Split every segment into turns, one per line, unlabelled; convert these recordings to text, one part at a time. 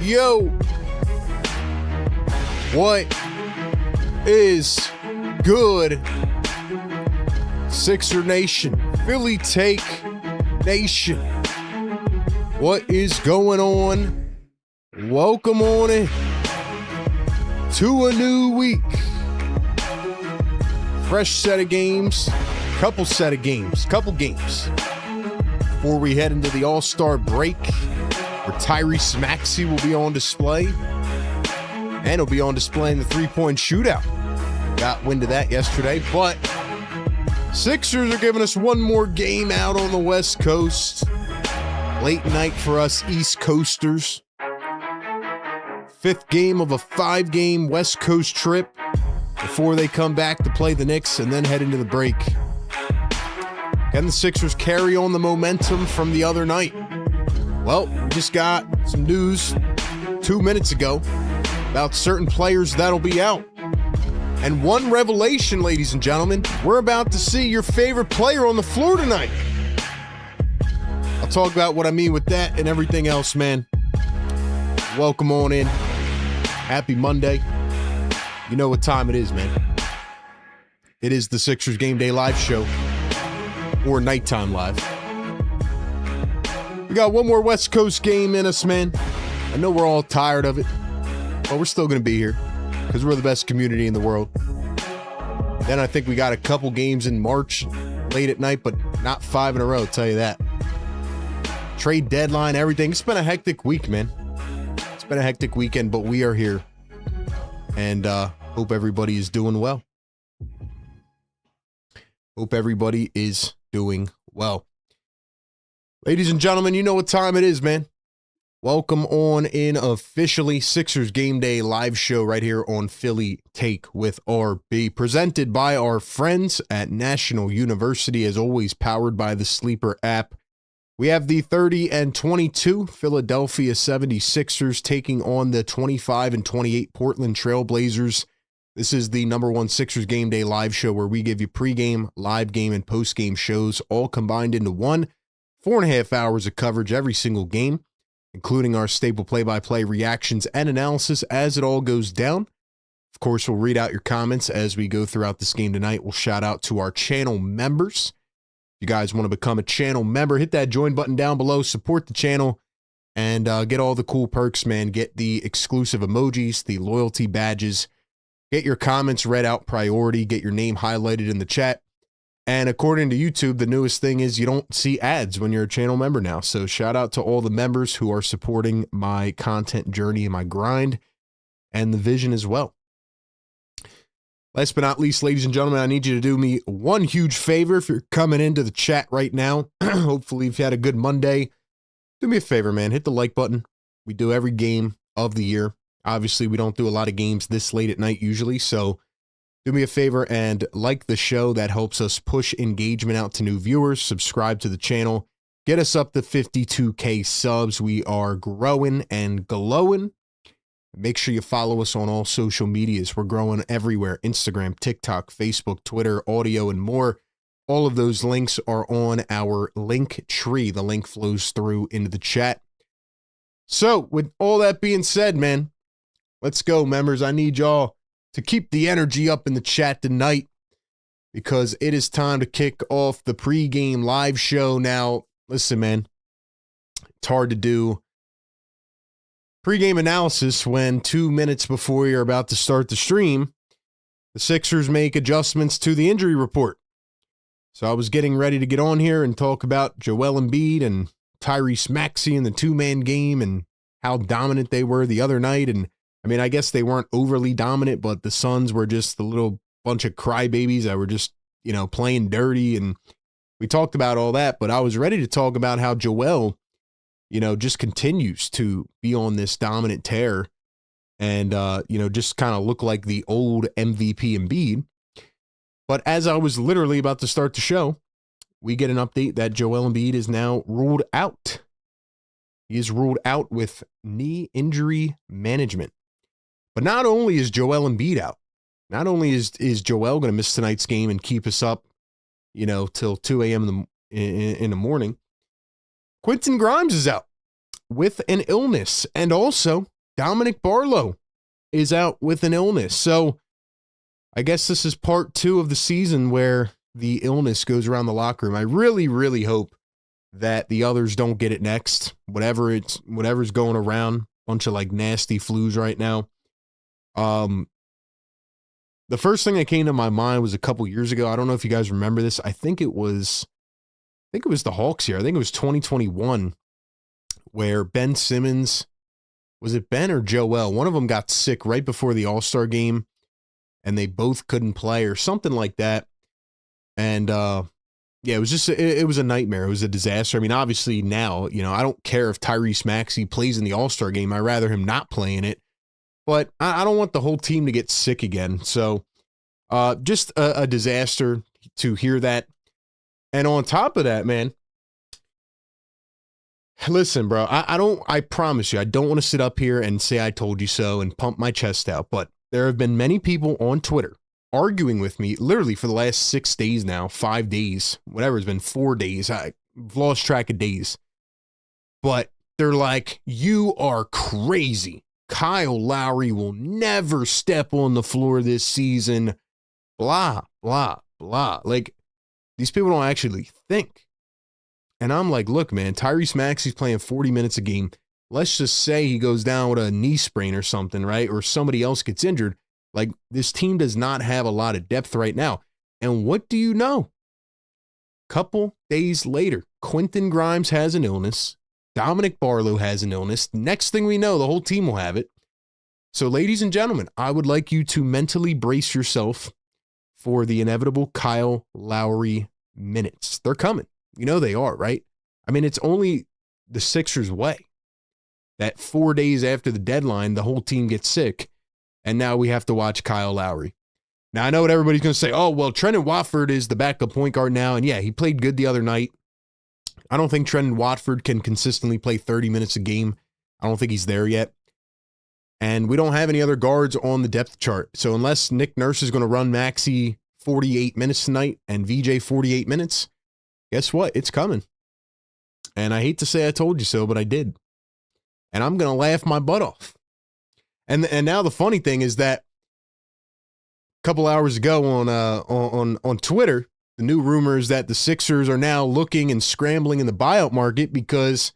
Yo, what is good, Sixer Nation, Philly Take Nation? What is going on? Welcome on in to a new week. Fresh set of games, couple games before we head into the All-Star break, where Tyrese Maxey will be on display, and he'll be on display in the three-point shootout. Got wind of that yesterday, but Sixers are giving us one more game out on the West Coast. Late night for us East Coasters. Fifth game of a 5-game West Coast trip before they come back to play the Knicks and then head into the break. Can the Sixers carry on the momentum from the other night? Well, we just got some news 2 minutes ago about certain players that'll be out. And one revelation, ladies and gentlemen, we're about to see your favorite player on the floor tonight. I'll talk about what I mean with that and everything else, man. Welcome on in. Happy Monday. You know what time it is, man. It is the Sixers Game Day Live Show, or Nighttime Live. We got one more West Coast game in us, man. I know we're all tired of it, but we're still going to be here because we're the best community in the world. Then I think we got a couple games in March late at night, but not 5 in a row, I'll tell you that. Trade deadline, everything. It's been a hectic week, man. It's been a hectic weekend, but we are here. And hope everybody is doing well. Hope everybody is doing well. Ladies and gentlemen, you know what time it is, man. Welcome on in officially. Sixers Game Day Live Show right here on Philly Take with RB. Presented by our friends at National University, as always powered by the Sleeper app. We have the 30-22 Philadelphia 76ers taking on the 25-28 Portland Trail Blazers. This is the #1 Sixers Game Day Live Show where we give you pregame, live game, and postgame shows all combined into one. 4.5 hours of coverage every single game, including our staple play-by-play reactions and analysis as it all goes down. Of course, we'll read out your comments as we go throughout this game tonight. We'll shout out to our channel members. If you guys want to become a channel member, hit that join button down below, support the channel, and get all the cool perks, man. Get the exclusive emojis, the loyalty badges, get your comments read out priority, get your name highlighted in the chat. And according to YouTube, the newest thing is you don't see ads when you're a channel member now. So shout out to all the members who are supporting my content journey and my grind and the vision as well. Last but not least, ladies and gentlemen, I need you to do me one huge favor. If you're coming into the chat right now, hopefully you've had a good Monday. Do me a favor, man. Hit the like button. We do every game of the year. Obviously, we don't do a lot of games this late at night usually, so do me a favor and like the show. That helps us push engagement out to new viewers. Subscribe to the channel. Get us up to 52K subs. We are growing and glowing. Make sure you follow us on all social medias. We're growing everywhere. Instagram, TikTok, Facebook, Twitter, audio, and more. All of those links are on our link tree. The link flows through into the chat. So with all that being said, man, let's go, members. I need y'all to keep the energy up in the chat tonight because it is time to kick off the pregame live show. Now, listen, man, it's hard to do pregame analysis when 2 minutes before you're about to start the stream, the Sixers make adjustments to the injury report. So I was getting ready to get on here and talk about Joel Embiid and Tyrese Maxey in the two-man game and how dominant they were the other night. And I mean, I guess they weren't overly dominant, but the Suns were just a little bunch of crybabies that were just, playing dirty. And we talked about all that, but I was ready to talk about how Joel, just continues to be on this dominant tear and, just kind of look like the old MVP Embiid. But as I was literally about to start the show, we get an update that Joel Embiid is now ruled out. He is ruled out with knee injury management. But not only is Joel Embiid out, not only is Joel going to miss tonight's game and keep us up, till 2 a.m. in the morning, Quentin Grimes is out with an illness. And also, Dominic Barlow is out with an illness. So I guess this is part 2 of the season where the illness goes around the locker room. I really, really hope that the others don't get it next. Whatever's going around, bunch of like nasty flus right now. The first thing that came to my mind was a couple years ago. I don't know if you guys remember this. I think it was the Hawks here. I think it was 2021 where Ben Simmons, was it Ben or Joel? One of them got sick right before the All-Star game and they both couldn't play or something like that. And yeah, it was just, it was a nightmare. It was a disaster. I mean, obviously now, I don't care if Tyrese Maxey plays in the All-Star game. I'd rather him not play in it. But I don't want the whole team to get sick again. So just a disaster to hear that. And on top of that, man, listen, bro, I promise you, I don't want to sit up here and say I told you so and pump my chest out. But there have been many people on Twitter arguing with me literally for the last 6 days now, 5 days, whatever, it's been 4 days. I've lost track of days. But they're like, you are crazy. Kyle Lowry will never step on the floor this season. Blah, blah, blah. Like, these people don't actually think. And I'm like, look, man, Tyrese Maxey's playing 40 minutes a game. Let's just say he goes down with a knee sprain or something, right? Or somebody else gets injured. Like, this team does not have a lot of depth right now. And what do you know? Couple days later, Quentin Grimes has an illness. Dominic Barlow has an illness. Next thing we know, the whole team will have it. So, ladies and gentlemen, I would like you to mentally brace yourself for the inevitable Kyle Lowry minutes. They're coming. You know they are, right? I mean, it's only the Sixers' way that 4 days after the deadline, the whole team gets sick, and now we have to watch Kyle Lowry. Now, I know what everybody's going to say. Oh, well, Trendon Watford is the backup point guard now, and yeah, he played good the other night. I don't think Trendon Watford can consistently play 30 minutes a game. I don't think he's there yet. And we don't have any other guards on the depth chart. So unless Nick Nurse is going to run Maxey 48 minutes tonight and VJ 48 minutes, guess what? It's coming. And I hate to say I told you so, but I did. And I'm going to laugh my butt off. And now the funny thing is that a couple hours ago on Twitter, the new rumor is that the Sixers are now looking and scrambling in the buyout market because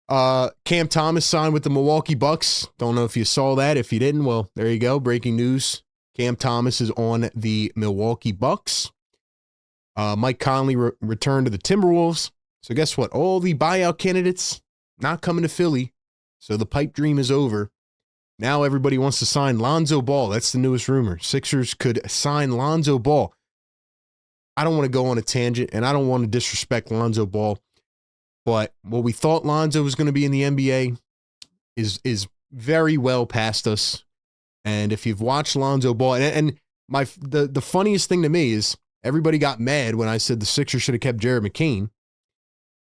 Cam Thomas signed with the Milwaukee Bucks. Don't know if you saw that. If you didn't, well, there you go. Breaking news. Cam Thomas is on the Milwaukee Bucks. Mike Conley returned to the Timberwolves. So guess what? All the buyout candidates not coming to Philly. So the pipe dream is over. Now everybody wants to sign Lonzo Ball. That's the newest rumor. Sixers could sign Lonzo Ball. I don't want to go on a tangent, and I don't want to disrespect Lonzo Ball. But what we thought Lonzo was going to be in the NBA is very well past us. And if you've watched Lonzo Ball, and the funniest thing to me is everybody got mad when I said the Sixers should have kept Jared McCain.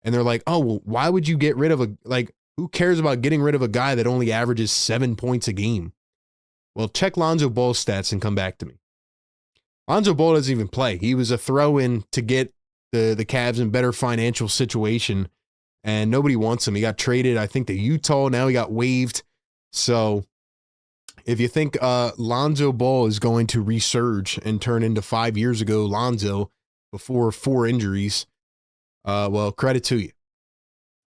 And they're like, oh, well, why would you get rid of who cares about getting rid of a guy that only averages 7 points a game? Well, check Lonzo Ball's stats and come back to me. Lonzo Ball doesn't even play. He was a throw-in to get the Cavs in better financial situation, and nobody wants him. He got traded, I think, to Utah. Now he got waived. So if you think Lonzo Ball is going to resurge and turn into 5 years ago Lonzo before 4 injuries, well, credit to you.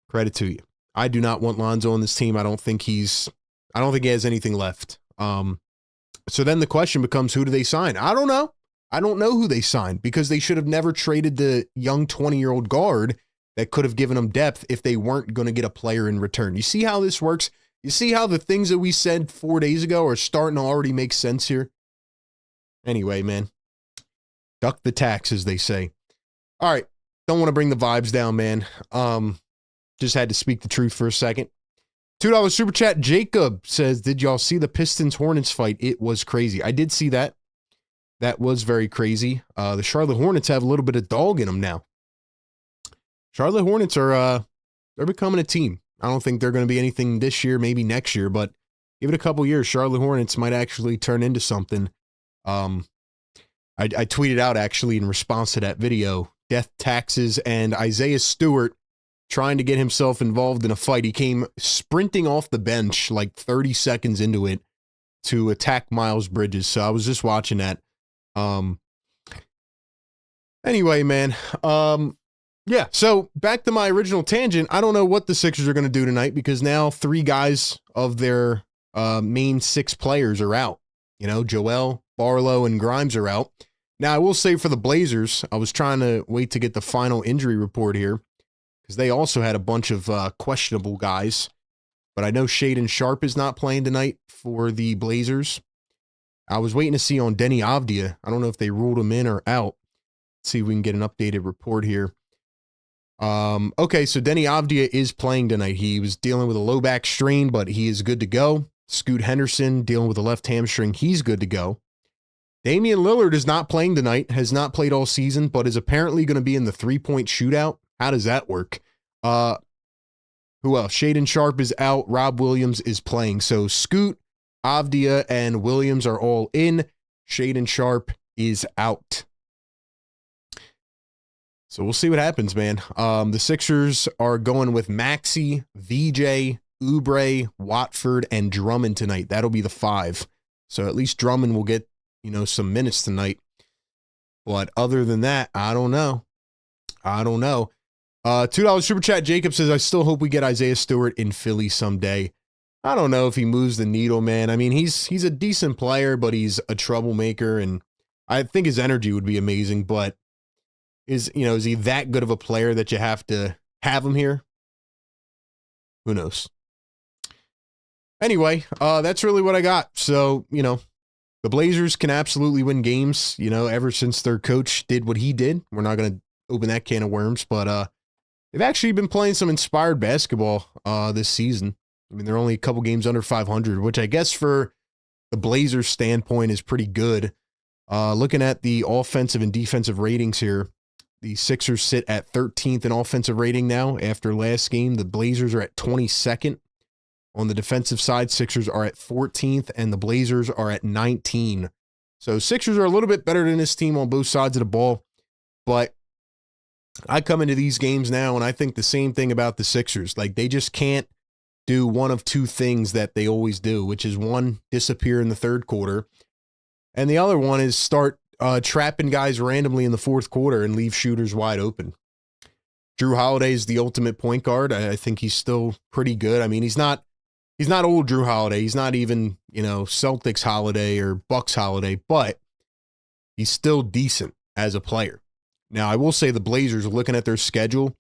Credit to you. I do not want Lonzo on this team. I don't think he has anything left. So then the question becomes, who do they sign? I don't know. I don't know who they signed because they should have never traded the young 20-year-old guard that could have given them depth if they weren't going to get a player in return. You see how this works? You see how the things that we said 4 days ago are starting to already make sense here? Anyway, man, duck the tax, as they say. All right. Don't want to bring the vibes down, man. Just had to speak the truth for a second. $2 super chat. Jacob says, did y'all see the Pistons Hornets fight? It was crazy. I did see that. That was very crazy. The Charlotte Hornets have a little bit of dog in them now. Charlotte Hornets are they're becoming a team. I don't think they're going to be anything this year, maybe next year, but give it a couple years. Charlotte Hornets might actually turn into something. I tweeted out actually in response to that video, death taxes and Isaiah Stewart trying to get himself involved in a fight. He came sprinting off the bench like 30 seconds into it to attack Miles Bridges. So I was just watching that. Anyway, man. Yeah, so back to my original tangent. I don't know what the Sixers are going to do tonight because now 3 guys of their main 6 players are out. You know, Joel, Barlow, and Grimes are out. Now, I will say for the Blazers, I was trying to wait to get the final injury report here because they also had a bunch of questionable guys. But I know Shaedon Sharpe is not playing tonight for the Blazers. I was waiting to see on Denny Avdia. I don't know if they ruled him in or out. Let's see if we can get an updated report here. Okay, so Denny Avdia is playing tonight. He was dealing with a low back strain, but he is good to go. Scoot Henderson dealing with a left hamstring. He's good to go. Damian Lillard is not playing tonight, has not played all season, but is apparently going to be in the 3-point shootout. How does that work? Who else? Shaedon Sharpe is out. Rob Williams is playing. So Scoot, Avdia, and Williams are all in. Shaedon Sharpe is out. So we'll see what happens, man. The Sixers are going with Maxey, VJ, Oubre, Watford, and Drummond tonight. That'll be the 5. So at least Drummond will get, you know, some minutes tonight. But other than that, I don't know. $2 Super Chat Jacob says, I still hope we get Isaiah Stewart in Philly someday. I don't know if he moves the needle, man. I mean, he's a decent player, but he's a troublemaker, and I think his energy would be amazing, but is he that good of a player that you have to have him here? Who knows? Anyway, that's really what I got. So, the Blazers can absolutely win games, ever since their coach did what he did. We're not going to open that can of worms, but they've actually been playing some inspired basketball this season. I mean, they're only a couple games under 500, which I guess for the Blazers standpoint is pretty good. Looking at the offensive and defensive ratings here, the Sixers sit at 13th in offensive rating now after last game. The Blazers are at 22nd. On the defensive side, Sixers are at 14th, and the Blazers are at 19. So Sixers are a little bit better than this team on both sides of the ball. But I come into these games now, and I think the same thing about the Sixers. Like, they just can't do one of two things that they always do, which is one, disappear in the third quarter, and the other one is start trapping guys randomly in the fourth quarter and leave shooters wide open. Drew Holiday is the ultimate point guard. I think he's still pretty good. I mean, he's not old Drew Holiday. He's not even, Celtics Holiday or Bucks Holiday, but he's still decent as a player. Now, I will say the Blazers, looking at their schedule,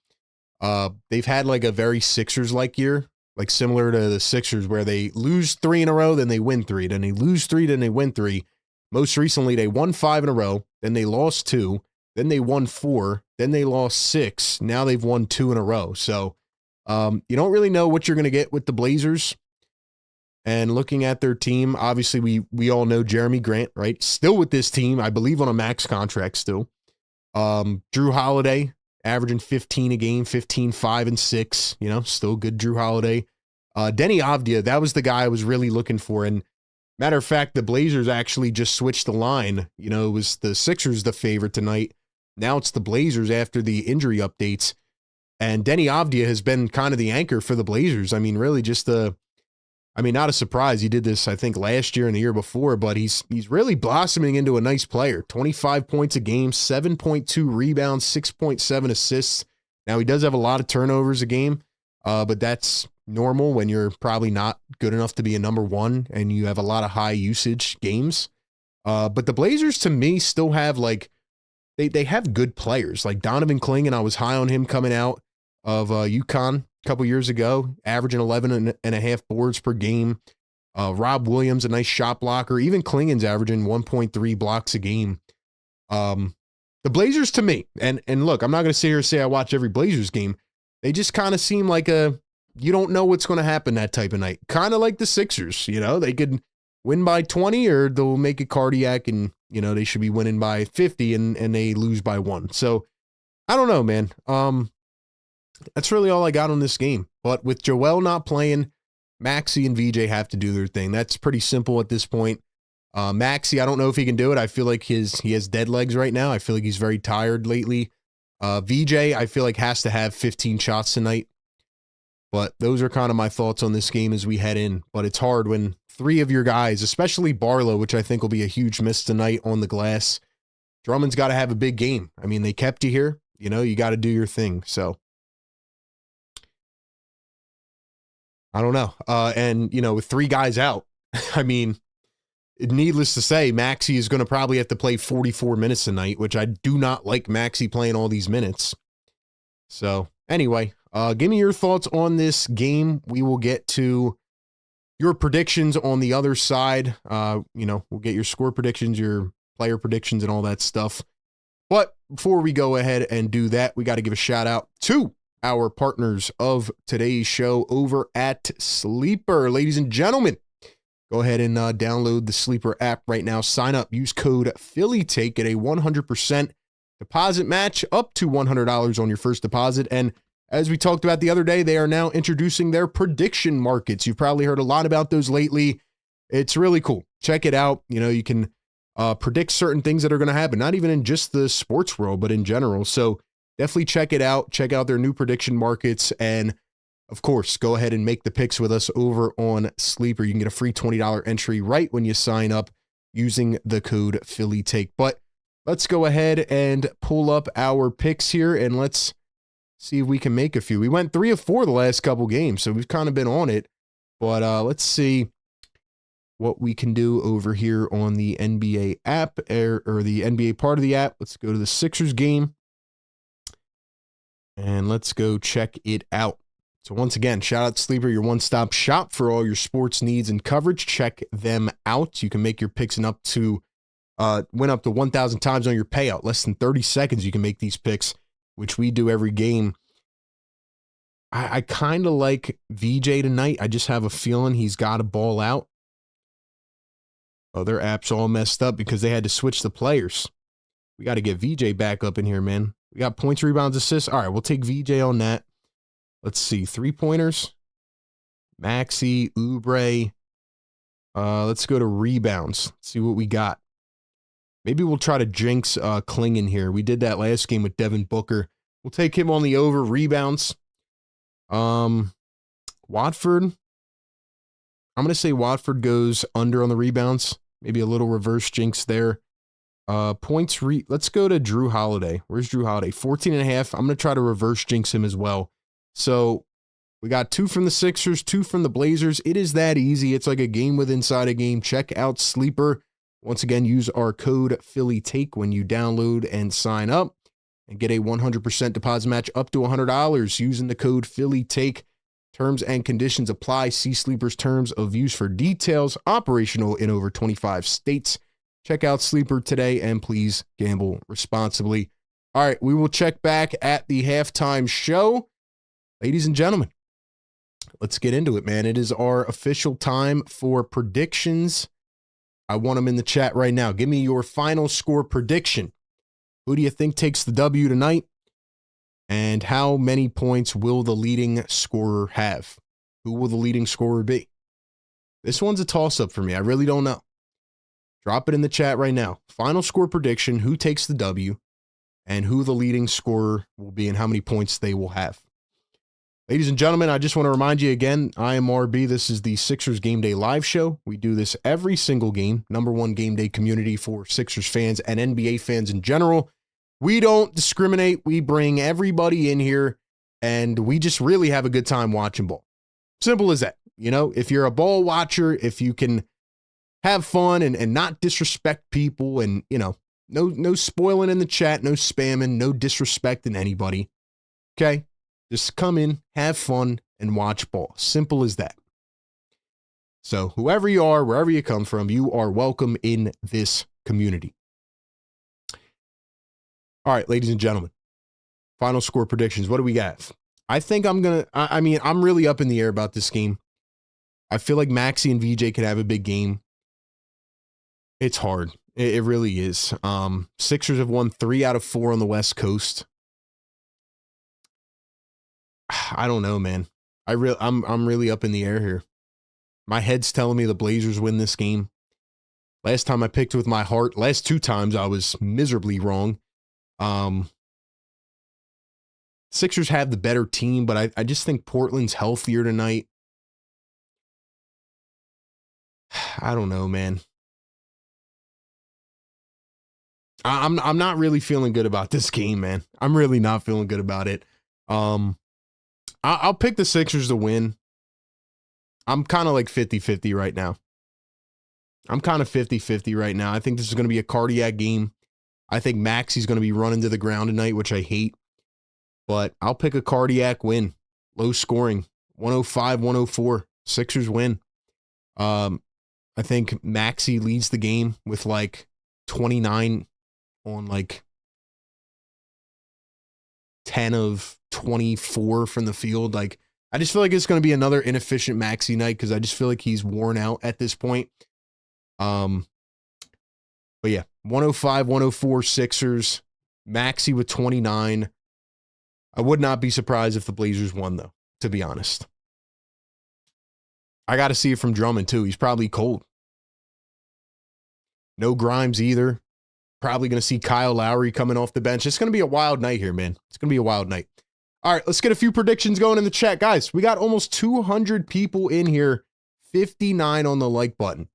they've had like a very Sixers-like year, like similar to the Sixers where they lose 3 in a row, then they win 3, then they lose 3, then they win 3. Most recently, they won 5 in a row, then they lost 2, then they won 4, then they lost 6. Now they've won 2 in a row. So you don't really know what you're going to get with the Blazers. And looking at their team, obviously we all know Jeremy Grant, right? Still with this team, I believe on a max contract still. Drew Holiday averaging 15 a game, 15, 5, and 6, still good Drew Holiday. Denny Avdia, that was the guy I was really looking for. And matter of fact, the Blazers actually just switched the line. It was the Sixers the favorite tonight. Now it's the Blazers after the injury updates. And Denny Avdia has been kind of the anchor for the Blazers. I mean, really just not a surprise. He did this, I think, last year and the year before, but he's really blossoming into a nice player. 25 points a game, 7.2 rebounds, 6.7 assists. Now, he does have a lot of turnovers a game, but that's normal when you're probably not good enough to be a number one and you have a lot of high usage games. But the Blazers, to me, still have they have good players. Like Donovan Clingan, I was high on him coming out of UConn a couple years ago, averaging 11 and a half boards per game. Rob Williams, a nice shot blocker. Even Klingan's averaging 1.3 blocks a game. The Blazers, to me, and look, I'm not going to sit here and say I watch every Blazers game. They just kind of seem like you don't know what's going to happen that type of night. Kind of like the Sixers, they could win by 20 or they'll make it cardiac and, they should be winning by 50 and they lose by 1. So I don't know, man. That's really all I got on this game. But with Joel not playing, Maxey and VJ have to do their thing. That's pretty simple at this point. Maxey, I don't know if he can do it. I feel like he has dead legs right now. I feel like he's very tired lately. VJ, I feel like has to have 15 shots tonight. But those are kind of my thoughts on this game as we head in. But it's hard when three of your guys, especially Barlow, which I think will be a huge miss tonight on the glass. Drummond's got to have a big game. I mean, they kept you here. You know, you got to do your thing. So I don't know. And, you know, with three guys out, I mean, needless to say, Maxey is going to probably have to play 44 minutes tonight, which I do not like Maxey playing all these minutes. So anyway, give me your thoughts on this game. We will get to your predictions on the other side. You know, we'll get your score predictions, your player predictions, and all that stuff. But before we go ahead and do that, we got to give a shout out to our partners of today's show over at Sleeper. Ladies and gentlemen, go ahead and download the Sleeper app right now. Sign up, use code PhillyTake, get a 100% deposit match up to $100 on your first deposit. And as we talked about the other day, they are now introducing their prediction markets. You've probably heard a lot about those lately. It's really cool. Check it out. You know, you can predict certain things that are going to happen, not even in just the sports world, but in general. So definitely check it out. Check out their new prediction markets. And of course, go ahead and make the picks with us over on Sleeper. You can get a free $20 entry right when you sign up using the code PhillyTake. But let's go ahead and pull up our picks here, and let's see if we can make a few. We went 3 of 4 the last couple games, so we've kind of been on it. But let's see what we can do over here on the NBA app, or the NBA part of the app. Let's go to the Sixers game, and let's go check it out. So once again, shout out to Sleeper, your one-stop shop for all your sports needs and coverage. Check them out. You can make your picks and win up to 1,000 times on your payout. Less than 30 seconds you can make these picks, which we do every game. I kind of like VJ tonight. I just have a feeling he's got to ball out. Oh, their app's all messed up because they had to switch the players. We got to get VJ back up in here, man. We got points, rebounds, assists. All right, we'll take VJ on that. Let's see. 3-pointers. Maxey, Oubre. Let's go to rebounds. See what we got. Maybe we'll try to jinx Klingon here. We did that last game with Devin Booker. We'll take him on the over rebounds. Watford. I'm going to say Watford goes under on the rebounds. Maybe a little reverse jinx there. Points. Let's go to Drew Holiday. Where's Drew Holiday? 14.5. I'm going to try to reverse jinx him as well. So we got 2 from the Sixers, 2 from the Blazers. It is that easy. It's like a game with inside a game. Check out Sleeper. Once again, use our code PhillyTake when you download and sign up, and get a 100% deposit match up to $100 using the code PhillyTake. Terms and conditions apply. See Sleeper's terms of use for details. Operational in over 25 states. Check out Sleeper today, and please gamble responsibly. All right, we will check back at the halftime show. Ladies and gentlemen, let's get into it, man. It is our official time for predictions. I want them in the chat right now. Give me your final score prediction. Who do you think takes the W tonight? And how many points will the leading scorer have? Who will the leading scorer be? This one's a toss-up for me. I really don't know. Drop it in the chat right now. Final score prediction, who takes the W, and who the leading scorer will be, and how many points they will have. Ladies and gentlemen, I just want to remind you again, I am RB. This is the Sixers Game Day Live Show. We do this every single game. #1 game day community for Sixers fans and NBA fans in general. We don't discriminate. We bring everybody in here, and we just really have a good time watching ball. Simple as that. You know, if you're a ball watcher, if you can have fun and not disrespect people, and, you know, no spoiling in the chat, no spamming, no disrespecting anybody. Okay? Just come in, have fun, and watch ball. Simple as that. So whoever you are, wherever you come from, you are welcome in this community. All right, ladies and gentlemen, final score predictions. What do we got? I think I'm really up in the air about this game. I feel like Maxey and VJ could have a big game. It's hard. It really is. Sixers have won 3 out of 4 on the West Coast. I don't know, man. I'm really up in the air here. My head's telling me the Blazers win this game. Last time I picked with my heart. Last 2 times I was miserably wrong. Sixers have the better team, but I just think Portland's healthier tonight. I don't know, man. I'm not really feeling good about this game, man. I'm really not feeling good about it. I'll pick the Sixers to win. I'm kind of like 50-50 right now. I'm kind of 50-50 right now. I think this is going to be a cardiac game. I think Maxi's going to be running to the ground tonight, which I hate. But I'll pick a cardiac win. Low scoring. 105-104. Sixers win. I think Maxi leads the game with like 29 on like 10 of 24 from the field. Like, I just feel like it's going to be another inefficient Maxi night because I just feel like he's worn out at this point. But yeah, 105-104 Sixers. Maxi with 29. I would not be surprised if the Blazers won, though, to be honest. I got to see it from Drummond, too. He's probably cold. No Grimes either. Probably going to see Kyle Lowry coming off the bench. It's going to be a wild night here, man. It's going to be a wild night. All right, let's get a few predictions going in the chat. Guys, we got almost 200 people in here. 59 on the like button.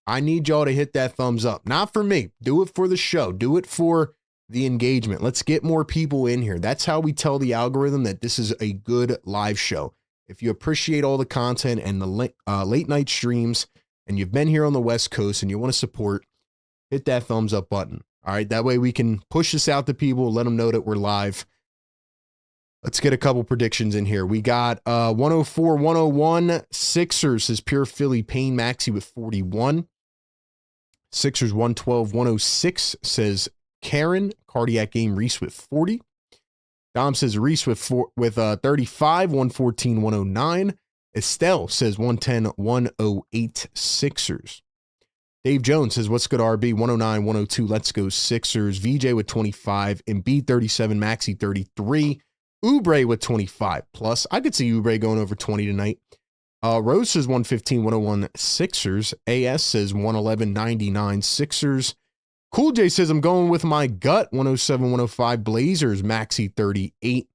I need y'all to hit that thumbs up. Not for me. Do it for the show. Do it for the engagement. Let's get more people in here. That's how we tell the algorithm that this is a good live show. If you appreciate all the content and the late night streams, and you've been here on the West Coast and you want to support, hit that thumbs up button. All right, that way we can push this out to people, let them know that we're live. Let's get a couple predictions in here. We got 104-101 Sixers says Pure Philly Payne Maxi with 41. Sixers 112-106 says Karen Cardiac Game Reese with 40. Dom says Reese with 35, 114-109. Estelle says 110-108 Sixers. Dave Jones says, what's good, RB? 109-102. Let's go Sixers. VJ with 25. Embiid 37. Maxi 33. Oubre with 25 plus. I could see Oubre going over 20 tonight. Rose says 115-101 Sixers. AS says 111-99 Sixers. Cool J says, I'm going with my gut. 107-105 Blazers. Maxi 38.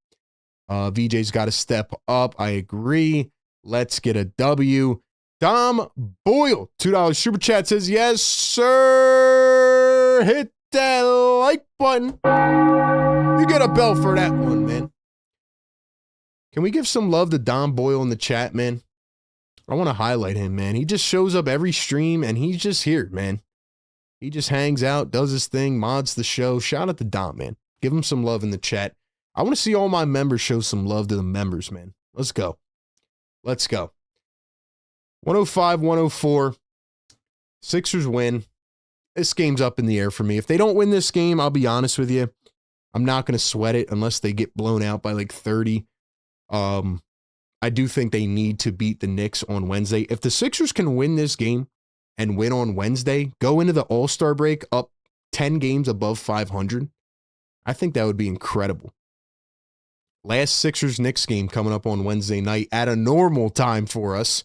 VJ's got to step up. I agree. Let's get a W. Dom Boyle, $2 super chat says, yes, sir. Hit that like button. You get a bell for that one, man. Can we give some love to Dom Boyle in the chat, man? I want to highlight him, man. He just shows up every stream, and he's just here, man. He just hangs out, does his thing, mods the show. Shout out to Dom, man. Give him some love in the chat. I want to see all my members show some love to the members, man. Let's go. Let's go. 105-104. Sixers win. This game's up in the air for me. If they don't win this game, I'll be honest with you, I'm not going to sweat it unless they get blown out by like 30. I do think they need to beat the Knicks on Wednesday. If the Sixers can win this game and win on Wednesday, go into the All-Star break up 10 games above 500, I think that would be incredible. Last Sixers-Knicks game coming up on Wednesday night at a normal time for us.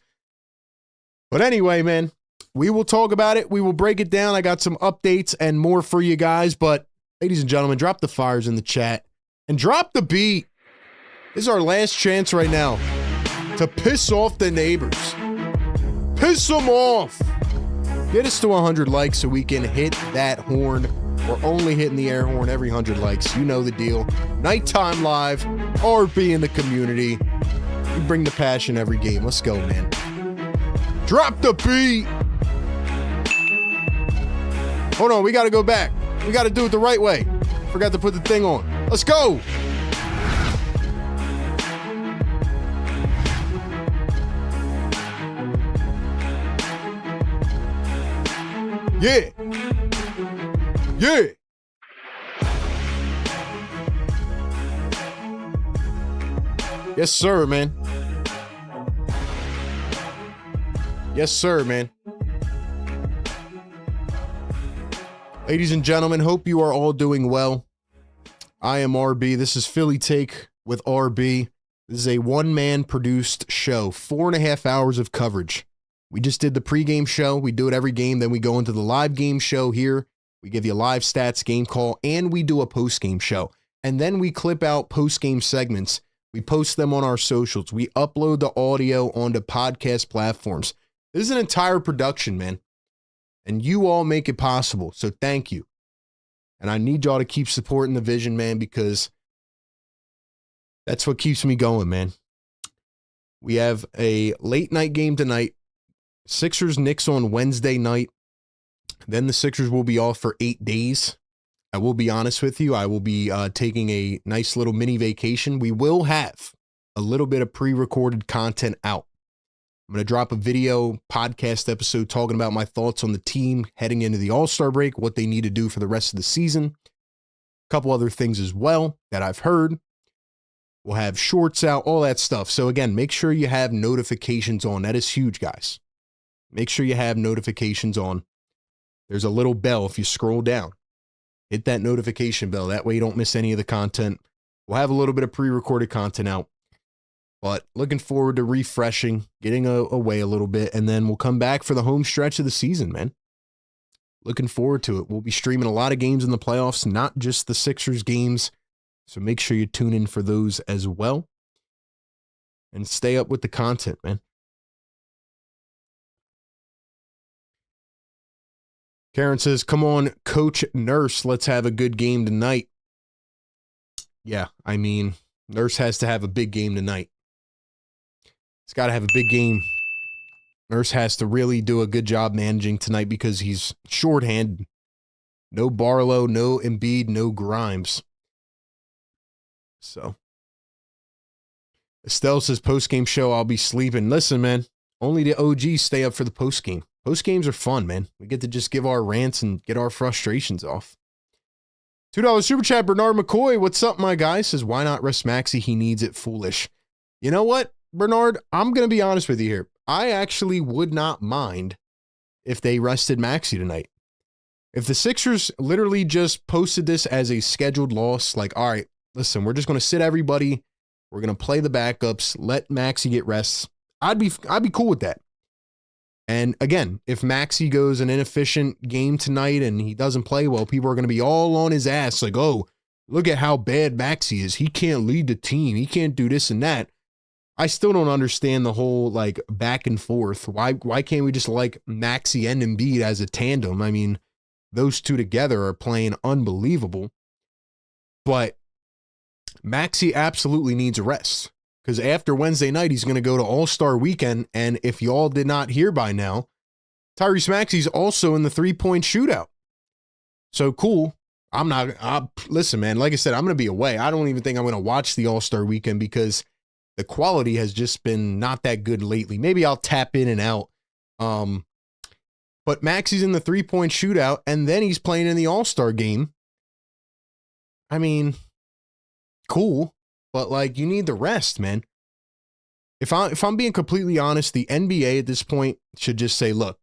But anyway, man, we will talk about it. We will break it down. I got some updates and more for you guys. But ladies and gentlemen, drop the fires in the chat and drop the beat. This is our last chance right now to piss off the neighbors. Piss them off. Get us to 100 likes so we can hit that horn. We're only hitting the air horn every 100 likes. You know the deal. Nighttime live, RB in the community. We bring the passion every game. Let's go, man. Drop the beat. Hold on, we got to go back. We got to do it the right way. Forgot to put the thing on. Let's go. Yeah. Yeah. Yes, sir, man. Yes, sir, man. Ladies and gentlemen, hope you are all doing well. I am RB. This is Philly Take with RB. This is a one-man produced show, 4.5 hours of coverage. We just did the pregame show. We do it every game. Then we go into the live game show here. We give you live stats, game call, and we do a postgame show. and then we clip out post-game segments. We post them on our socials. We upload the audio onto podcast platforms. This is an entire production, man. And you all make it possible. So thank you. And I need y'all to keep supporting the vision, man, because that's what keeps me going, man. We have a late night game tonight. Sixers-Knicks on Wednesday night. Then the Sixers will be off for 8 days. I will be honest with you. I will be taking a nice little mini vacation. We will have a little bit of pre-recorded content out. I'm going to drop a video podcast episode talking about my thoughts on the team heading into the All-Star break, what they need to do for the rest of the season. A couple other things as well that I've heard. We'll have shorts out, all that stuff. So again, make sure you have notifications on. That is huge, guys. Make sure you have notifications on. There's a little bell if you scroll down. Hit that notification bell. That way you don't miss any of the content. We'll have a little bit of pre-recorded content out. But looking forward to refreshing, getting away a little bit, and then we'll come back for the home stretch of the season, man. Looking forward to it. We'll be streaming a lot of games in the playoffs, not just the Sixers games. So make sure you tune in for those as well. And stay up with the content, man. Karen says, come on, Coach Nurse, let's have a good game tonight. Yeah, I mean, Nurse has to have a big game tonight. He's got to have a big game. Nurse has to really do a good job managing tonight because he's shorthanded. No Barlow, no Embiid, no Grimes. So, Estelle says, post-game show, I'll be sleeping. Listen, man, only the OGs stay up for the post-game. Post-games are fun, man. We get to just give our rants and get our frustrations off. $2 super chat, Bernard McCoy. What's up, my guy? Says, why not rest Maxey? He needs it, foolish. You know what, Bernard? I'm going to be honest with you here. I actually would not mind if they rested Maxey tonight. If the Sixers literally just posted this as a scheduled loss, like, all right, listen, we're just going to sit everybody. We're going to play the backups. Let Maxey get rests. I'd be cool with that. And again, if Maxey goes an inefficient game tonight and he doesn't play well, people are going to be all on his ass. Like, oh, look at how bad Maxey is. He can't lead the team. He can't do this and that. I still don't understand the whole like back and forth. Why can't we just like Maxey and Embiid as a tandem? I mean, those two together are playing unbelievable. But Maxey absolutely needs a rest. Because after Wednesday night, he's going to go to All-Star Weekend. And if y'all did not hear by now, Tyrese Maxey's also in the three-point shootout. So cool. Listen, man, like I said, I'm going to be away. I don't even think I'm going to watch the All-Star Weekend because the quality has just been not that good lately. Maybe I'll tap in and out. But Maxey's in the three-point shootout, and then he's playing in the All-Star game. I mean, cool. But, like, you need the rest, man. If I'm being completely honest, the NBA at this point should just say, look,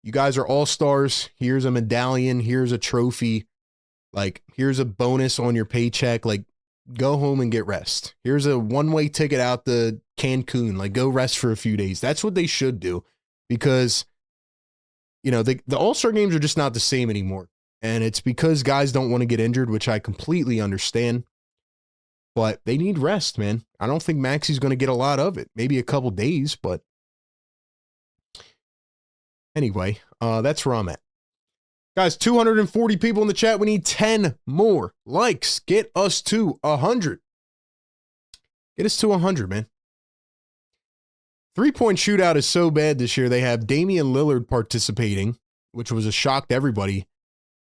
you guys are all-stars. Here's a medallion. Here's a trophy. Like, here's a bonus on your paycheck. Like, go home and get rest. Here's a one-way ticket out to Cancun. Like, go rest for a few days. That's what they should do because, you know, the All-Star games are just not the same anymore. And it's because guys don't want to get injured, which I completely understand. But they need rest, man. I don't think Maxey's going to get a lot of it. Maybe a couple days, but anyway, that's where I'm at. Guys, 240 people in the chat. We need 10 more likes. Get us to 100. Get us to 100, man. Three-point shootout is so bad this year. They have Damian Lillard participating, which was a shock to everybody.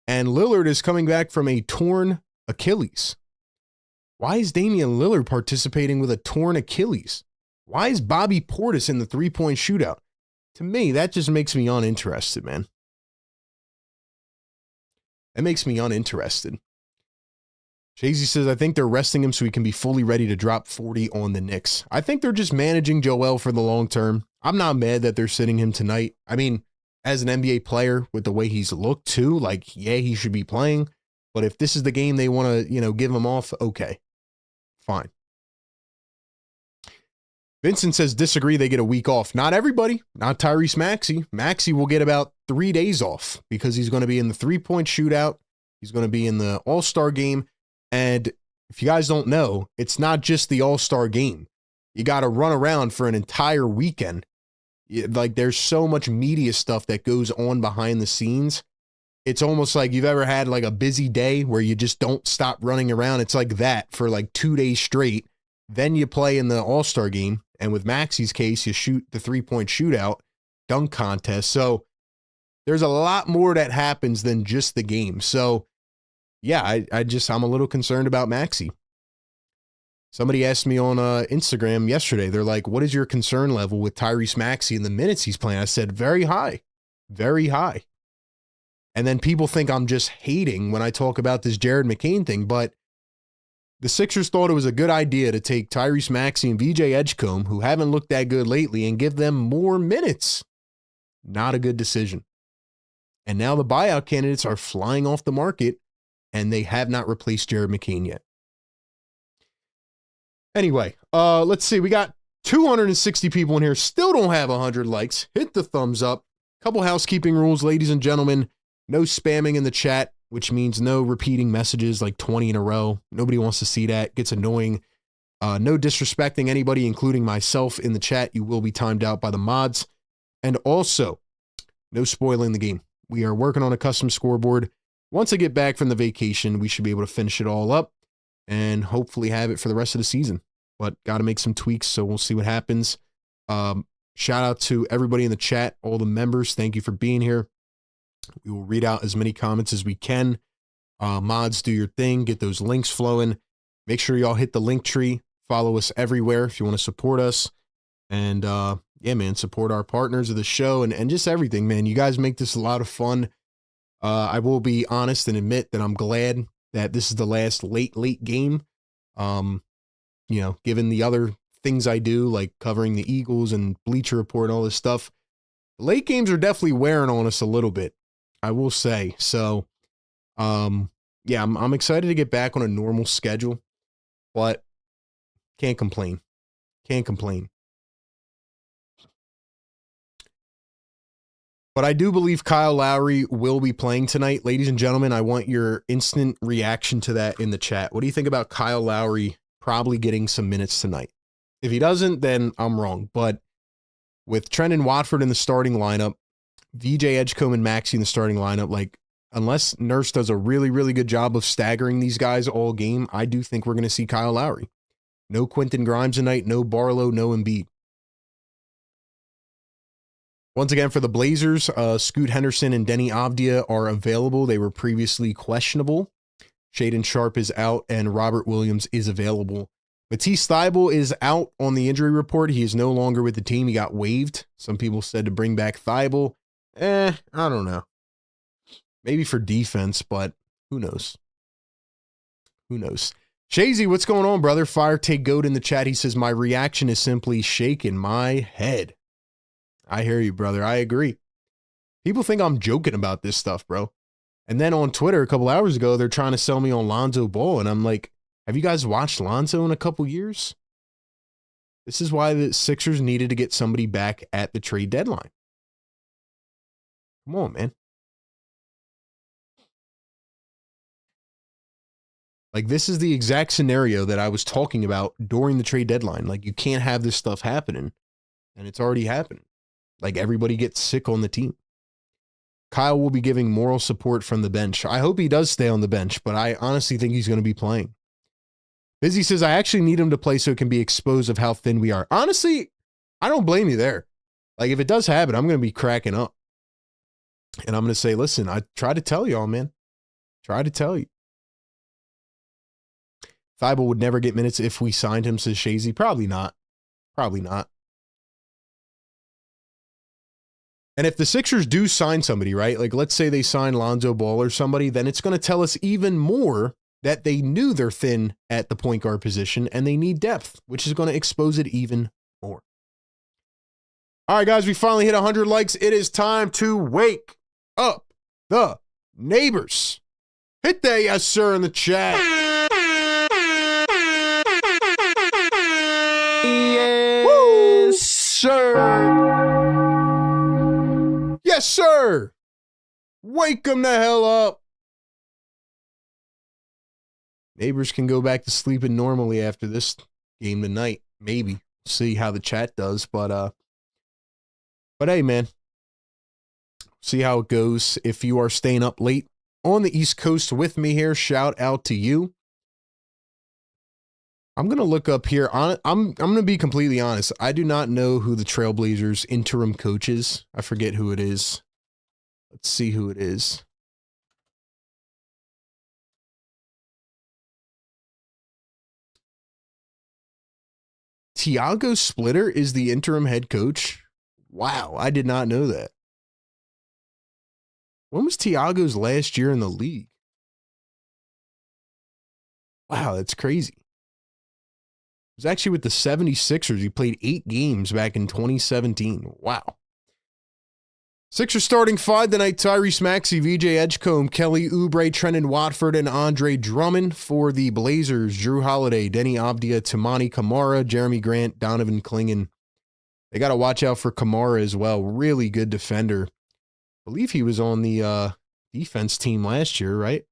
And Lillard is coming back from a torn Achilles. Why is Damian Lillard participating with a torn Achilles? Why is Bobby Portis in the three-point shootout? To me, that just makes me uninterested, man. That makes me uninterested. Shazy says, I think they're resting him so he can be fully ready to drop 40 on the Knicks. I think they're just managing Joel for the long term. I'm not mad that they're sitting him tonight. I mean, as an NBA player, with the way he's looked too, like, yeah, he should be playing. But if this is the game they want to, you know, give him off, okay. Fine. Vincent says, disagree, they get a week off. Not everybody. Not Tyrese Maxey. Maxey will get about 3 days off because he's going to be in the three-point shootout. He's going to be in the All-Star game. And if you guys don't know, it's not just the All-Star game. You got to run around for an entire weekend. Like, there's so much media stuff that goes on behind the scenes. It's almost like you've ever had like a busy day where you just don't stop running around. It's like that for like 2 days straight. Then you play in the All-Star game. And with Maxi's case, you shoot the 3-point shootout, dunk contest. So there's a lot more that happens than just the game. So yeah, I'm a little concerned about Maxi. Somebody asked me on Instagram yesterday, they're like, what is your concern level with Tyrese Maxey and the minutes he's playing? I said, very high, very high. And then people think I'm just hating when I talk about this Jared McCain thing, but the Sixers thought it was a good idea to take Tyrese Maxey and VJ Edgecombe, who haven't looked that good lately, and give them more minutes. Not a good decision. And now the buyout candidates are flying off the market, and they have not replaced Jared McCain yet. Anyway, let's see. We got 260 people in here. Still don't have 100 likes. Hit the thumbs up. Couple housekeeping rules, ladies and gentlemen. No spamming in the chat, which means no repeating messages like 20 in a row. Nobody wants to see that. Gets annoying. No disrespecting anybody, including myself, in the chat. You will be timed out by the mods. And also, no spoiling the game. We are working on a custom scoreboard. Once I get back from the vacation, we should be able to finish it all up and hopefully have it for the rest of the season. But got to make some tweaks, so we'll see what happens. Shout out to everybody in the chat, all the members. Thank you for being here. We will read out as many comments as we can. Mods, do your thing. Get those links flowing. Make sure y'all hit the link tree. Follow us everywhere if you want to support us. And yeah, man, support our partners of the show and just everything, man. You guys make this a lot of fun. I will be honest and admit that I'm glad that this is the last late game. You know, given the other things I do, like covering the Eagles and Bleacher Report and all this stuff, the late games are definitely wearing on us a little bit, I will say. So, yeah, I'm excited to get back on a normal schedule, but can't complain. Can't complain. But I do believe Kyle Lowry will be playing tonight. Ladies and gentlemen, I want your instant reaction to that in the chat. What do you think about Kyle Lowry probably getting some minutes tonight? If he doesn't, then I'm wrong. But with Trendon Watford in the starting lineup, VJ Edgecombe and Maxey in the starting lineup, like, unless Nurse does a really, really good job of staggering these guys all game, I do think we're going to see Kyle Lowry. No Quentin Grimes tonight, no Barlow, no Embiid. Once again, for the Blazers, Scoot Henderson and Denny Avdia are available. They were previously questionable. Shaedon Sharpe is out, and Robert Williams is available. Matisse Thybulle is out on the injury report. He is no longer with the team. He got waived. Some people said to bring back Thybulle. I don't know. Maybe for defense, but who knows? Who knows? Shazy, what's going on, brother? Fire Take Goat in the chat. He says, my reaction is simply shaking my head. I hear you, brother. I agree. People think I'm joking about this stuff, bro. And then on Twitter a couple hours ago, they're trying to sell me on Lonzo Ball. And I'm like, have you guys watched Lonzo in a couple years? This is why the Sixers needed to get somebody back at the trade deadline. Come on, man. Like, this is the exact scenario that I was talking about during the trade deadline. Like, you can't have this stuff happening. And it's already happening. Like, everybody gets sick on the team. Kyle will be giving moral support from the bench. I hope he does stay on the bench, but I honestly think he's going to be playing. Busy says, I actually need him to play so it can be exposed of how thin we are. Honestly, I don't blame you there. Like, if it does happen, I'm going to be cracking up. And I'm going to say, listen, I try to tell y'all, man. Try to tell you. Thybulle would never get minutes if we signed him, says Shazy. Probably not. Probably not. And if the Sixers do sign somebody, right, like let's say they sign Lonzo Ball or somebody, then it's going to tell us even more that they knew they're thin at the point guard position and they need depth, which is going to expose it even more. All right, guys, we finally hit 100 likes. It is time to wake up the neighbors. Hit that yes, sir, in the chat. Yes, sir. Yes, sir. Wake them the hell up. Neighbors can go back to sleeping normally after this game tonight. Maybe. See how the chat does. But hey, man. See how it goes. If you are staying up late on the East Coast with me here, shout out to you. I'm going to look up here. I'm going to be completely honest. I do not know who the Trailblazers interim coach is. I forget who it is. Let's see who it is. Tiago Splitter is the interim head coach. Wow, I did not know that. When was Tiago's last year in the league? Wow, that's crazy. He was actually with the 76ers. He played 8 games back in 2017. Wow. Sixers starting 5 tonight. Tyrese Maxey, VJ Edgecombe, Kelly Oubre, Trenton Watford, and Andre Drummond. For the Blazers, Drew Holiday, Denny Avdia, Tamani Kamara, Jeremy Grant, Donovan Clingan. They got to watch out for Kamara as well. Really good defender. I believe he was on the defense team last year, right?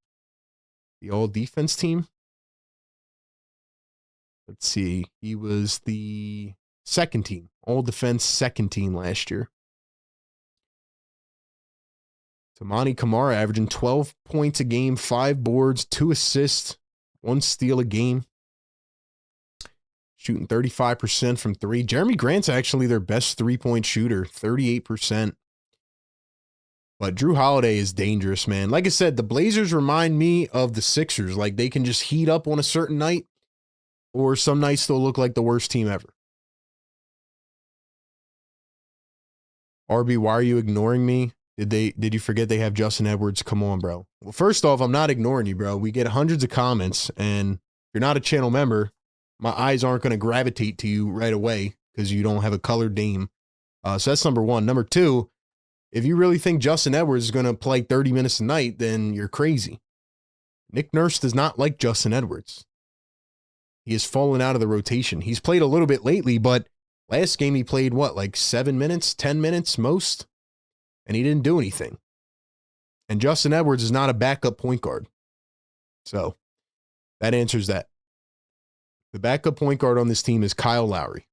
The all defense team. Let's see. He was the second team, all defense second team last year. Tamani Kamara averaging 12 points a game, 5 boards, 2 assists, 1 steal a game. Shooting 35% from 3. Jeremy Grant's actually their best 3-point shooter, 38%. But Drew Holiday is dangerous, man. Like I said, the Blazers remind me of the Sixers. Like, they can just heat up on a certain night, or some nights they'll look like the worst team ever. RB, why are you ignoring me? Did you forget they have Justin Edwards? Come on, bro. Well, first off, I'm not ignoring you, bro. We get hundreds of comments, and if you're not a channel member, my eyes aren't going to gravitate to you right away because you don't have a colored name. So that's number one. Number two, if you really think Justin Edwards is going to play 30 minutes a night, then you're crazy. Nick Nurse does not like Justin Edwards. He has fallen out of the rotation. He's played a little bit lately, but last game he played, what, like 7 minutes, 10 minutes most? And he didn't do anything. And Justin Edwards is not a backup point guard. So that answers that. The backup point guard on this team is Kyle Lowry.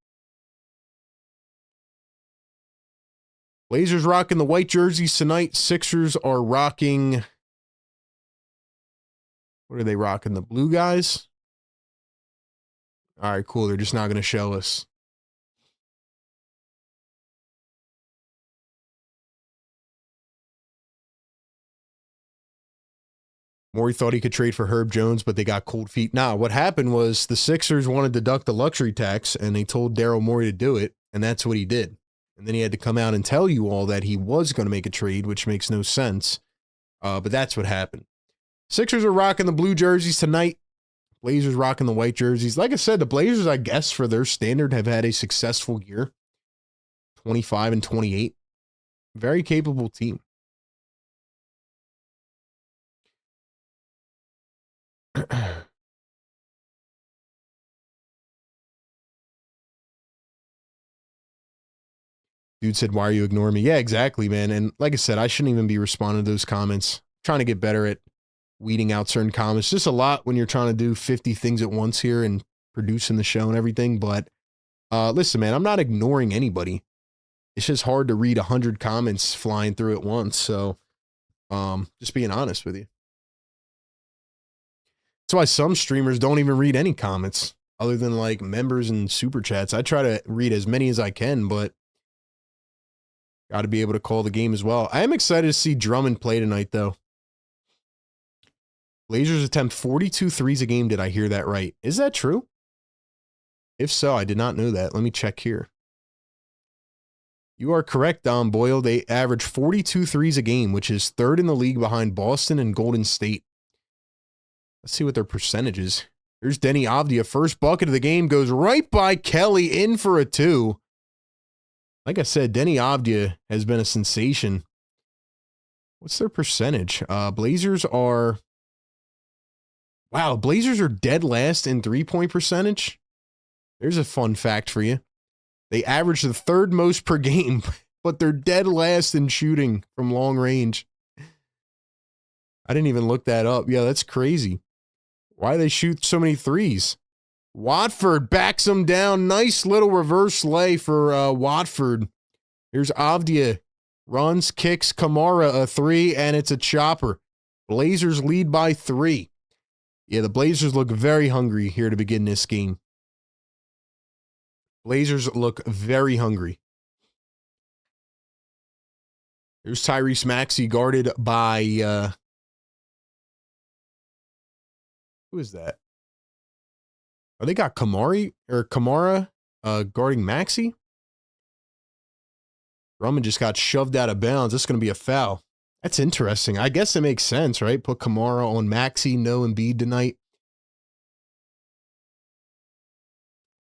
Blazers rocking the white jerseys tonight. Sixers are rocking. What are they rocking? The blue guys? All right, cool. They're just not going to show us. Morey thought he could trade for Herb Jones, but they got cold feet. Nah, what happened was the Sixers wanted to deduct the luxury tax, and they told Daryl Morey to do it, and that's what he did. And then he had to come out and tell you all that he was going to make a trade, which makes no sense. But that's what happened. Sixers are rocking the blue jerseys tonight. Blazers rocking the white jerseys. Like I said, the Blazers, I guess, for their standard, have had a successful year. 25 and 28. Very capable team. Dude said, why are you ignoring me? Yeah, exactly, man. And like I said, I shouldn't even be responding to those comments. I'm trying to get better at weeding out certain comments. Just a lot when you're trying to do 50 things at once here and producing the show and everything. But listen, man, I'm not ignoring anybody. It's just hard to read 100 comments flying through at once. So just being honest with you. That's why some streamers don't even read any comments other than like members and super chats. I try to read as many as I can, but got to be able to call the game as well. I am excited to see Drummond play tonight, though. Blazers attempt 42 threes a game. Did I hear that right? Is that true? If so, I did not know that. Let me check here. You are correct, Don Boyle. They average 42 threes a game, which is third in the league behind Boston and Golden State. Let's see what their percentage is. Here's Denny Avdia. First bucket of the game goes right by Kelly, in for a 2. Like I said, Denny Avdia has been a sensation. What's their percentage? Blazers are... Wow, Blazers are dead last in three-point percentage. There's a fun fact for you. They average the third most per game, but they're dead last in shooting from long range. I didn't even look that up. Yeah, that's crazy. Why do they shoot so many threes? Watford backs them down. Nice little reverse lay for Watford. Here's Avdia. Runs, kicks, Kamara a three, and it's a chopper. Blazers lead by 3. Yeah, the Blazers look very hungry here to begin this game. Blazers look very hungry. Here's Tyrese Maxey guarded by, who is that? Oh, they got Kamara guarding Maxey? Drummond just got shoved out of bounds. This is going to be a foul. That's interesting. I guess it makes sense, right? Put Kamara on Maxey, no Embiid tonight.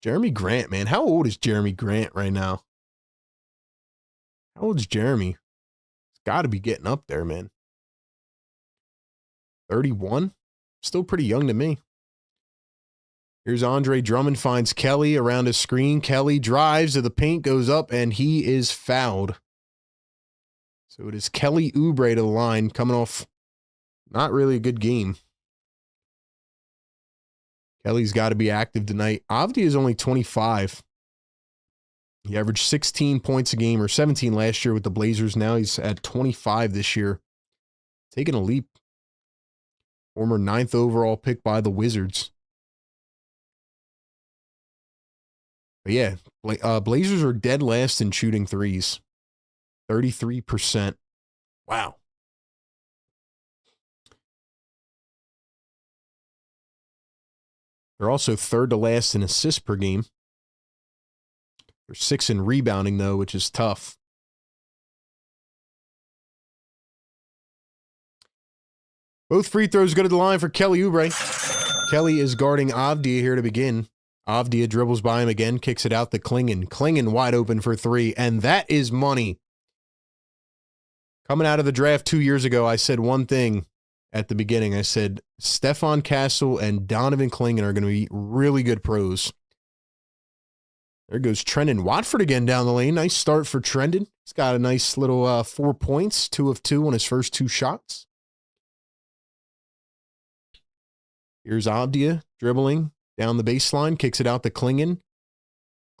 Jeremy Grant, man. How old is Jeremy Grant right now? How old is Jeremy? He's got to be getting up there, man. 31? Still pretty young to me. Here's Andre Drummond, finds Kelly around his screen. Kelly drives to the paint, goes up, and he is fouled. So it is Kelly Oubre to the line, coming off not really a good game. Kelly's got to be active tonight. Avdia is only 25. He averaged 16 points a game, or 17 last year with the Blazers. Now he's at 25 this year. Taking a leap. Former 9th overall pick by the Wizards. But yeah, Blazers are dead last in shooting threes. 33%. Wow. They're also 3rd to last in assists per game. They're 6th in rebounding, though, which is tough. Both free throws go to the line for Kelly Oubre. Kelly is guarding Avdia here to begin. Avdia dribbles by him again, kicks it out to Klingon. Klingon wide open for 3, and that is money. Coming out of the draft 2 years ago, I said one thing at the beginning. I said Stefan Castle and Donovan Klingon are going to be really good pros. There goes Trendon Watford again down the lane. Nice start for Trendon. He's got a nice little 4 points, 2 of 2 on his first 2 shots. Here's Avdia dribbling down the baseline, kicks it out to Klingon.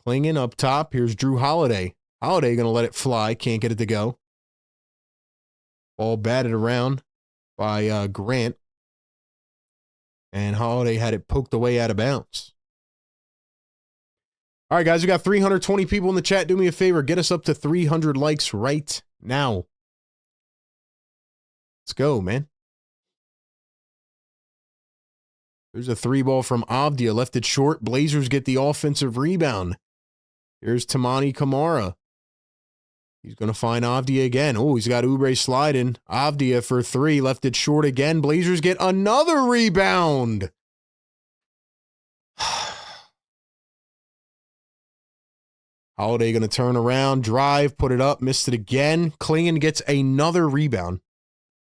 Klingon up top. Here's Drew Holiday. Holiday going to let it fly. Can't get it to go. Ball batted around by Grant. And Holiday had it poked away out of bounds. All right, guys, we got 320 people in the chat. Do me a favor. Get us up to 300 likes right now. Let's go, man. There's a 3-ball from Avdia. Left it short. Blazers get the offensive rebound. Here's Tamani Kamara. He's going to find Avdia again. Oh, he's got Oubre sliding. Avdia for 3. Left it short again. Blazers get another rebound. Holiday going to turn around, drive, put it up, missed it again. Klingon gets another rebound.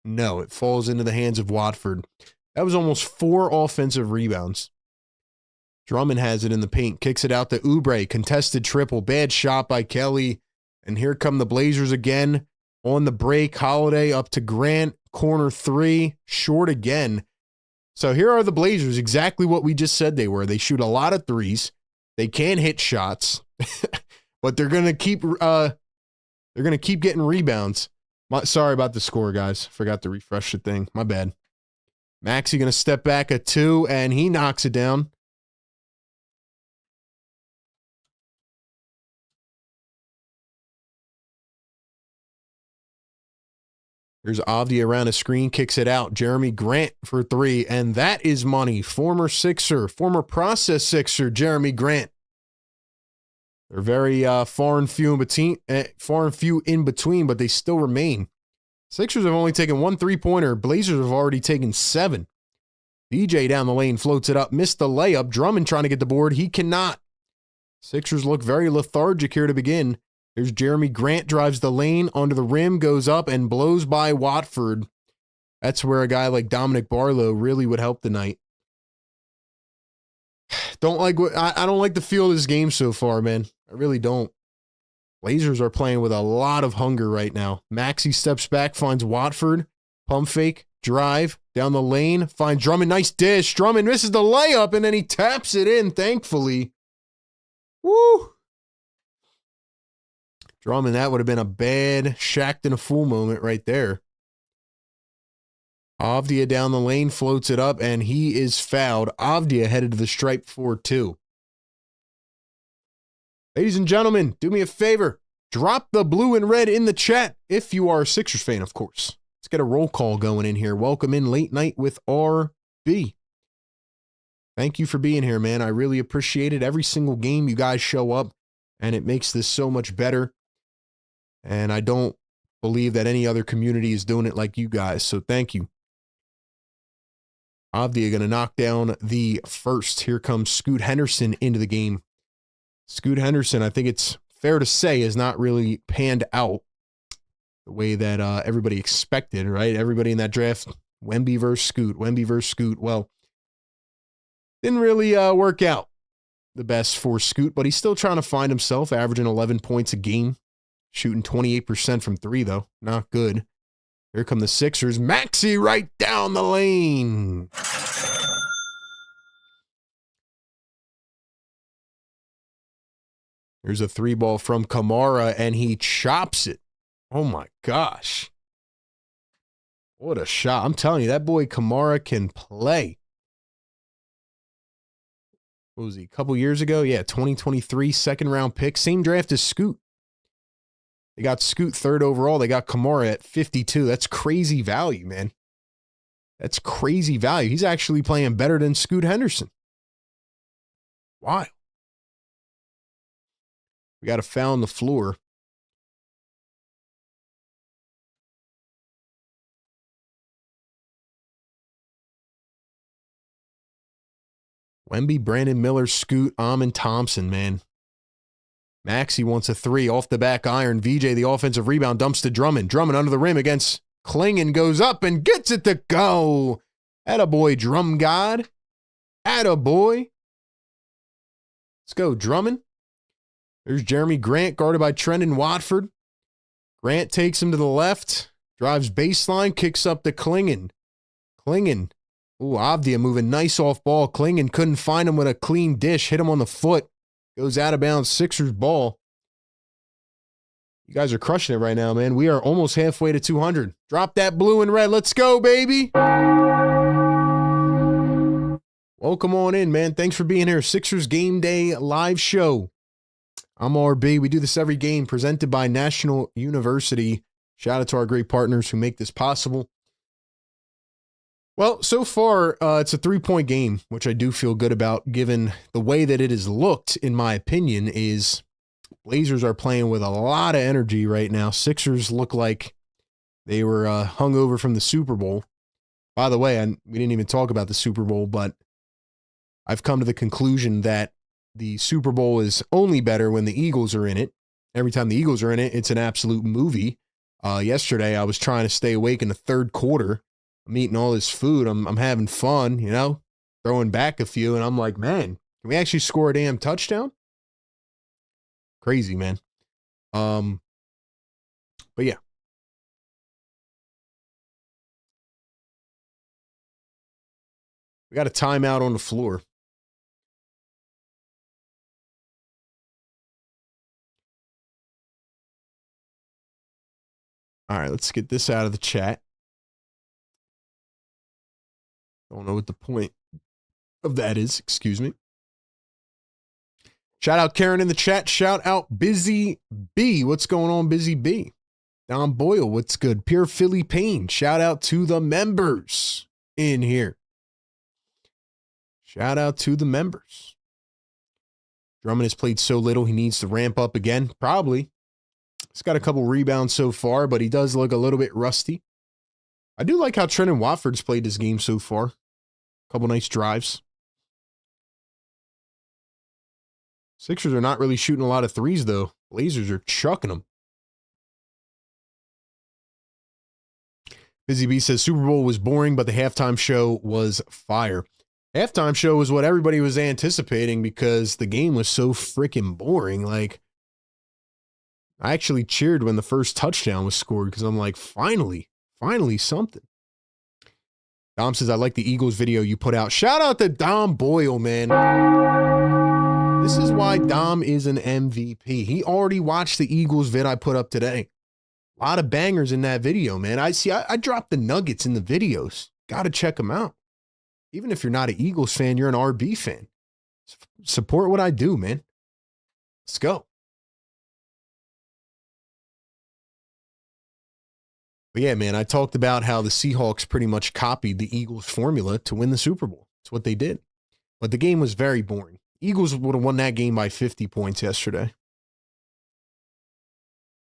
No, it falls into the hands of Watford. That was almost 4 offensive rebounds. Drummond has it in the paint, kicks it out to Oubre, contested triple, bad shot by Kelly. And here come the Blazers again on the break. Holiday up to Grant, corner 3, short again. So here are the Blazers, exactly what we just said they were. They shoot a lot of threes. They can hit shots, but they're gonna keep getting rebounds. Sorry about the score, guys. Forgot to refresh the thing. My bad. Maxey going to step back at 2, and he knocks it down. Here's Avdia around a screen, kicks it out. Jeremy Grant for 3, and that is money. Former Sixer, former process Sixer, Jeremy Grant. They're very far and few in between, but they still remain. Sixers have only taken 1 3-pointer. Blazers have already taken 7. DJ down the lane floats it up, missed the layup. Drummond trying to get the board. He cannot. Sixers look very lethargic here to begin. There's Jeremy Grant, drives the lane, onto the rim, goes up, and blows by Watford. That's where a guy like Dominic Barlow really would help tonight. I don't like the feel of this game so far, man. I really don't. Blazers are playing with a lot of hunger right now. Maxey steps back, finds Watford. Pump fake, drive down the lane. Finds Drummond. Nice dish. Drummond misses the layup, and then he taps it in, thankfully. Woo! Drummond, that would have been a bad shacked in a fool moment right there. Avdia down the lane, floats it up, and he is fouled. Avdia headed to the stripe for 2. Ladies and gentlemen, do me a favor. Drop the blue and red in the chat if you are a Sixers fan, of course. Let's get a roll call going in here. Welcome in Late Night with RB. Thank you for being here, man. I really appreciate it. Every single game you guys show up, and it makes this so much better. And I don't believe that any other community is doing it like you guys, so thank you. Avdia going to knock down the first. Here comes Scoot Henderson into the game. Scoot Henderson, I think it's fair to say, has not really panned out the way that everybody expected, right? Everybody in that draft, Wemby versus Scoot, Wemby versus Scoot. Well, didn't really work out the best for Scoot, but he's still trying to find himself, averaging 11 points a game, shooting 28% from 3, though. Not good. Here come the Sixers. Maxey right down the lane. There's a 3-ball from Kamara, and he chops it. Oh, my gosh. What a shot. I'm telling you, that boy Kamara can play. What was he, a couple years ago? Yeah, 2023 second-round pick. Same draft as Scoot. They got Scoot 3rd overall. They got Kamara at 52. That's crazy value, man. That's crazy value. He's actually playing better than Scoot Henderson. Wild. We got a foul on the floor. Wemby, Brandon Miller, Scoot, Amon Thompson, man. Maxey wants a 3 off the back iron. VJ, the offensive rebound, dumps to Drummond. Drummond under the rim against Klingon, goes up and gets it to go. Attaboy, Drum God. Attaboy. Let's go, Drummond. There's Jeremy Grant, guarded by Trendon Watford. Grant takes him to the left, drives baseline, kicks up to Klingon. Klingon. Ooh, Avdia moving nice off ball. Klingon couldn't find him with a clean dish, hit him on the foot. Goes out of bounds, Sixers ball. You guys are crushing it right now, man. We are almost halfway to 200. Drop that blue and red. Let's go, baby. Welcome on in, man. Thanks for being here. Sixers Game Day live show. I'm RB. We do this every game, presented by National University. Shout out to our great partners who make this possible. Well, so far, it's a 3-point game, which I do feel good about, given the way that it has looked, in my opinion, is Blazers are playing with a lot of energy right now. Sixers look like they were hungover from the Super Bowl. By the way, we didn't even talk about the Super Bowl, but I've come to the conclusion that the Super Bowl is only better when the Eagles are in it. Every time the Eagles are in it, it's an absolute movie. Yesterday, I was trying to stay awake in the third quarter. I'm eating all this food. I'm having fun, you know, throwing back a few. And I'm like, man, can we actually score a damn touchdown? Crazy, man. But yeah. We got a timeout on the floor. All right, let's get this out of the chat. Don't know what the point of that is. Excuse me. Shout out Karen in the chat. Shout out Busy B. What's going on, Busy B? Don Boyle, what's good? Pure Philly Pain. Shout out to the members in here. Shout out to the members. Drummond has played so little, he needs to ramp up again. Probably. He's got a couple rebounds so far, but he does look a little bit rusty. I do like how Trendon Watford's played this game so far. A couple nice drives. Sixers are not really shooting a lot of threes, though. Blazers are chucking them. Busy B says Super Bowl was boring, but the halftime show was fire. Halftime show was what everybody was anticipating because the game was so freaking boring. Like, I actually cheered when the first touchdown was scored because I'm like, finally something. Dom says, I like the Eagles video you put out. Shout out to Dom Boyle, man. This is why Dom is an MVP. He already watched the Eagles vid I put up today. A lot of bangers in that video, man. I dropped the nuggets in the videos. Got to check them out. Even if you're not an Eagles fan, you're an RB fan. Support what I do, man. Let's go. But yeah, man, I talked about how the Seahawks pretty much copied the Eagles formula to win the Super Bowl. That's what they did. But the game was very boring. Eagles would have won that game by 50 points yesterday.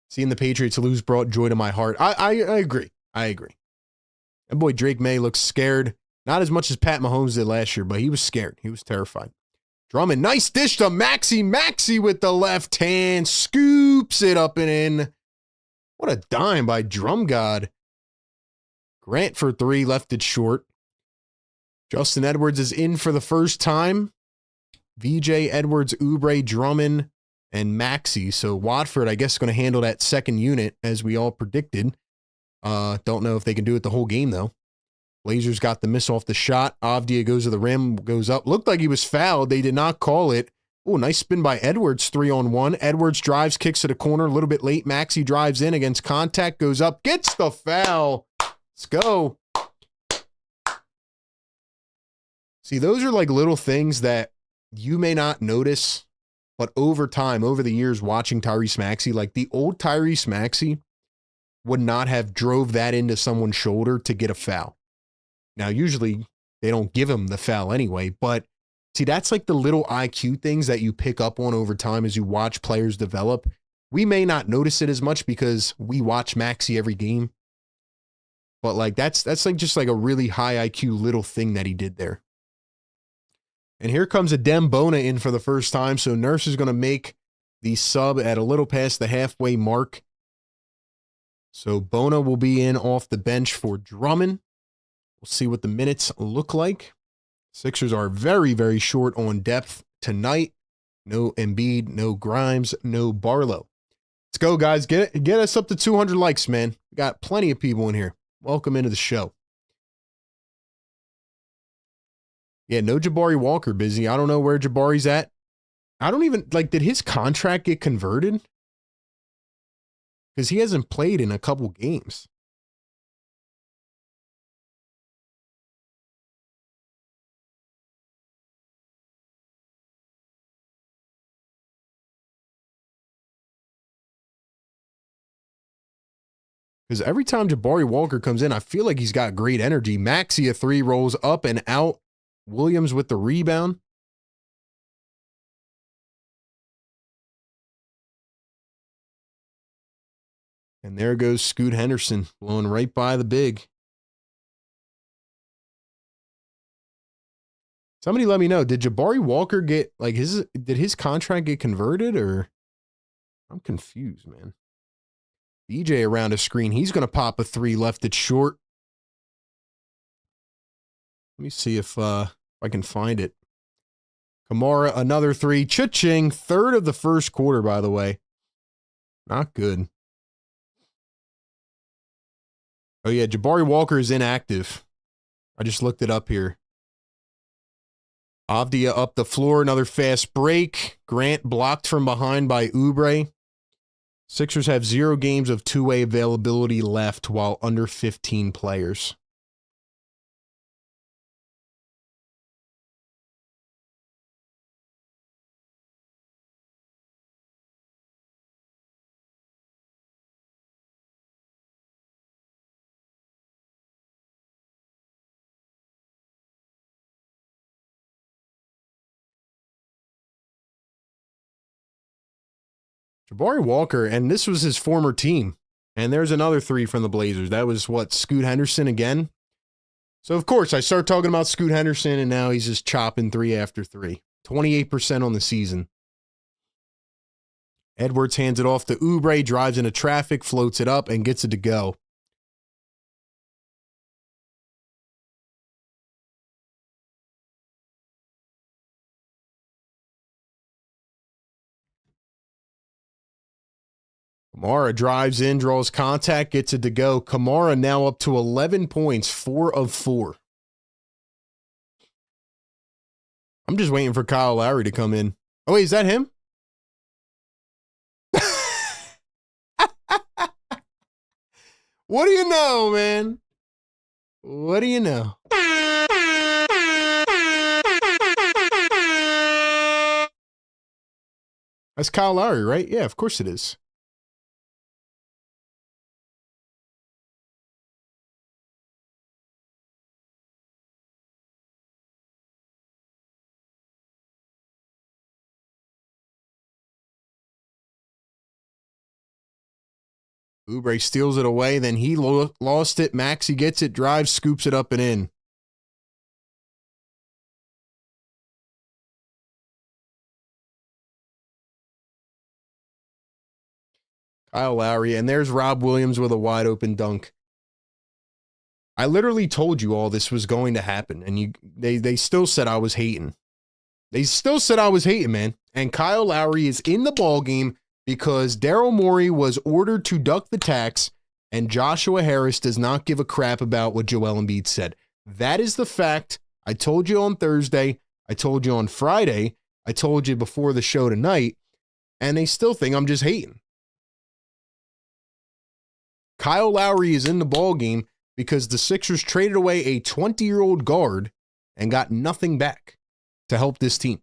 Seeing the Patriots lose brought joy to my heart. I agree. I agree. That boy Drake May looks scared. Not as much as Pat Mahomes did last year, but he was scared. He was terrified. Drummond, nice dish to Maxey. Maxey with the left hand. Scoops it up and in. What a dime by Drum God. Grant for 3, left it short. Justin Edwards is in for the first time. VJ, Edwards, Oubre, Drummond, and Maxey. So Watford, I guess, is going to handle that second unit as we all predicted. Don't know if they can do it the whole game, though. Blazers got the miss off the shot. Avdia goes to the rim, goes up. Looked like he was fouled. They did not call it. Oh, nice spin by Edwards, 3-on-1. Edwards drives, kicks to the corner a little bit late. Maxey drives in against contact, goes up, gets the foul. Let's go. See, those are like little things that you may not notice, but over time, over the years watching Tyrese Maxey, like the old Tyrese Maxey would not have drove that into someone's shoulder to get a foul. Now, usually they don't give him the foul anyway, but see, that's like the little IQ things that you pick up on over time as you watch players develop. We may not notice it as much because we watch Maxey every game, but like that's like just like a really high IQ little thing that he did there. And here comes a Dem Bona in for the first time, so Nurse is going to make the sub at a little past the halfway mark. So Bona will be in off the bench for Drummond. We'll see what the minutes look like. Sixers are very, very short on depth tonight. No Embiid, no Grimes, no Barlow. Let's go, guys. Get us up to 200 likes, man. We got plenty of people in here. Welcome into the show. Yeah, no Jabari Walker, busy. I don't know where Jabari's at. I don't even, like, did his contract get converted? Because he hasn't played in a couple games. Because every time Jabari Walker comes in, I feel like he's got great energy. Maxey, a 3, rolls up and out. Williams with the rebound. And there goes Scoot Henderson, blowing right by the big. Somebody let me know, did Jabari Walker get, like, did his contract get converted, or? I'm confused, man. DJ around a screen. He's going to pop a 3, left it short. Let me see if I can find it. Kamara, another 3. Cha-ching. Third of the first quarter, by the way. Not good. Oh, yeah, Jabari Walker is inactive. I just looked it up here. Avdia up the floor, another fast break. Grant blocked from behind by Oubre. Sixers have 0 games of two-way availability left while under 15 players. Jabari Walker, and this was his former team. And there's another 3 from the Blazers. That was, what, Scoot Henderson again? So, of course, I start talking about Scoot Henderson, and now he's just chopping 3 after 3. 28% on the season. Edwards hands it off to Oubre, drives into traffic, floats it up, and gets it to go. Kamara drives in, draws contact, gets it to go. Kamara now up to 11 points, 4 of 4. I'm just waiting for Kyle Lowry to come in. Oh, wait, is that him? What do you know, man? What do you know? That's Kyle Lowry, right? Yeah, of course it is. Oubre steals it away, then he lost it. Maxey gets it, drives, scoops it up and in. Kyle Lowry, and there's Rob Williams with a wide open dunk. I literally told you all this was going to happen, and they still said I was hating. They still said I was hating, man. And Kyle Lowry is in the ballgame because Daryl Morey was ordered to duck the tax, and Joshua Harris does not give a crap about what Joel Embiid said. That is the fact. I told you on Thursday. I told you on Friday. I told you before the show tonight, and they still think I'm just hating. Kyle Lowry is in the ballgame because the Sixers traded away a 20-year-old guard and got nothing back to help this team.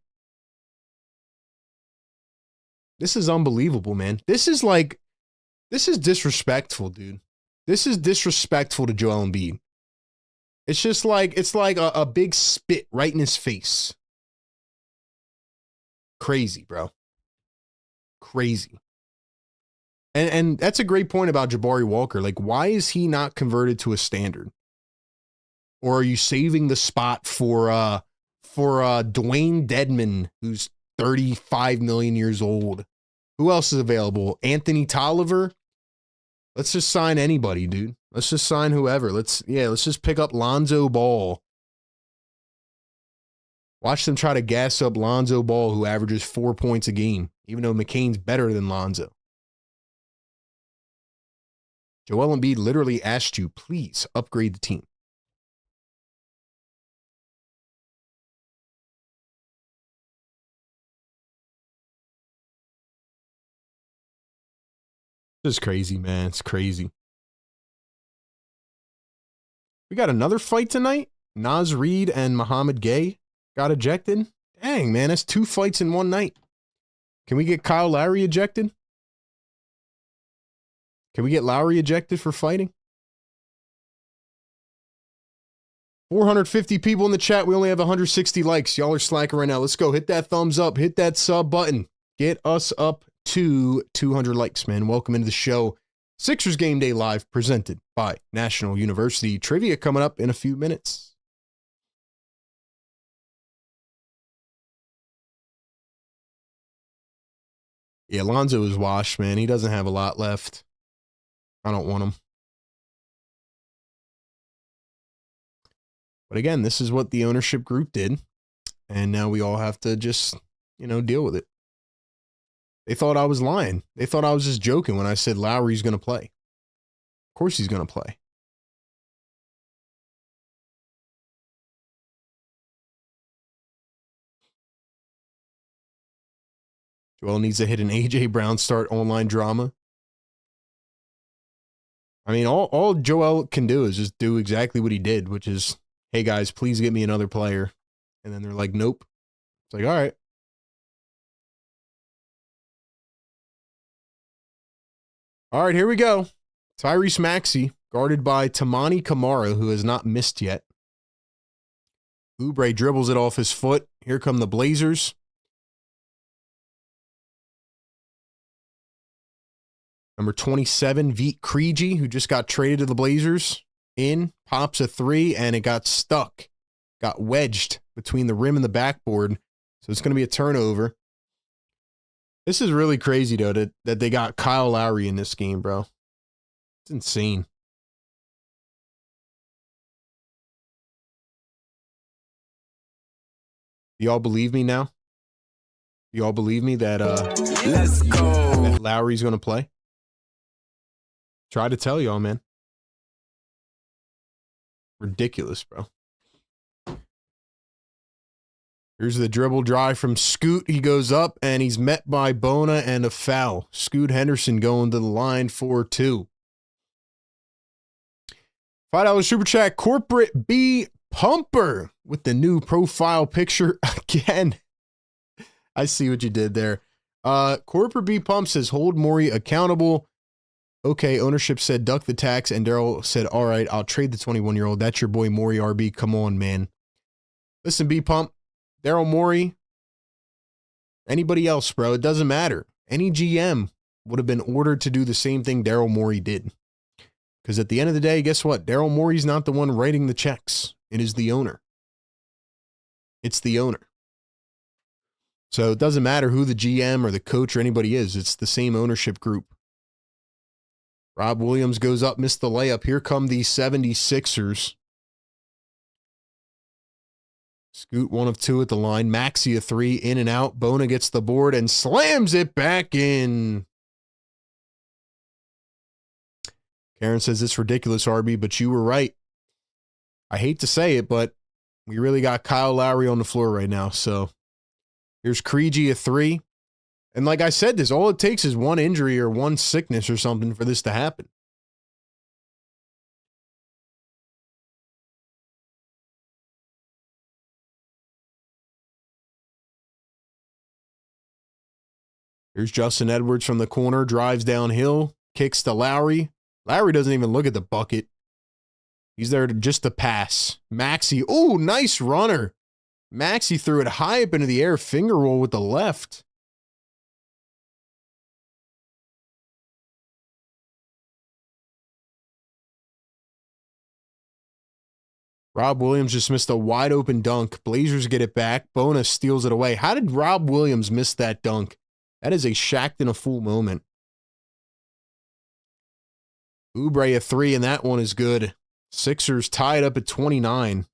This is unbelievable, man. This is disrespectful, dude. This is disrespectful to Joel Embiid. It's like a big spit right in his face. Crazy, bro. Crazy. And that's a great point about Jabari Walker. Like, why is he not converted to a standard? Or are you saving the spot for Dwayne Dedman, who's 35 million years old? Who else is available? Anthony Tolliver? Let's just sign anybody, dude. Let's just sign whoever. Let's just pick up Lonzo Ball. Watch them try to gas up Lonzo Ball, who averages 4 points a game, even though McCain's better than Lonzo. Joel Embiid literally asked you, please upgrade the team. This is crazy, man. It's crazy. We got another fight tonight. Naz Reid and Muhammad Gay got ejected. Dang, man, that's 2 fights in one night. Can we get Kyle Lowry ejected? Can we get Lowry ejected for fighting? 450 people in the chat. We only have 160 likes. Y'all are slacking right now. Let's go. Hit that thumbs up. Hit that sub button. Get us up to 200 likes, man. Welcome into the show. Sixers Game Day Live presented by National University. Trivia coming up in a few minutes. Yeah, Lonzo is washed, man. He doesn't have a lot left. I don't want him. But again, this is what the ownership group did. And now we all have to just, deal with it. They thought I was lying. They thought I was just joking when I said Lowry's going to play. Of course he's going to play. Joel needs to hit an A.J. Brown start online drama. I mean, all Joel can do is just do exactly what he did, which is, hey, guys, please get me another player. And then they're like, nope. It's like, all right. All right, here we go. Tyrese Maxey, guarded by Tamani Kamara, who has not missed yet. Oubre dribbles it off his foot. Here come the Blazers. Number 27, Vit Krejci, who just got traded to the Blazers. Pops a 3, and it got stuck. Got wedged between the rim and the backboard. So it's going to be a turnover. This is really crazy, though, that they got Kyle Lowry in this game, bro. It's insane. Y'all believe me now? Y'all believe me that
let's go.
That Lowry's going to play? Try to tell y'all, man. Ridiculous, bro. Here's the dribble drive from Scoot. He goes up, and he's met by Bona and a foul. Scoot Henderson going to the line for 2. $5 super chat. Corporate B Pumper with the new profile picture again. I see what you did there. Corporate B Pump says, hold Morey accountable. Okay, ownership said duck the tax, and Daryl said, all right, I'll trade the 21-year-old. That's your boy Morey RB. Come on, man. Listen, B Pump, Daryl Morey, anybody else, bro, it doesn't matter. Any GM would have been ordered to do the same thing Daryl Morey did. Because at the end of the day, guess what? Daryl Morey's not the one writing the checks. It is the owner. It's the owner. So it doesn't matter who the GM or the coach or anybody is. It's the same ownership group. Rob Williams goes up, missed the layup. Here come the 76ers. Scoot 1 of 2 at the line. Maxey a 3, in and out. Bona gets the board and slams it back in. Karen says, it's ridiculous, RB, but you were right. I hate to say it, but we really got Kyle Lowry on the floor right now. So here's Krejci a 3. And like I said, this all it takes is one injury or one sickness or something for this to happen. Here's Justin Edwards from the corner, drives downhill, kicks to Lowry. Lowry doesn't even look at the bucket. He's there just to pass. Maxey, oh, nice runner. Maxey threw it high up into the air, finger roll with the left. Rob Williams just missed a wide open dunk. Blazers get it back. Bona steals it away. How did Rob Williams miss that dunk? That is a Shaqtin' a Fool moment. Oubre a 3, and that one is good. Sixers tied up at 29.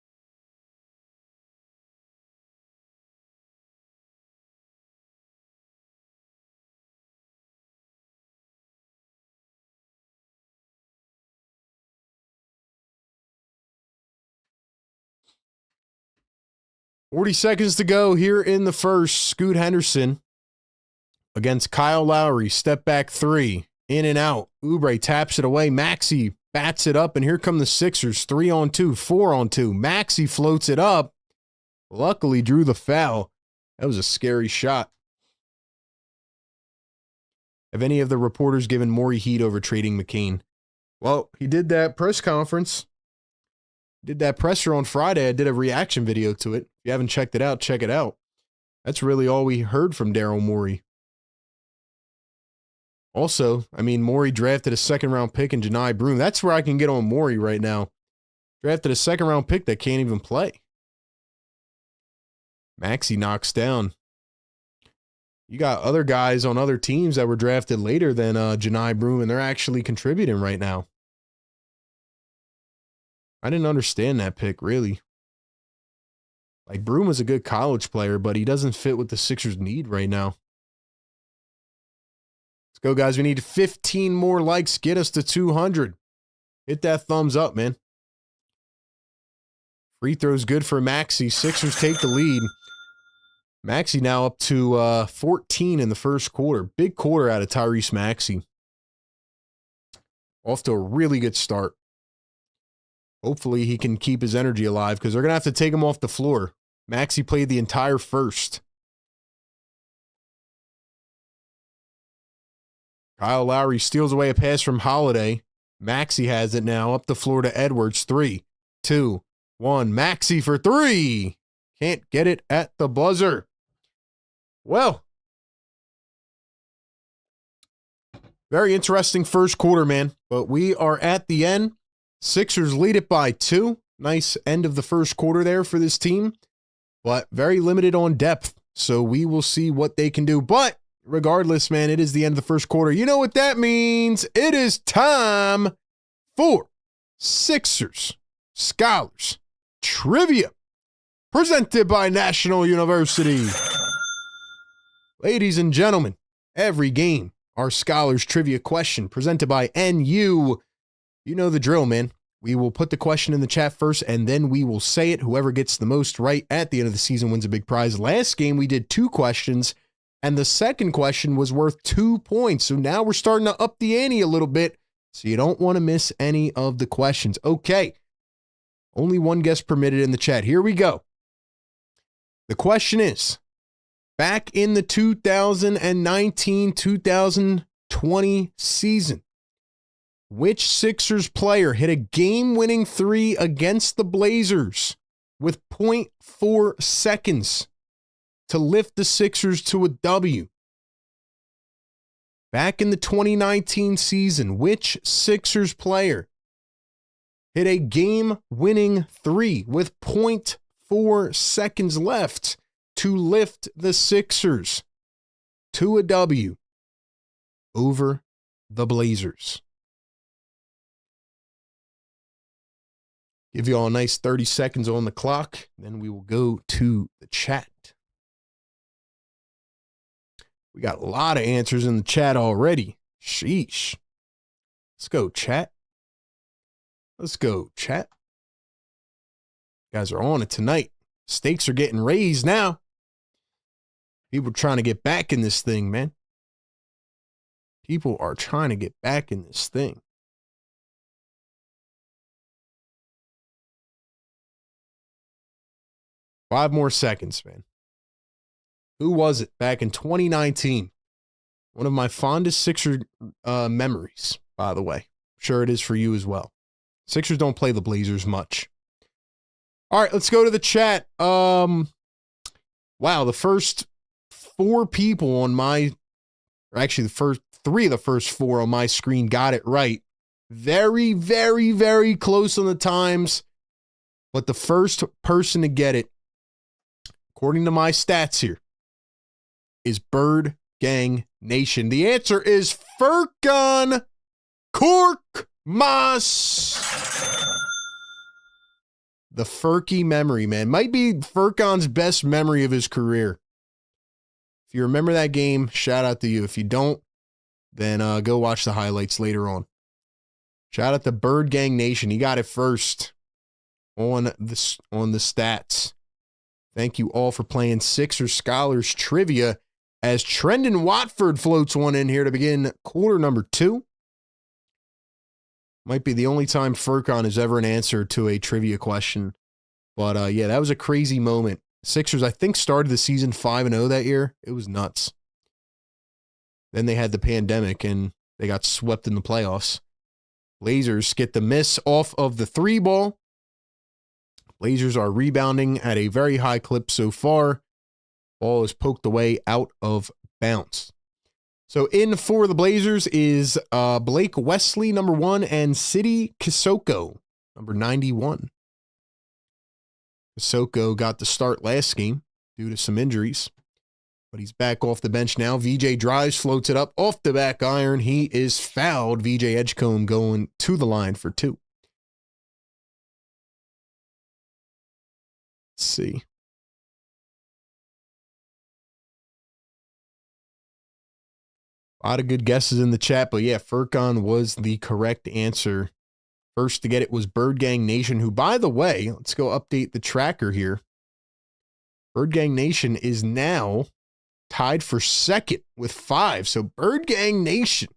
$40 seconds to go here in the first. Scoot Henderson against Kyle Lowry. Step back 3. In and out. Oubre taps it away. Maxey bats it up, and here come the Sixers. 3-on-2, 4-on-2. Maxey floats it up. Luckily drew the foul. That was a scary shot. Have any of the reporters given Morey heat over trading McCain? Well, he did that press conference. Did that presser on Friday. I did a reaction video to it. If you haven't checked it out, check it out. That's really all we heard from Daryl Morey. Also, I mean, Morey drafted a second-round pick in Janai Broom. That's where I can get on Morey right now. Drafted a second-round pick that can't even play. Maxey knocks down. You got other guys on other teams that were drafted later than Janai Broom, and they're actually contributing right now. I didn't understand that pick, really. Like, Broom was a good college player, but he doesn't fit what the Sixers need right now. Let's go, guys. We need 15 more likes. Get us to 200. Hit that thumbs up, man. Free throws good for Maxey. Sixers take the lead. Maxey now up to 14 in the first quarter. Big quarter out of Tyrese Maxey. Off to a really good start. Hopefully he can keep his energy alive because they're going to have to take him off the floor. Maxey played the entire first. Kyle Lowry steals away a pass from Holiday. Maxey has it now. Up the floor to Edwards. 3, 2, 1. Maxey for 3. Can't get it at the buzzer. Well, very interesting first quarter, man. But we are at the end. Sixers lead it by 2. Nice end of the first quarter there for this team. But very limited on depth. So we will see what they can do. But regardless, man, it is the end of the first quarter. You know what that means? It is time for Sixers Scholars Trivia, presented by National University. Ladies and gentlemen, every game, our Scholars Trivia question presented by NU. You know the drill, man. We will put the question in the chat first, and then we will say it. Whoever gets the most right at the end of the season wins a big prize. Last game, we did 2 questions, and the second question was worth 2 points. So now we're starting to up the ante a little bit, so you don't want to miss any of the questions. Okay, only one guess permitted in the chat. Here we go. The question is, back in the 2019-2020 season, which Sixers player hit a game-winning 3 against the Blazers with 0.4 seconds to lift the Sixers to a W? Back in the 2019 season, which Sixers player hit a game-winning 3 with 0.4 seconds left to lift the Sixers to a W over the Blazers? Give you all a nice 30 seconds on the clock, then we will go to the chat. We got a lot of answers in the chat already. Sheesh. Let's go, chat. Let's go, chat. You guys are on it tonight. Stakes are getting raised now. People trying to get back in this thing, man. People are trying to get back in this thing. Five more seconds, man. Who was it back in 2019? One of my fondest Sixer memories, by the way. I'm sure it is for you as well. Sixers don't play the Blazers much. All right, let's go to the chat. Wow, the first 4 people on my, or actually the first 3 of the first 4 on my screen got it right. Very, very, very close on the times. But the first person to get it, according to my stats here, is Bird Gang Nation. The answer is Furkan Korkmaz. The Furky memory, man. Might be Furkan's best memory of his career. If you remember that game, shout out to you. If you don't, then go watch the highlights later on. Shout out to Bird Gang Nation. He got it first on the stats. Thank you all for playing Sixers Scholars Trivia as Trendon Watford floats one in here to begin quarter number 2. Might be the only time Furkan is ever an answer to a trivia question. But yeah, that was a crazy moment. Sixers, I think, started the season 5-0 that year. It was nuts. Then they had the pandemic and they got swept in the playoffs. Blazers get the miss off of the 3 ball. Blazers are rebounding at a very high clip so far. Ball is poked away out of bounds. So in for the Blazers is Blake Wesley, number 1, and Sidi Kissoko, number 91. Kissoko got the start last game due to some injuries, but he's back off the bench now. VJ drives, floats it up off the back iron. He is fouled. VJ Edgecombe going to the line for 2. Let's see. A lot of good guesses in the chat, but yeah, Furkan was the correct answer. First to get it was Bird Gang Nation, who, by the way, let's go update the tracker here. Bird Gang Nation is now tied for second with 5. So Bird Gang Nation,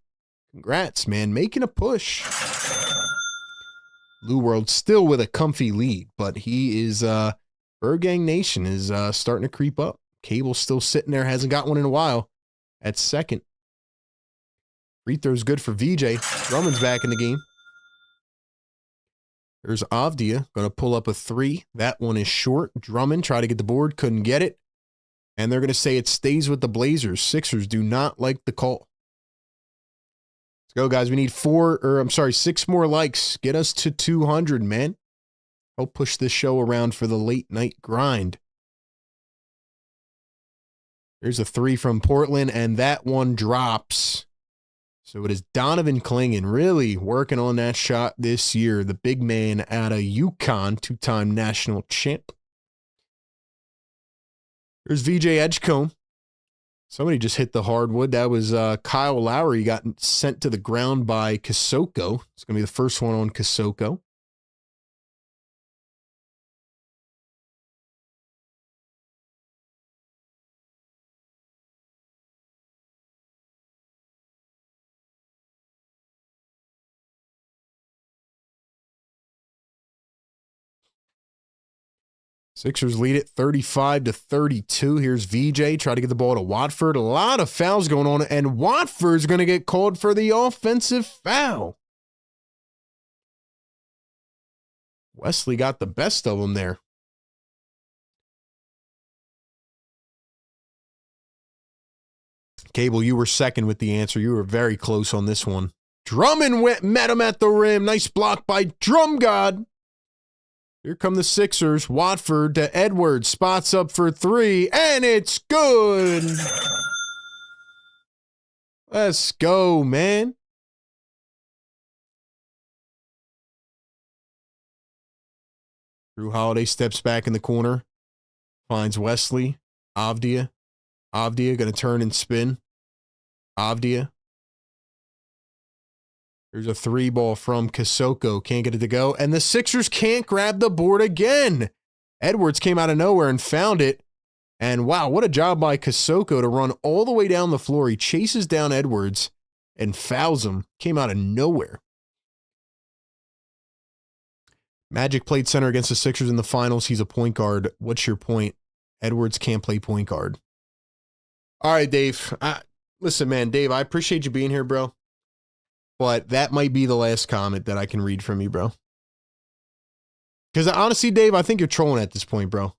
congrats, man, making a push. Lou World still with a comfy lead, but he is, Bird Gang Nation is starting to creep up. Cable's still sitting there, hasn't got one in a while at second. Free throw's good for VJ. Drummond's back in the game. There's Avdia, going to pull up a 3. That one is short. Drummond tried to get the board, couldn't get it. And they're going to say it stays with the Blazers. Sixers do not like the call. Let's go, guys. We need 6 more likes. Get us to 200, man. Help push this show around for the late night grind. There's a 3 from Portland, and that one drops. So it is Donovan Clingan really working on that shot this year. The big man out of UConn, 2-time national champ. There's VJ Edgecombe. Somebody just hit the hardwood. That was Kyle Lowry, got sent to the ground by Kissoko. It's going to be the first one on Kissoko. Sixers lead it 35-32. Here's VJ. Try to get the ball to Watford. A lot of fouls going on, and Watford's going to get called for the offensive foul. Wesley got the best of them there. Cable, you were second with the answer. You were very close on this one. Drummond met him at the rim. Nice block by Drum God. Here come the Sixers. Watford to Edwards. Spots up for three, and it's good. Let's go, man. Drew Holiday steps back in the corner. Finds Wesley. Avdia. Avdia going to turn and spin. Avdia. There's a three ball from Kasoko. Can't get it to go. And the Sixers can't grab the board again. Edwards came out of nowhere and found it. And wow, what a job by Kasoko to run all the way down the floor. He chases down Edwards and fouls him. Came out of nowhere. Magic played center against the Sixers in the finals. He's a point guard. What's your point? Edwards can't play point guard. All right, Dave. Listen, man, Dave, I appreciate you being here, bro. But that might be the last comment that I can read from you, bro. Because honestly, Dave, I think you're trolling at this point, bro.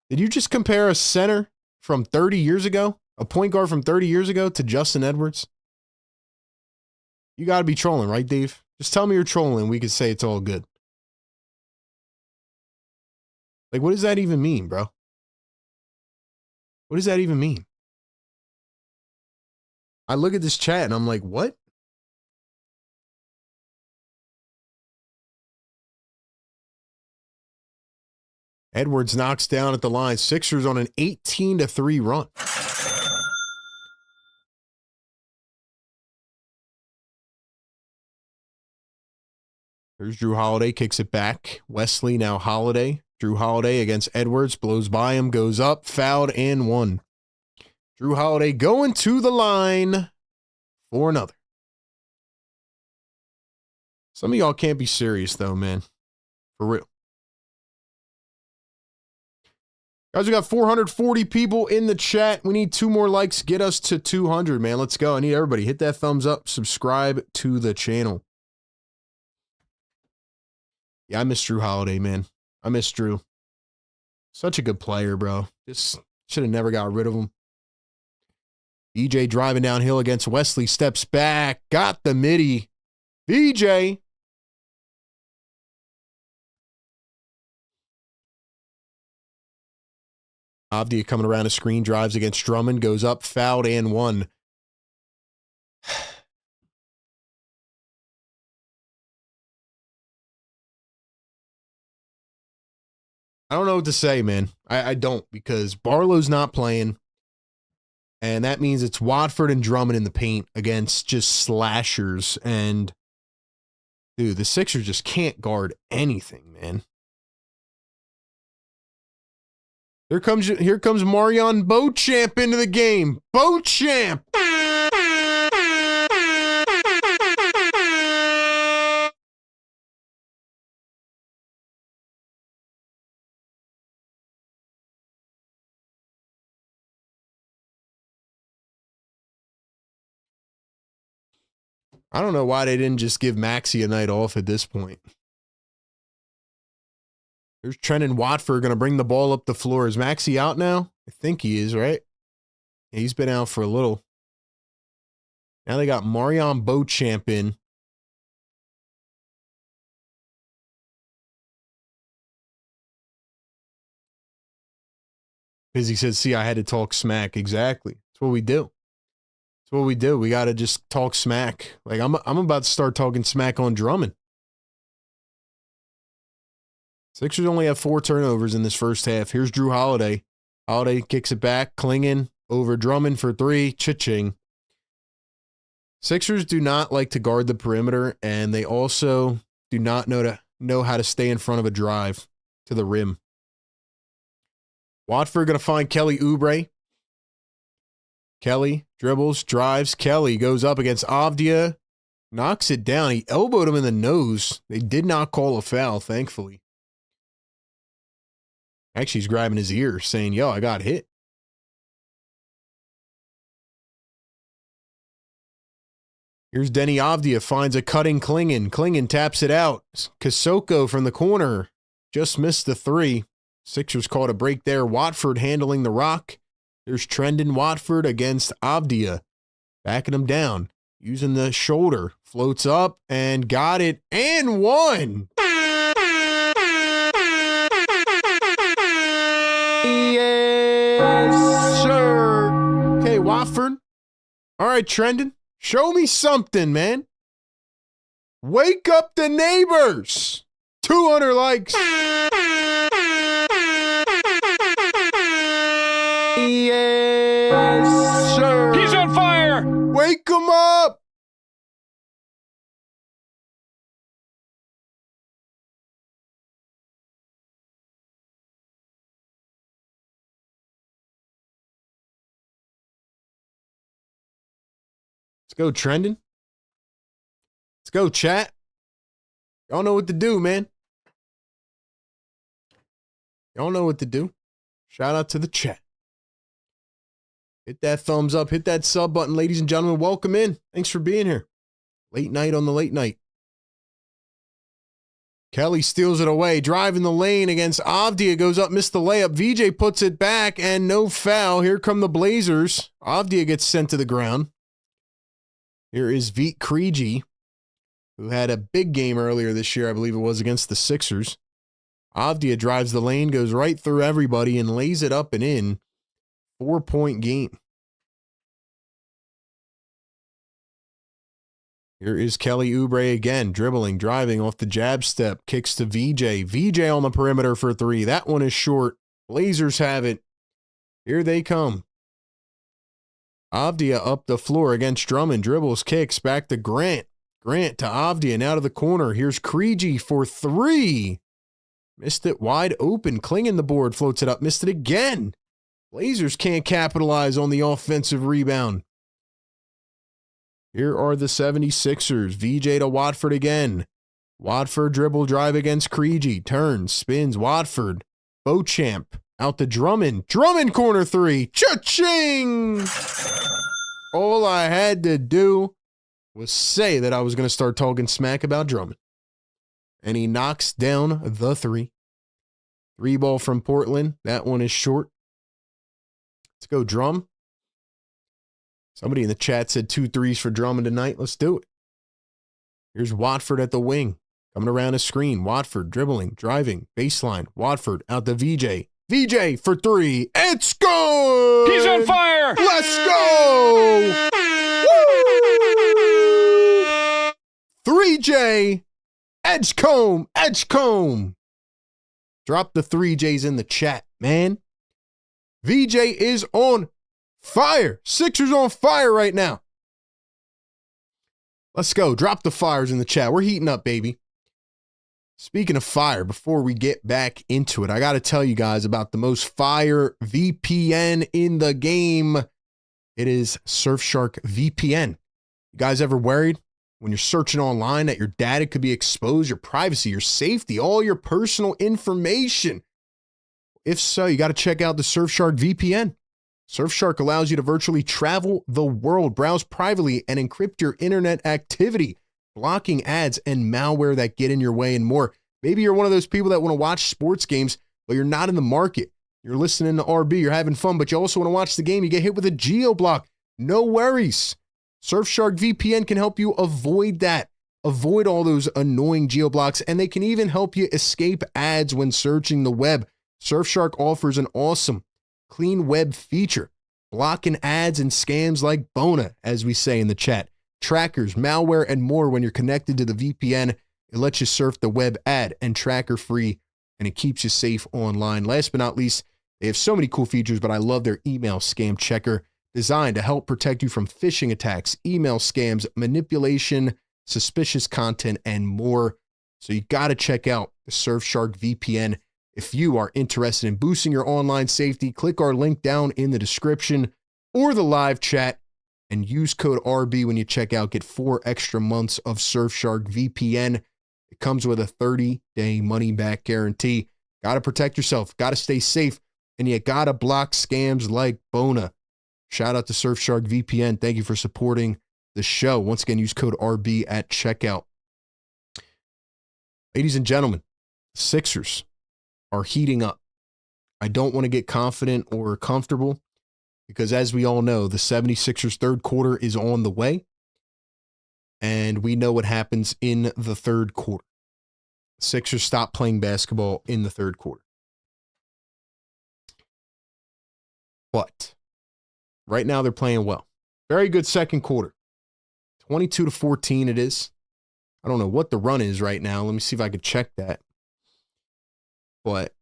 Did you just compare a center from 30 years ago, a point guard from 30 years ago, to Justin Edwards? You got to be trolling, right, Dave? Just tell me you're trolling and we could say it's all good. Like, what does that even mean, bro? What does that even mean? I look at this chat and I'm like, what? Edwards knocks down at the line. Sixers on an 18-3 run. Here's Drew Holiday, kicks it back. Wesley, now Holiday. Drew Holiday against Edwards, blows by him, goes up, fouled, and one. Drew Holiday going to the line for another. Some of y'all can't be serious, though, man. For real. Guys, we got 440 people in the chat. We need 2 more likes. Get us to 200, man. Let's go. I need everybody. Hit that thumbs up. Subscribe to the channel. Yeah, I miss Drew Holiday, man. I miss Drew. Such a good player, bro. Just should have never got rid of him. VJ driving downhill against Wesley. Steps back. Got the midi. VJ. Avdia coming around a screen, drives against Drummond, goes up, fouled, and one. I don't know what to say, man. I don't, because Barlow's not playing, and that means it's Watford and Drummond in the paint against just slashers, and dude, the Sixers just can't guard anything, man. Here comes Marion Beauchamp into the game. Beauchamp! I don't know why they didn't just give Maxey a night off at this point. There's Trent and Watford going to bring the ball up the floor. Is Maxey out now? I think he is, right? Yeah, he's been out for a little. Now they got Marion Beauchamp in. Because he said, see, I had to talk smack. Exactly. That's what we do. That's what we do. We got to just talk smack. Like, I'm about to start talking smack on Drummond. Sixers only have 4 turnovers in this first half. Here's Drew Holiday. Holiday kicks it back, clinging over Drummond for 3. Cha-ching. Sixers do not like to guard the perimeter, and they also do not know how to stay in front of a drive to the rim. Watford going to find Kelly Oubre. Kelly dribbles, drives. Kelly goes up against Avdia, knocks it down. He elbowed him in the nose. They did not call a foul, thankfully. Actually, he's grabbing his ear saying, yo, I got hit. Here's Denny Avdia, finds a cutting Klingon. Klingon taps it out. Kasoko from the corner just missed the three. Sixers caught a break there. Watford handling the rock. Here's Trendon Watford against Avdia. Backing him down. Using the shoulder. Floats up and got it. And won! Yes, sir. Okay, Watford. All right, Trendon. Show me something, man. Wake up the neighbors. 200 likes. Yes, sir.
He's on fire.
Wake him up. Let's go, Trendon. Let's go, chat. Y'all know what to do, man. Y'all know what to do. Shout out to the chat. Hit that thumbs up. Hit that sub button, ladies and gentlemen. Welcome in. Thanks for being here. Late night on the late night. Kelly steals it away. Driving the lane against Avdia. Goes up, missed the layup. VJ puts it back, and no foul. Here come the Blazers. Avdia gets sent to the ground. Here is Vit Krejci, who had a big game earlier this year, I believe it was, against the Sixers. Avdia drives the lane, goes right through everybody, and lays it up and in. 4-point game. Here is Kelly Oubre again, dribbling, driving off the jab step, kicks to VJ. VJ on the perimeter for three. That one is short. Blazers have it. Here they come. Avdia up the floor against Drummond. Dribbles, kicks, back to Grant. Grant to Avdia, now to the corner. Here's Krejci for three. Missed it wide open. Clinging the board, floats it up, missed it again. Blazers can't capitalize on the offensive rebound. Here are the 76ers. VJ to Watford again. Watford dribble drive against Krejci. Turns, spins, Watford. Beauchamp out to Drummond. Drummond corner three. Cha-ching! All I had to do was say that I was going to start talking smack about Drummond. And he knocks down the three. Three ball from Portland. That one is short. Let's go, Drum. Somebody in the chat said 2 threes for Drummond tonight. Let's do it. Here's Watford at the wing. Coming around a screen. Watford dribbling, driving, baseline. Watford out to VJ. VJ for three. It's good!
He's on fire!
Let's go! Woo! 3J. Edgecombe. Edgecombe. Drop the 3Js in the chat, man. VJ is on fire. Sixers on fire right now. Let's go. Drop the fires in the chat. We're heating up, baby. Speaking of fire, before we get back into it, I got to tell you guys about the most fire VPN in the game. It is Surfshark VPN. You guys ever worried when you're searching online that your data could be exposed, your privacy, your safety, all your personal information? If so, you got to check out the Surfshark VPN. Surfshark allows you to virtually travel the world, browse privately, and encrypt your internet activity, blocking ads and malware that get in your way and more. Maybe you're one of those people that want to watch sports games, but you're not in the market. You're listening to RB, you're having fun, but you also want to watch the game. You get hit with a geo block. No worries. Surfshark VPN can help you avoid that. Avoid all those annoying geo blocks, and they can even help you escape ads when searching the web. Surfshark offers an awesome clean web feature, blocking ads and scams like Bona, as we say in the chat. Trackers, malware, and more when you're connected to the VPN. It lets you surf the web ad and tracker free, and it keeps you safe online. Last but not least, they have so many cool features, but I love their email scam checker, designed to help protect you from phishing attacks, email scams, manipulation, suspicious content, and more. So you got to check out the Surfshark VPN. If you are interested in boosting your online safety, click our link down in the description or the live chat and use code RB when you check out. Get 4 extra months of Surfshark VPN. It comes with a 30-day money-back guarantee. Got to protect yourself. Got to stay safe. And you got to block scams like Bona. Shout out to Surfshark VPN. Thank you for supporting the show. Once again, use code RB at checkout. Ladies and gentlemen, Sixers are heating up. I don't want to get confident or comfortable because, as we all know, the 76ers third quarter is on the way. And we know what happens in the third quarter. Sixers stop playing basketball in the third quarter. But right now they're playing well. Very good second quarter. 22-14 it is. I don't know what the run is right now. Let me see if I could check that. But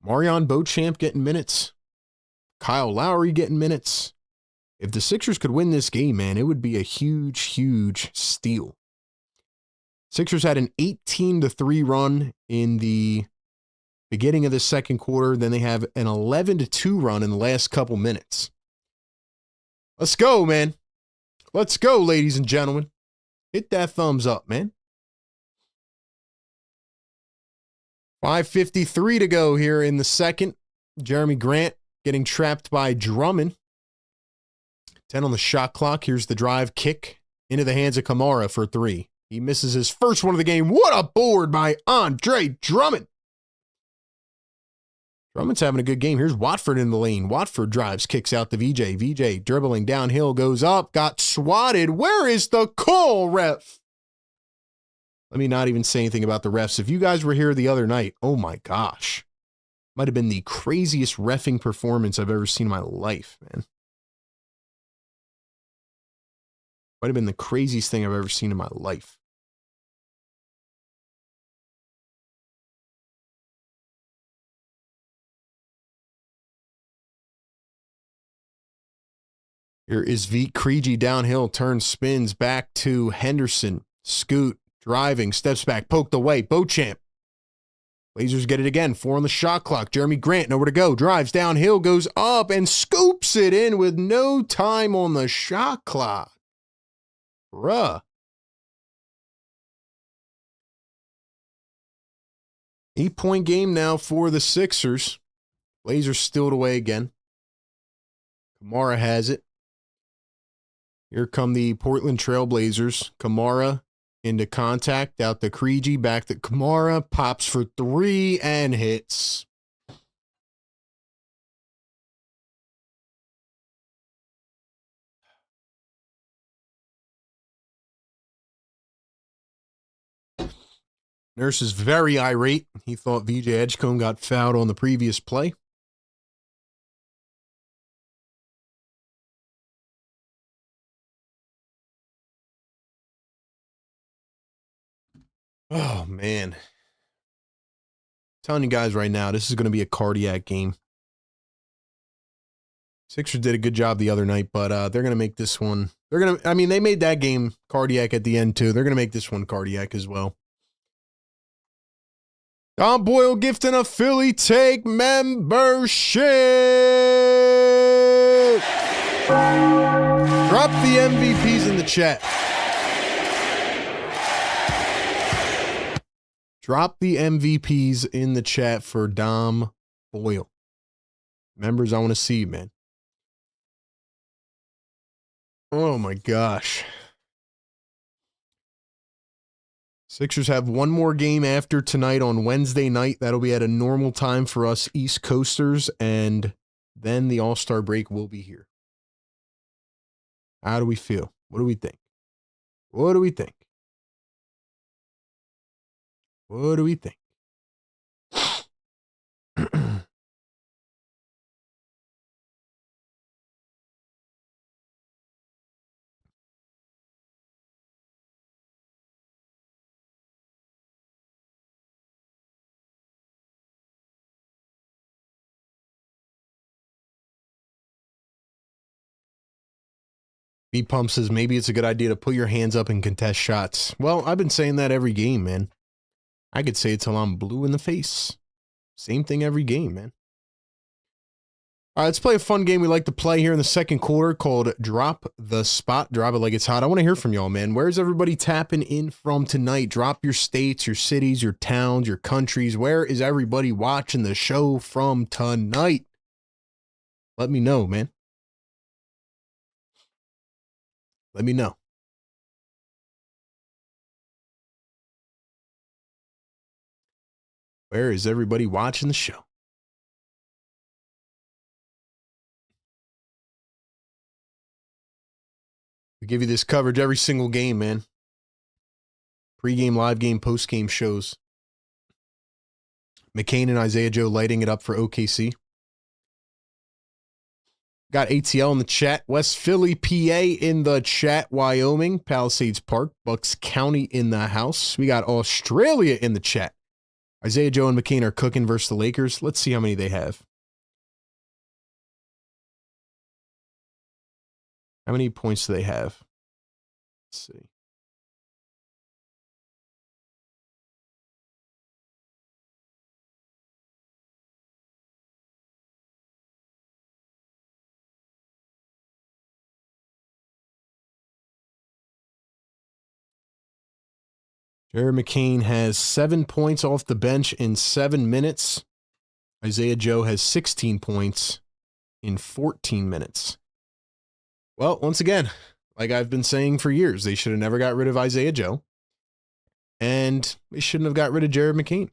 Marion Beauchamp getting minutes. Kyle Lowry getting minutes. If the Sixers could win this game, man, it would be a huge, huge steal. Sixers had an 18-3 run in the beginning of the second quarter. Then they have an 11-2 run in the last couple minutes. Let's go, man. Let's go, ladies and gentlemen. Hit that thumbs up, man. 5:53 to go here in the second. Jeremy Grant getting trapped by Drummond. 10 on the shot clock. Here's the drive kick into the hands of Kamara for 3. He misses his first one of the game. What a board by Andre Drummond. Drummond's having a good game. Here's Watford in the lane. Watford drives, kicks out to VJ. VJ dribbling downhill, goes up, got swatted. Where is the call, ref? Let me not even say anything about the refs. If you guys were here the other night, oh my gosh. Might have been the craziest reffing performance I've ever seen in my life, man. Might have been the craziest thing I've ever seen in my life. Here is Vit Krejci downhill, turns, spins back to Henderson. Scoot, driving, steps back, poked away. Beauchamp. Blazers get it again. 4 on the shot clock. Jeremy Grant, nowhere to go. Drives downhill, goes up, and scoops it in with no time on the shot clock. Bruh. 8-point game now for the Sixers. Blazers steal it away again. Kamara has it. Here come the Portland Trail Blazers. Kamara into contact, out to Krejci, back to Kamara, pops for 3 and hits. Nurse is very irate. He thought VJ Edgecombe got fouled on the previous play. Oh, man. I'm telling you guys right now, this is going to be a cardiac game. Sixers did a good job the other night, but they're going to make this one. They made that game cardiac at the end, too. They're going to make this one cardiac as well. Don Boyle gifting a Philly Take membership. Drop the MVPs in the chat. Drop the MVPs in the chat for Dom Boyle. Members, I want to see you, man. Oh, my gosh. Sixers have one more game after tonight on Wednesday night. That'll be at a normal time for us East Coasters, and then the All-Star break will be here. How do we feel? What do we think? What do we think? What do we think? B-Pump says maybe it's a good idea to put your hands up and contest shots. Well, I've been saying that every game, man. I could say it till I'm blue in the face. Same thing every game, man. All right, let's play a fun game we like to play here in the second quarter called Drop the Spot. Drop it like it's hot. I want to hear from y'all, man. Where's everybody tapping in from tonight? Drop your states, your cities, your towns, your countries. Where is everybody watching the show from tonight? Let me know, man. Let me know. Where is everybody watching the show? We give you this coverage every single game, man. Pre-game, live game, post-game shows. McCain and Isaiah Joe lighting it up for OKC. Got ATL in the chat. West Philly, PA in the chat. Wyoming, Palisades Park, Bucks County in the house. We got Australia in the chat. Isaiah Joe and McCain are cooking versus the Lakers. Let's see how many they have. How many points do they have? Let's see. Jared McCain has 7 points off the bench in 7 minutes. Isaiah Joe has 16 points in 14 minutes. Well, once again, like I've been saying for years, they should have never got rid of Isaiah Joe. And they shouldn't have got rid of Jared McCain.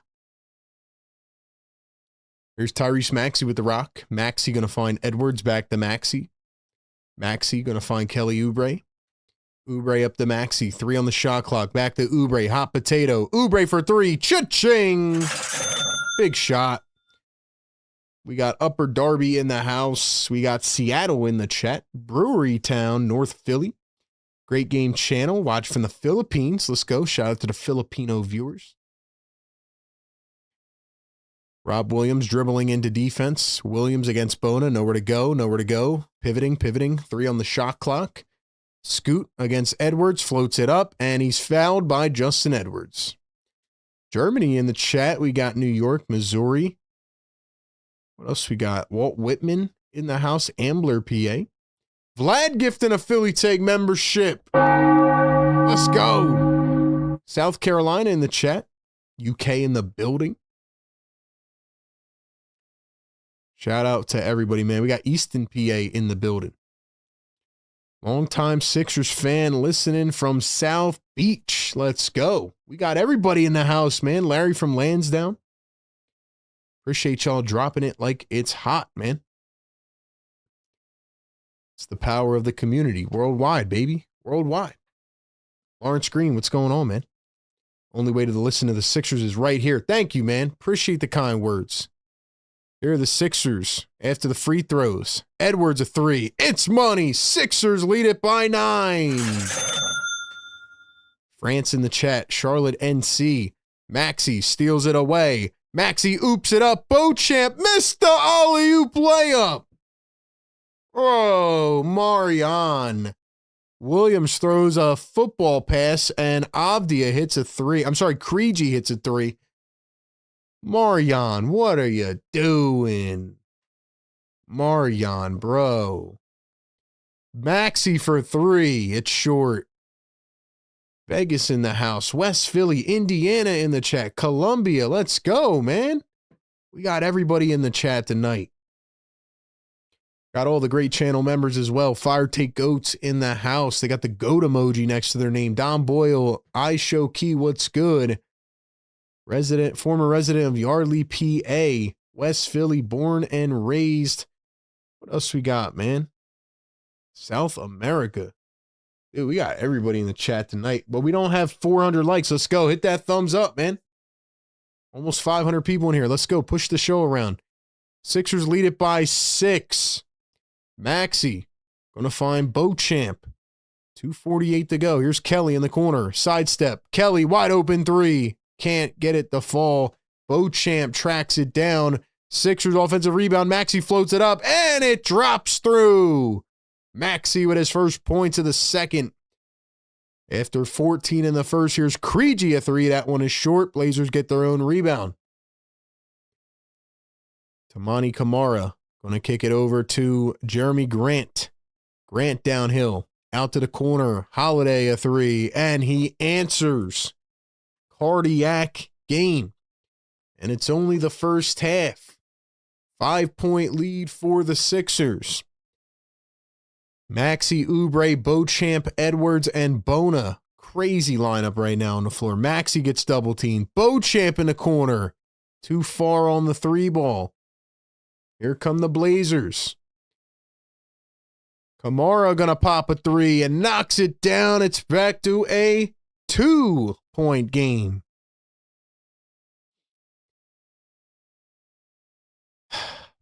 Here's Tyrese Maxey with the rock. Maxey going to find Edwards, back to Maxey. Maxey going to find Kelly Oubre. Oubre up to Maxey. 3 on the shot clock. Back to Oubre. Hot potato. Oubre for 3. Cha-ching! Big shot. We got Upper Darby in the house. We got Seattle in the chat. Brewery Town, North Philly. Great Game Channel. Watch from the Philippines. Let's go. Shout out to the Filipino viewers. Rob Williams dribbling into defense. Williams against Bona. Nowhere to go. Nowhere to go. Pivoting. 3 on the shot clock. Scoot against Edwards. Floats it up. And he's fouled by Justin Edwards. Germany in the chat. We got New York, Missouri. What else we got? Walt Whitman in the house. Ambler, PA. Vlad gifting a Philly Tag membership. Let's go. South Carolina in the chat. UK in the building. Shout out to everybody, man. We got Easton, PA in the building. Longtime Sixers fan listening from South Beach. Let's go. We got everybody in the house, man. Larry from Lansdowne. Appreciate y'all dropping it like it's hot, man. It's the power of the community. Worldwide, baby. Worldwide. Lawrence Green, what's going on, man? Only way to listen to the Sixers is right here. Thank you, man. Appreciate the kind words. Here are the Sixers after the free throws. Edwards a 3. It's money. Sixers lead it by 9. France in the chat. Charlotte NC. Maxey steals it away. Maxey oops it up. Beauchamp missed the alley-oop layup. Oh, Marion. Williams throws a football pass and Avdia hits a 3. I'm sorry, Krejci hits a 3. Marion, what are you doing? Marion, bro. Maxey for 3. It's short. Vegas in the house. West Philly, Indiana in the chat. Columbia, let's go, man. We got everybody in the chat tonight. Got all the great channel members as well. Fire Take Goats in the house. They got the goat emoji next to their name. Don Boyle, I Show Key, what's good? Former resident of Yardley, PA. West Philly, born and raised. What else we got, man? South America. Dude, we got everybody in the chat tonight, but we don't have 400 likes. Let's go. Hit that thumbs up, man. Almost 500 people in here. Let's go. Push the show around. Sixers lead it by 6. Maxey going to find Beauchamp. 2:48 to go. Here's Kelly in the corner. Sidestep. Kelly, wide open 3. Can't get it to fall. Beauchamp tracks it down. Sixers offensive rebound. Maxey floats it up, and it drops through. Maxey with his first points of the second. After 14 in the first, here's Krejci a 3. That one is short. Blazers get their own rebound. Tamani Kamara Going to kick it over to Jeremy Grant. Grant downhill. Out to the corner. Holiday a three. And he answers. Cardiac game. And it's only the first half. 5-point lead for the Sixers. Maxey, Oubre, Beauchamp, Edwards, and Bona. Crazy lineup right now on the floor. Maxey gets double teamed. Beauchamp in the corner. Too far on the three ball. Here come the Blazers. Kamara gonna pop a three and knocks it down. It's back to a 2-point game.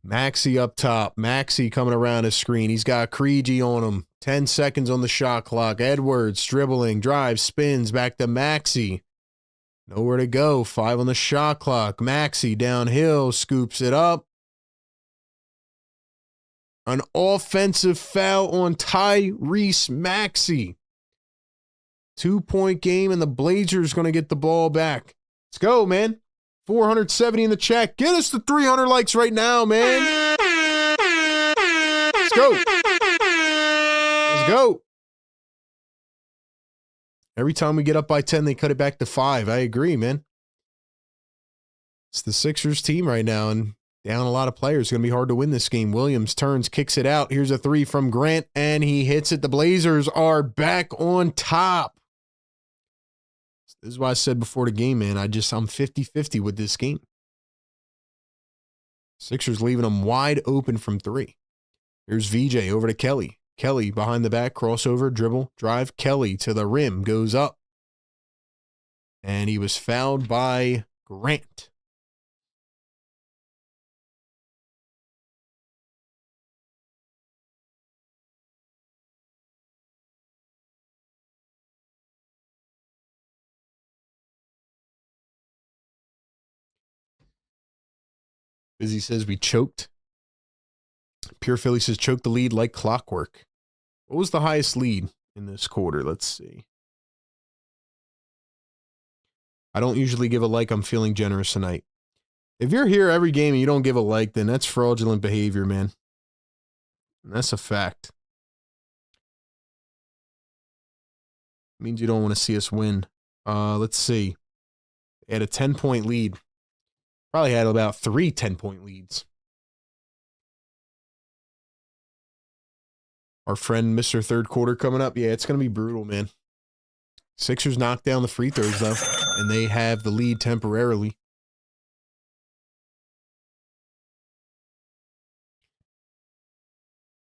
Maxey up top. Maxey coming around his screen. He's got Krejci on him. 10 seconds on the shot clock. Edwards dribbling, drives, spins, back to Maxey. Nowhere to go. 5 on the shot clock. Maxey downhill, scoops it up. An offensive foul on Tyrese Maxey. 2-point game, and the Blazers going to get the ball back. Let's go, man. 470 in the chat. Get us to 300 likes right now, man. Let's go. Let's go. Every time we get up by 10, they cut it back to 5. I agree, man. It's the Sixers team right now, and down a lot of players. It's going to be hard to win this game. Williams turns, kicks it out. Here's a three from Grant, and he hits it. The Blazers are back on top. This is why I said before the game, man, I'm 50-50 with this game. Sixers leaving them wide open from 3. Here's VJ over to Kelly. Kelly behind the back, crossover, dribble, drive. Kelly to the rim, goes up. And he was fouled by Grant. Busy says we choked. Pure Philly says choke the lead like clockwork. What was the highest lead in this quarter? Let's see. I don't usually give a like. I'm feeling generous tonight. If you're here every game and you don't give a like, then that's fraudulent behavior, man. And that's a fact. It means you don't want to see us win. Let's see. They had a 10-point lead. Probably had about 3 10-point leads. Our friend, Mr. Third Quarter, coming up. Yeah, it's going to be brutal, man. Sixers knocked down the free throws, though, and they have the lead temporarily.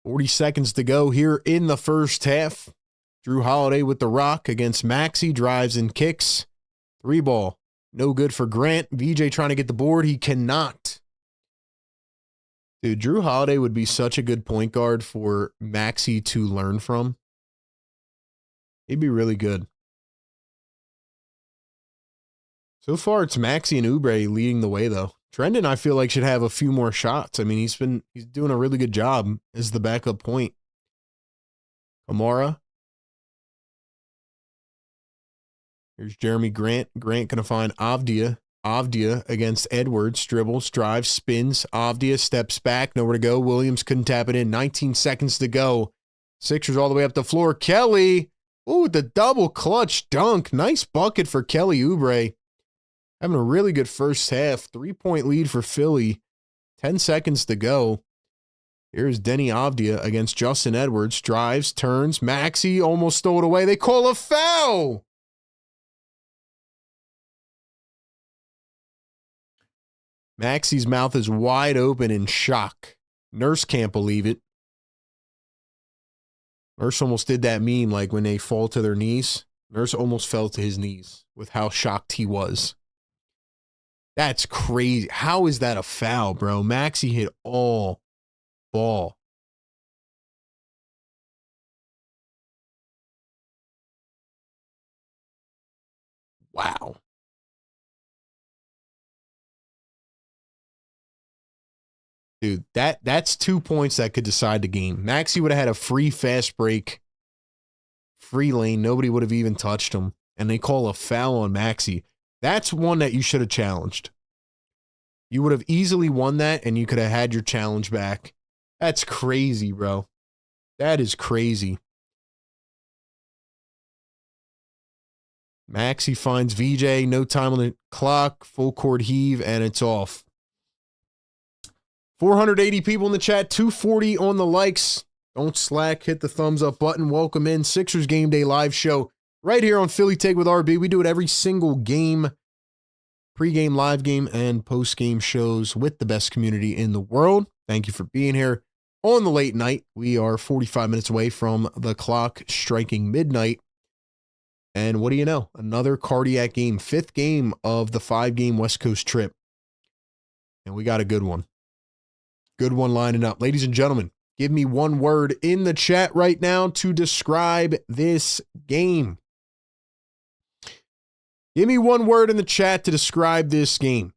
$40 seconds to go here in the first half. Drew Holiday with the rock against Maxey. Drives and kicks. 3-ball. No good for Grant. VJ trying to get the board. He cannot. Dude, Drew Holiday would be such a good point guard for Maxey to learn from. He'd be really good. So far, it's Maxey and Oubre leading the way, though. Trendon, I feel like, should have a few more shots. I mean, he's doing a really good job as the backup point. Kamara. Here's Jeremy Grant. Grant going to find Avdia. Avdia against Edwards. Dribbles, drives, spins. Avdia steps back. Nowhere to go. Williams couldn't tap it in. 19 seconds to go. Sixers all the way up the floor. Kelly. Ooh, the double clutch dunk. Nice bucket for Kelly Oubre. Having a really good first half. 3-point lead for Philly. 10 seconds to go. Here's Denny Avdia against Justin Edwards. Drives, turns. Maxey almost stole it away. They call a foul. Maxey's mouth is wide open in shock. Nurse can't believe it. Nurse almost did that meme like when they fall to their knees. Nurse almost fell to his knees with how shocked he was. That's crazy. How is that a foul, bro? Maxey hit all ball. Wow. Dude, that's 2 points that could decide the game. Maxey would have had a free fast break, free lane. Nobody would have even touched him. And they call a foul on Maxey. That's one that you should have challenged. You would have easily won that, and you could have had your challenge back. That's crazy, bro. That is crazy. Maxi finds VJ, no time on the clock, full court heave, and it's off. 480 people in the chat, 240 on the likes. Don't slack, hit the thumbs up button. Welcome in Sixers Game Day live show right here on Philly Take with RB. We do it every single game, pregame, live game, and postgame shows with the best community in the world. Thank you for being here on the late night. We are 45 minutes away from the clock striking midnight. And what do you know? Another cardiac game, 5th game of the 5-game West Coast trip. And we got a good one. Good one lining up. Ladies and gentlemen, give me one word in the chat right now to describe this game. Give me one word in the chat to describe this game.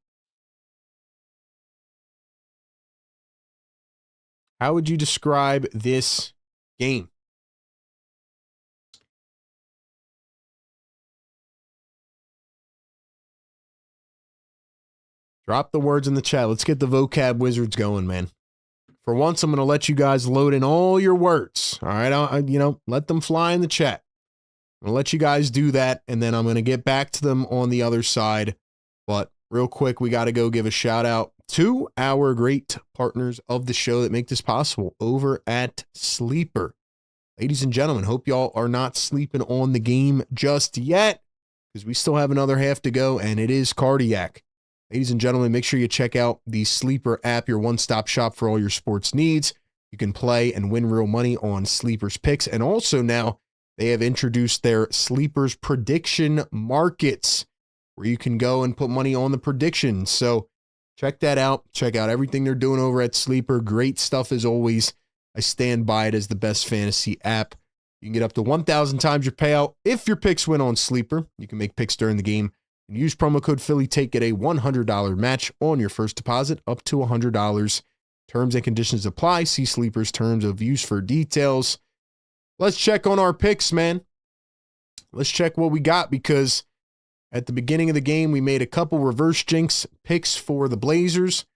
How would you describe this game? Drop the words in the chat. Let's get the vocab wizards going, man. For once, I'm going to let you guys load in all your words. All right, let them fly in the chat. I'm going to let you guys do that, and then I'm going to get back to them on the other side. But real quick, we got to go give a shout out to our great partners of the show that make this possible over at Sleeper. Ladies and gentlemen, hope y'all are not sleeping on the game just yet, because we still have another half to go, and it is cardiac. Ladies and gentlemen, make sure you check out the Sleeper app, your one-stop shop for all your sports needs. You can play and win real money on Sleeper's picks. And also now they have introduced their Sleeper's prediction markets where you can go and put money on the predictions. So check that out. Check out everything they're doing over at Sleeper. Great stuff as always. I stand by it as the best fantasy app. You can get up to 1,000 times your payout if your picks win on Sleeper. You can make picks during the game. And use promo code PhillyTake, get a $100 match on your first deposit up to $100. Terms and conditions apply. See Sleeper's terms of use for details. Let's check on our picks, man. Let's check what we got, because at the beginning of the game, we made a couple reverse jinx picks for the Blazers,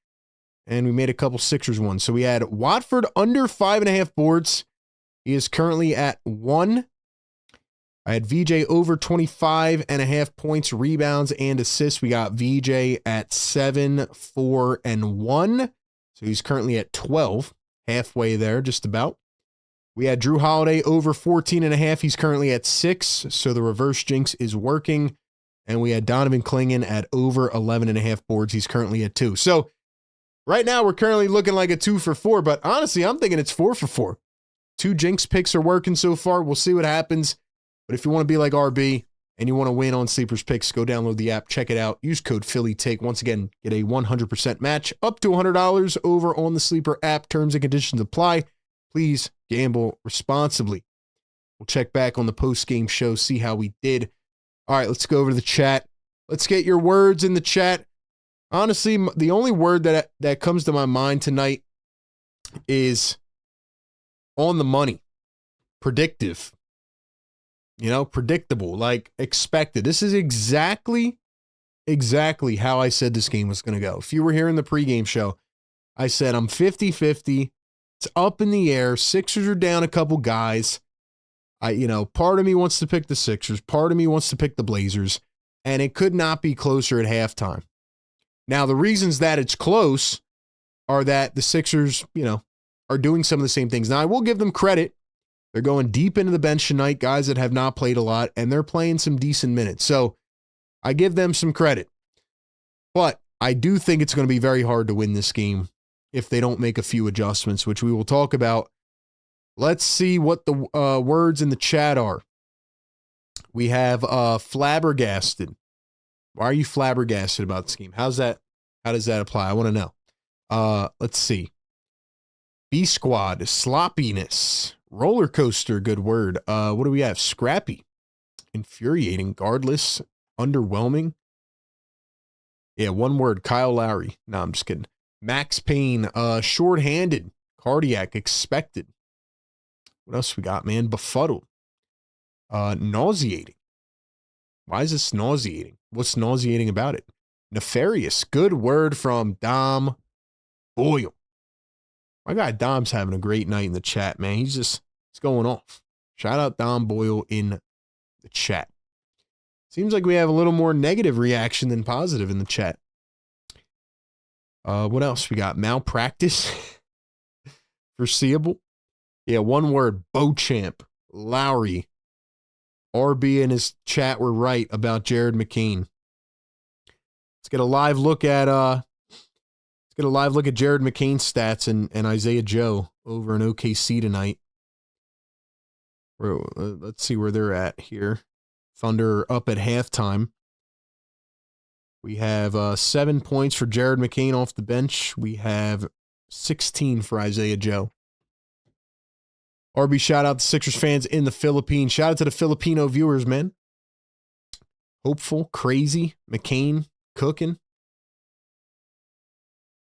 and we made a couple Sixers ones. So we had Watford under 5.5 boards. He is currently at 1. I had VJ over 25.5 points, rebounds, and assists. We got VJ at 7, 4, and 1. So he's currently at 12, halfway there, just about. We had Drew Holiday over 14.5. He's currently at 6, so the reverse jinx is working. And we had Donovan Clingan at over 11.5 boards. He's currently at 2. So right now we're currently looking like a 2 for 4, but honestly, I'm thinking it's 4 for 4. 2 jinx picks are working so far. We'll see what happens. But if you want to be like RB and you want to win on Sleeper's picks, go download the app, check it out. Use code PhillyTake. Once again, get a 100% match up to $100 over on the Sleeper app. Terms and conditions apply. Please gamble responsibly. We'll check back on the post-game show, see how we did. All right, let's go over to the chat. Let's get your words in the chat. Honestly, the only word that comes to my mind tonight is on the money, predictive. Predictable, like expected. This is exactly how I said this game was going to go. If you were here in the pregame show, I said I'm 50-50. It's up in the air. Sixers are down a couple guys. Part of me wants to pick the Sixers. Part of me wants to pick the Blazers. And it could not be closer at halftime. Now, the reasons that it's close are that the Sixers, are doing some of the same things. Now, I will give them credit. They're going deep into the bench tonight, guys that have not played a lot, and they're playing some decent minutes. So I give them some credit. But I do think it's going to be very hard to win this game if they don't make a few adjustments, which we will talk about. Let's see what the words in the chat are. We have flabbergasted. Why are you flabbergasted about this game? How does that apply? I want to know. Let's see. B Squad, sloppiness. Roller coaster, good word. What do we have? Scrappy. Infuriating. Guardless. Underwhelming. Yeah, one word. Kyle Lowry. No, I'm just kidding. Max Payne. Short-handed. Cardiac. Expected. What else we got, man? Befuddled. Nauseating. Why is this nauseating? What's nauseating about it? Nefarious. Good word from Dom Boyle. My guy Dom's having a great night in the chat, man. He's going off. Shout out Dom Boyle in the chat. Seems like we have a little more negative reaction than positive in the chat. What else we got? Malpractice. Foreseeable. Yeah, one word. Beauchamp. Lowry. RB and his chat were right about Jared McCain. Let's get a live look at Jared McCain's stats and Isaiah Joe over in OKC tonight. Let's see where they're at here. Thunder up at halftime. We have 7 points for Jared McCain off the bench. We have 16 for Isaiah Joe. RB, shout out to Sixers fans in the Philippines. Shout out to the Filipino viewers, man. Hopeful, crazy, McCain, cooking.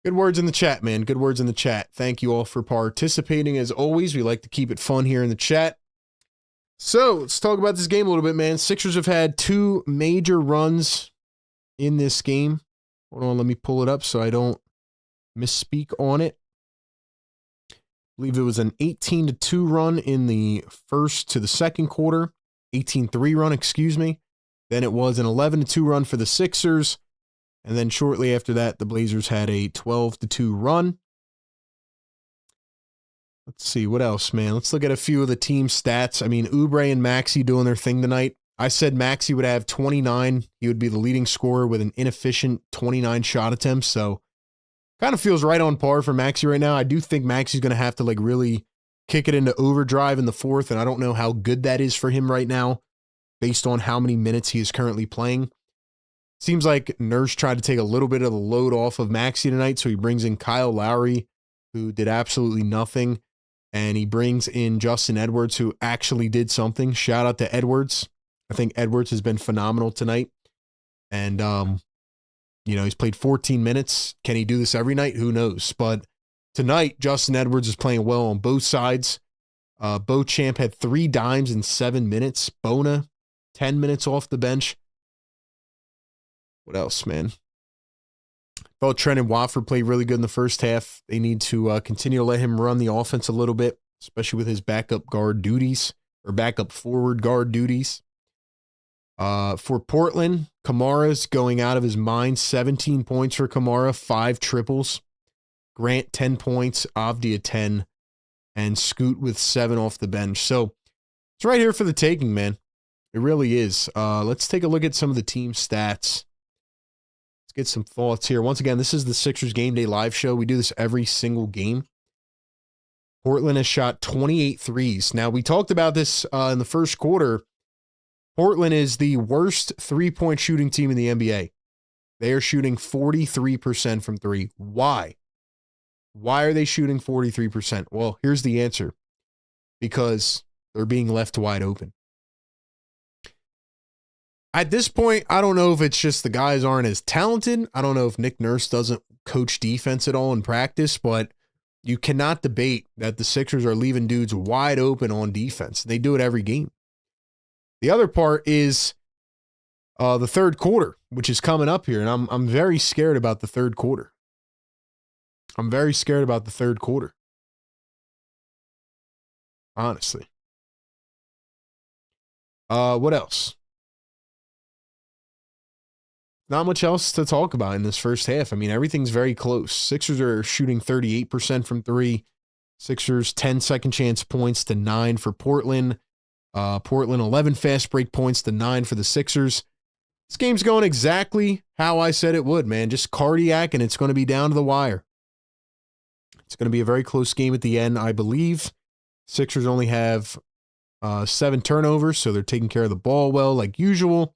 Good words in the chat, man. Good words in the chat. Thank you all for participating. As always, we like to keep it fun here in the chat. So let's talk about this game a little bit, man. Sixers have had 2 major runs in this game. Hold on, let me pull it up so I don't misspeak on it. I believe it was an 18-2 run in the first to the second quarter. 18-3 run, excuse me. Then it was an 11-2 run for the Sixers. And then shortly after that, the Blazers had a 12-2 run. Let's see, what else, man? Let's look at a few of the team stats. I mean, Oubre and Maxey doing their thing tonight. I said Maxey would have 29. He would be the leading scorer with an inefficient 29 shot attempts. So kind of feels right on par for Maxey right now. I do think Maxey's going to have to like really kick it into overdrive in the fourth, and I don't know how good that is for him right now based on how many minutes he is currently playing. Seems like Nurse tried to take a little bit of the load off of Maxey tonight, so he brings in Kyle Lowry, who did absolutely nothing, and he brings in Justin Edwards, who actually did something. Shout out to Edwards. I think Edwards has been phenomenal tonight, and he's played 14 minutes. Can he do this every night? Who knows? But tonight, Justin Edwards is playing well on both sides. Beauchamp had 3 dimes in 7 minutes. Bona, 10 minutes off the bench. What else, man? Thought Trent and Watford played really good in the first half. They need to continue to let him run the offense a little bit, especially with his backup guard duties or backup forward guard duties. For Portland, Kamara's going out of his mind. 17 points for Kamara, 5 triples. Grant, 10 points. Avdia, 10. And Scoot with 7 off the bench. So it's right here for the taking, man. It really is. Let's take a look at some of the team stats. Let's get some thoughts here. Once again, this is the Sixers Game Day live show. We do this every single game. Portland has shot 28 threes. Now, we talked about this in the first quarter. Portland is the worst three-point shooting team in the NBA. They are shooting 43% from 3. Why? Why are they shooting 43%? Well, here's the answer. Because they're being left wide open. At this point, I don't know if it's just the guys aren't as talented. I don't know if Nick Nurse doesn't coach defense at all in practice, but you cannot debate that the Sixers are leaving dudes wide open on defense. They do it every game. The other part is the third quarter, which is coming up here, and I'm very scared about the third quarter. I'm very scared about the third quarter. Honestly. What else? Not much else to talk about in this first half. I mean, everything's very close. Sixers are shooting 38% from 3. Sixers 10 second chance points to 9 for Portland. Portland 11 fast break points to 9 for the Sixers. This game's going exactly how I said it would, man. Just cardiac, and it's going to be down to the wire. It's going to be a very close game at the end, I believe. Sixers only have 7 turnovers, so they're taking care of the ball well, like usual.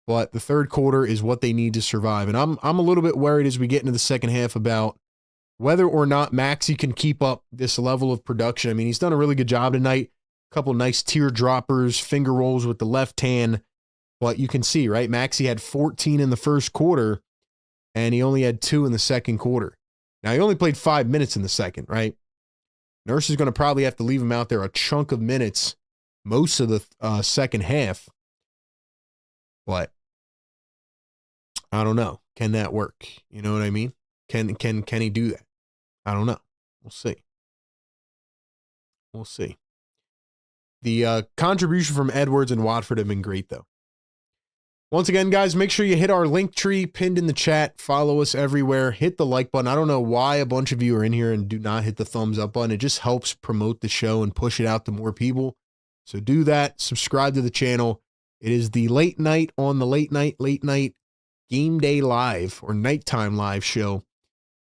But the third quarter is what they need to survive. And I'm a little bit worried as we get into the second half about whether or not Maxey can keep up this level of production. I mean, he's done a really good job tonight. A couple nice teardroppers, finger rolls with the left hand. But you can see, right? Maxey had 14 in the first quarter, and he only had 2 in the second quarter. Now, he only played 5 minutes in the second, right? Nurse is going to probably have to leave him out there a chunk of minutes most of the second half. But I don't know. Can that work? You know what I mean? Can he do that? I don't know. We'll see. We'll see. The contribution from Edwards and Watford have been great, though. Once again, guys, make sure you hit our link tree pinned in the chat. Follow us everywhere. Hit the like button. I don't know why a bunch of you are in here and do not hit the thumbs up button. It just helps promote the show and push it out to more people. So do that. Subscribe to the channel. It is the late night on the late night game day live or nighttime live show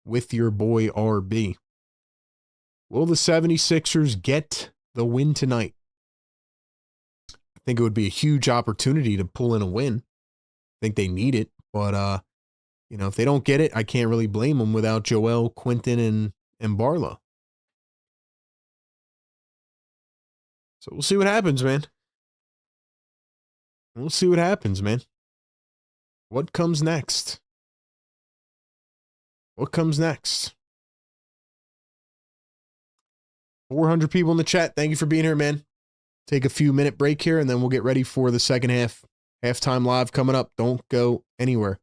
with your boy RB. Will the 76ers get the win tonight? I think it would be a huge opportunity to pull in a win. I think they need it, but if they don't get it, I can't really blame them without Joel, Quinton, and Barlow. So we'll see what happens, man. We'll see what happens, man. What comes next? What comes next? 400 people in the chat. Thank you for being here, man. Take a few minute break here, and then we'll get ready for the second half. Halftime live coming up. Don't go anywhere.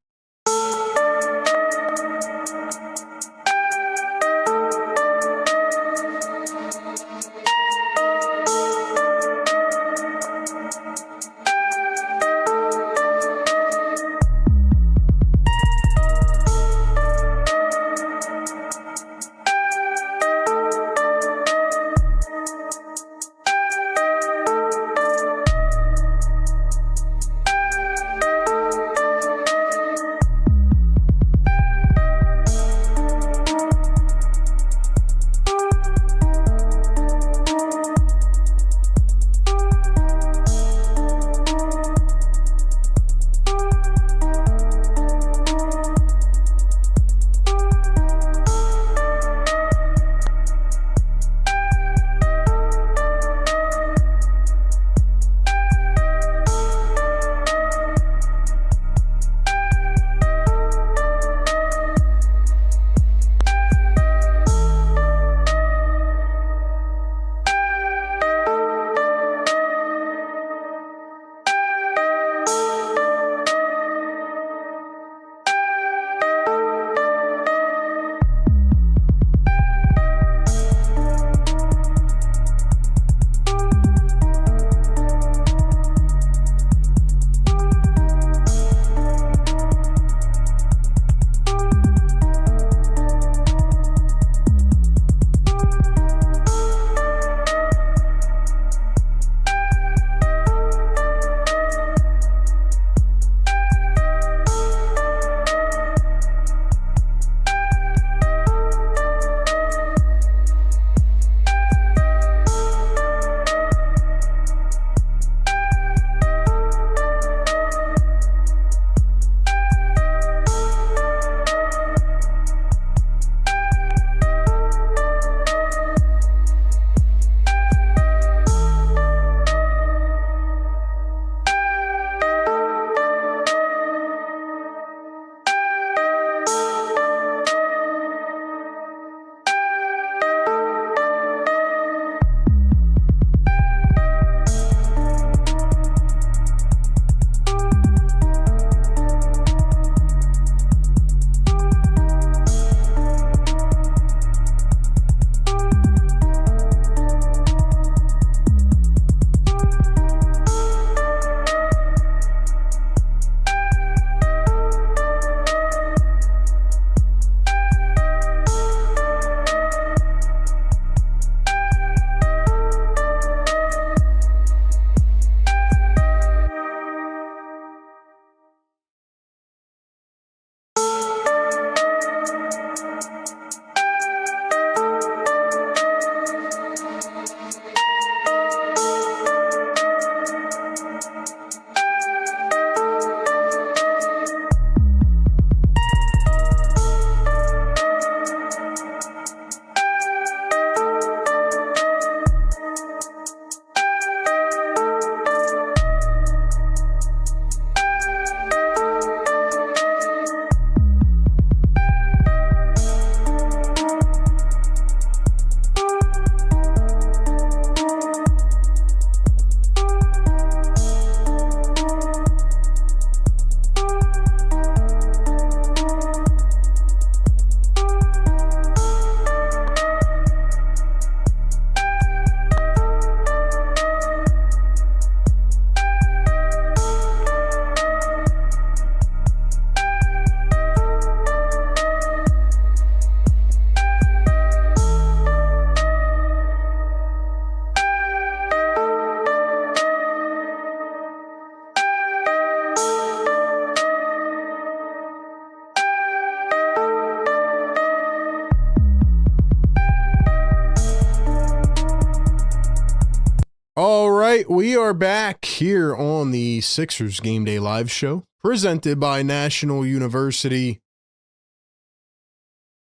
All right, we are back here on the Sixers Game Day Live Show, presented by National University.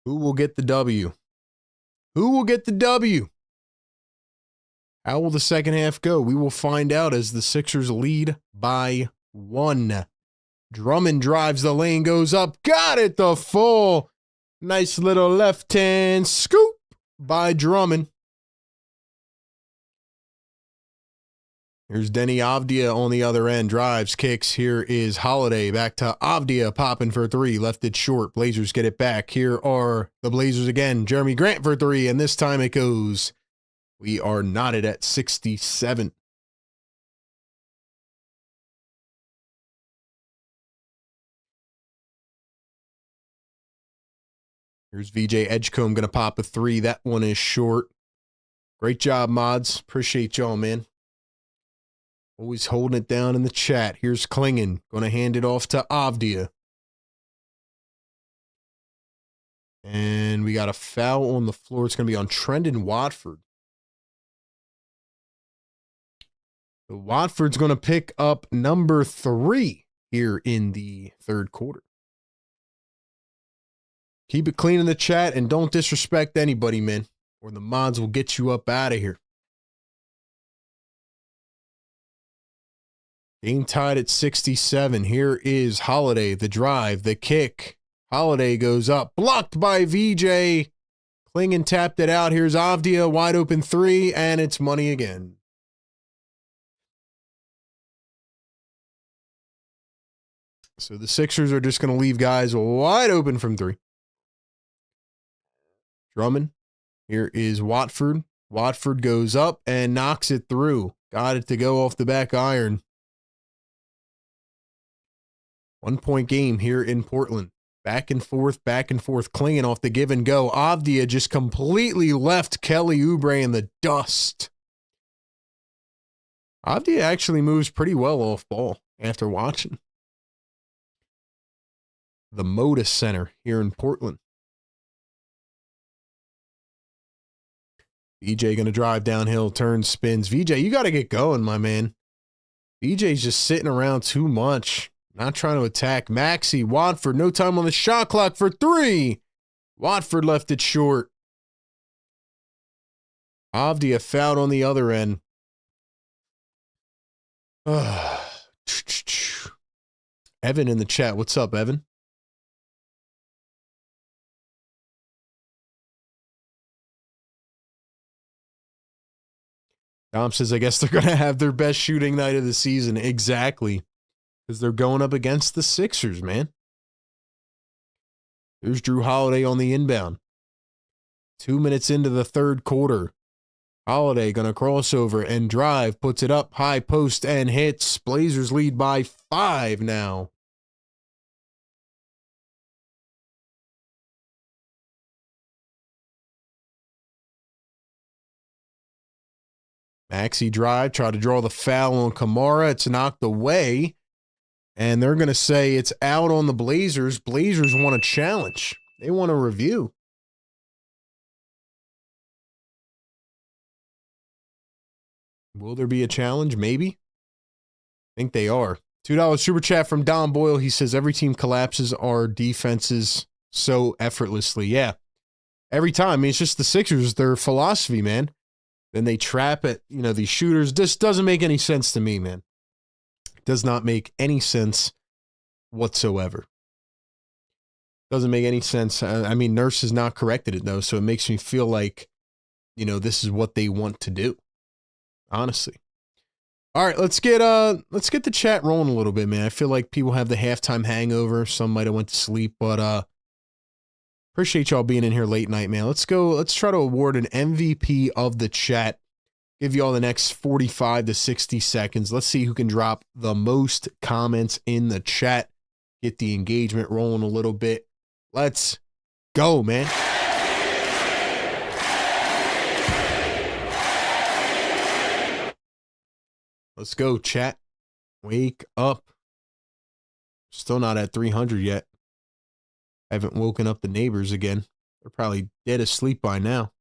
Who will get the W? Who will get the W? How will the second half go? We will find out as the Sixers lead by 1. Drummond drives the lane, goes up, got it, the full. Nice little left-hand scoop by Drummond. Here's Denny Avdia on the other end. Drives, kicks. Here is Holiday. Back to Avdia. Popping for 3. Left it short. Blazers get it back. Here are the Blazers again. Jeremy Grant for 3. And this time it goes. We are knotted at 67. Here's VJ Edgecombe going to pop a 3. That one is short. Great job, mods. Appreciate y'all, man. Always holding it down in the chat. Here's Klingon. Going to hand it off to Avdia. And we got a foul on the floor. It's going to be on Trendon Watford. So Watford's going to pick up number 3 here in the third quarter. Keep it clean in the chat and don't disrespect anybody, man, or the mods will get you up out of here. Game tied at 67. Here is Holiday, the drive, the kick. Holiday goes up, blocked by VJ. Klingon tapped it out. Here's Avdia, wide open 3, and it's money again. So the Sixers are just going to leave guys wide open from 3. Drummond. Here is Watford. Watford goes up and knocks it through. Got it to go off the back iron. 1-point game here in Portland. Back and forth, Klingon off the give and go. Avdia just completely left Kelly Oubre in the dust. Avdia actually moves pretty well off ball after watching. The Moda Center here in Portland. VJ going to drive downhill, turns, spins. VJ, you got to get going, my man. VJ's just sitting around too much. Not trying to attack. Maxey, Watford, no time on the shot clock for 3. Watford left it short. Avdia fouled on the other end. Evan in the chat. What's up, Evan? Dom says, I guess they're going to have their best shooting night of the season. Exactly. Because they're going up against the Sixers, man. There's Drew Holiday on the inbound. 2 minutes into the third quarter. Holiday going to cross over and drive. Puts it up, high post, and hits. Blazers lead by 5 now. Maxey drive, try to draw the foul on Kamara. It's knocked away. And they're going to say it's out on the Blazers. Blazers want a challenge. They want a review. Will there be a challenge? Maybe. I think they are. $2 super chat from Don Boyle. He says every team collapses our defenses so effortlessly. Yeah. Every time. I mean, it's just the Sixers, their philosophy, man. Then they trap at, these shooters. This doesn't make any sense to me, man. Does not make any sense whatsoever. Doesn't make any sense. I mean, Nurse has not corrected it, though, so it makes me feel like, this is what they want to do. Honestly. All right, let's get the chat rolling a little bit, man. I feel like people have the halftime hangover. Some might have went to sleep, but appreciate y'all being in here late night, man. Let's try to award an MVP of the chat. Give you all the next 45 to 60 seconds. Let's see who can drop the most comments in the chat. Get the engagement rolling a little bit. Let's go, man. Let's go, chat. Wake up. Still not at 300 yet. I haven't woken up the neighbors again. They're probably dead asleep by now.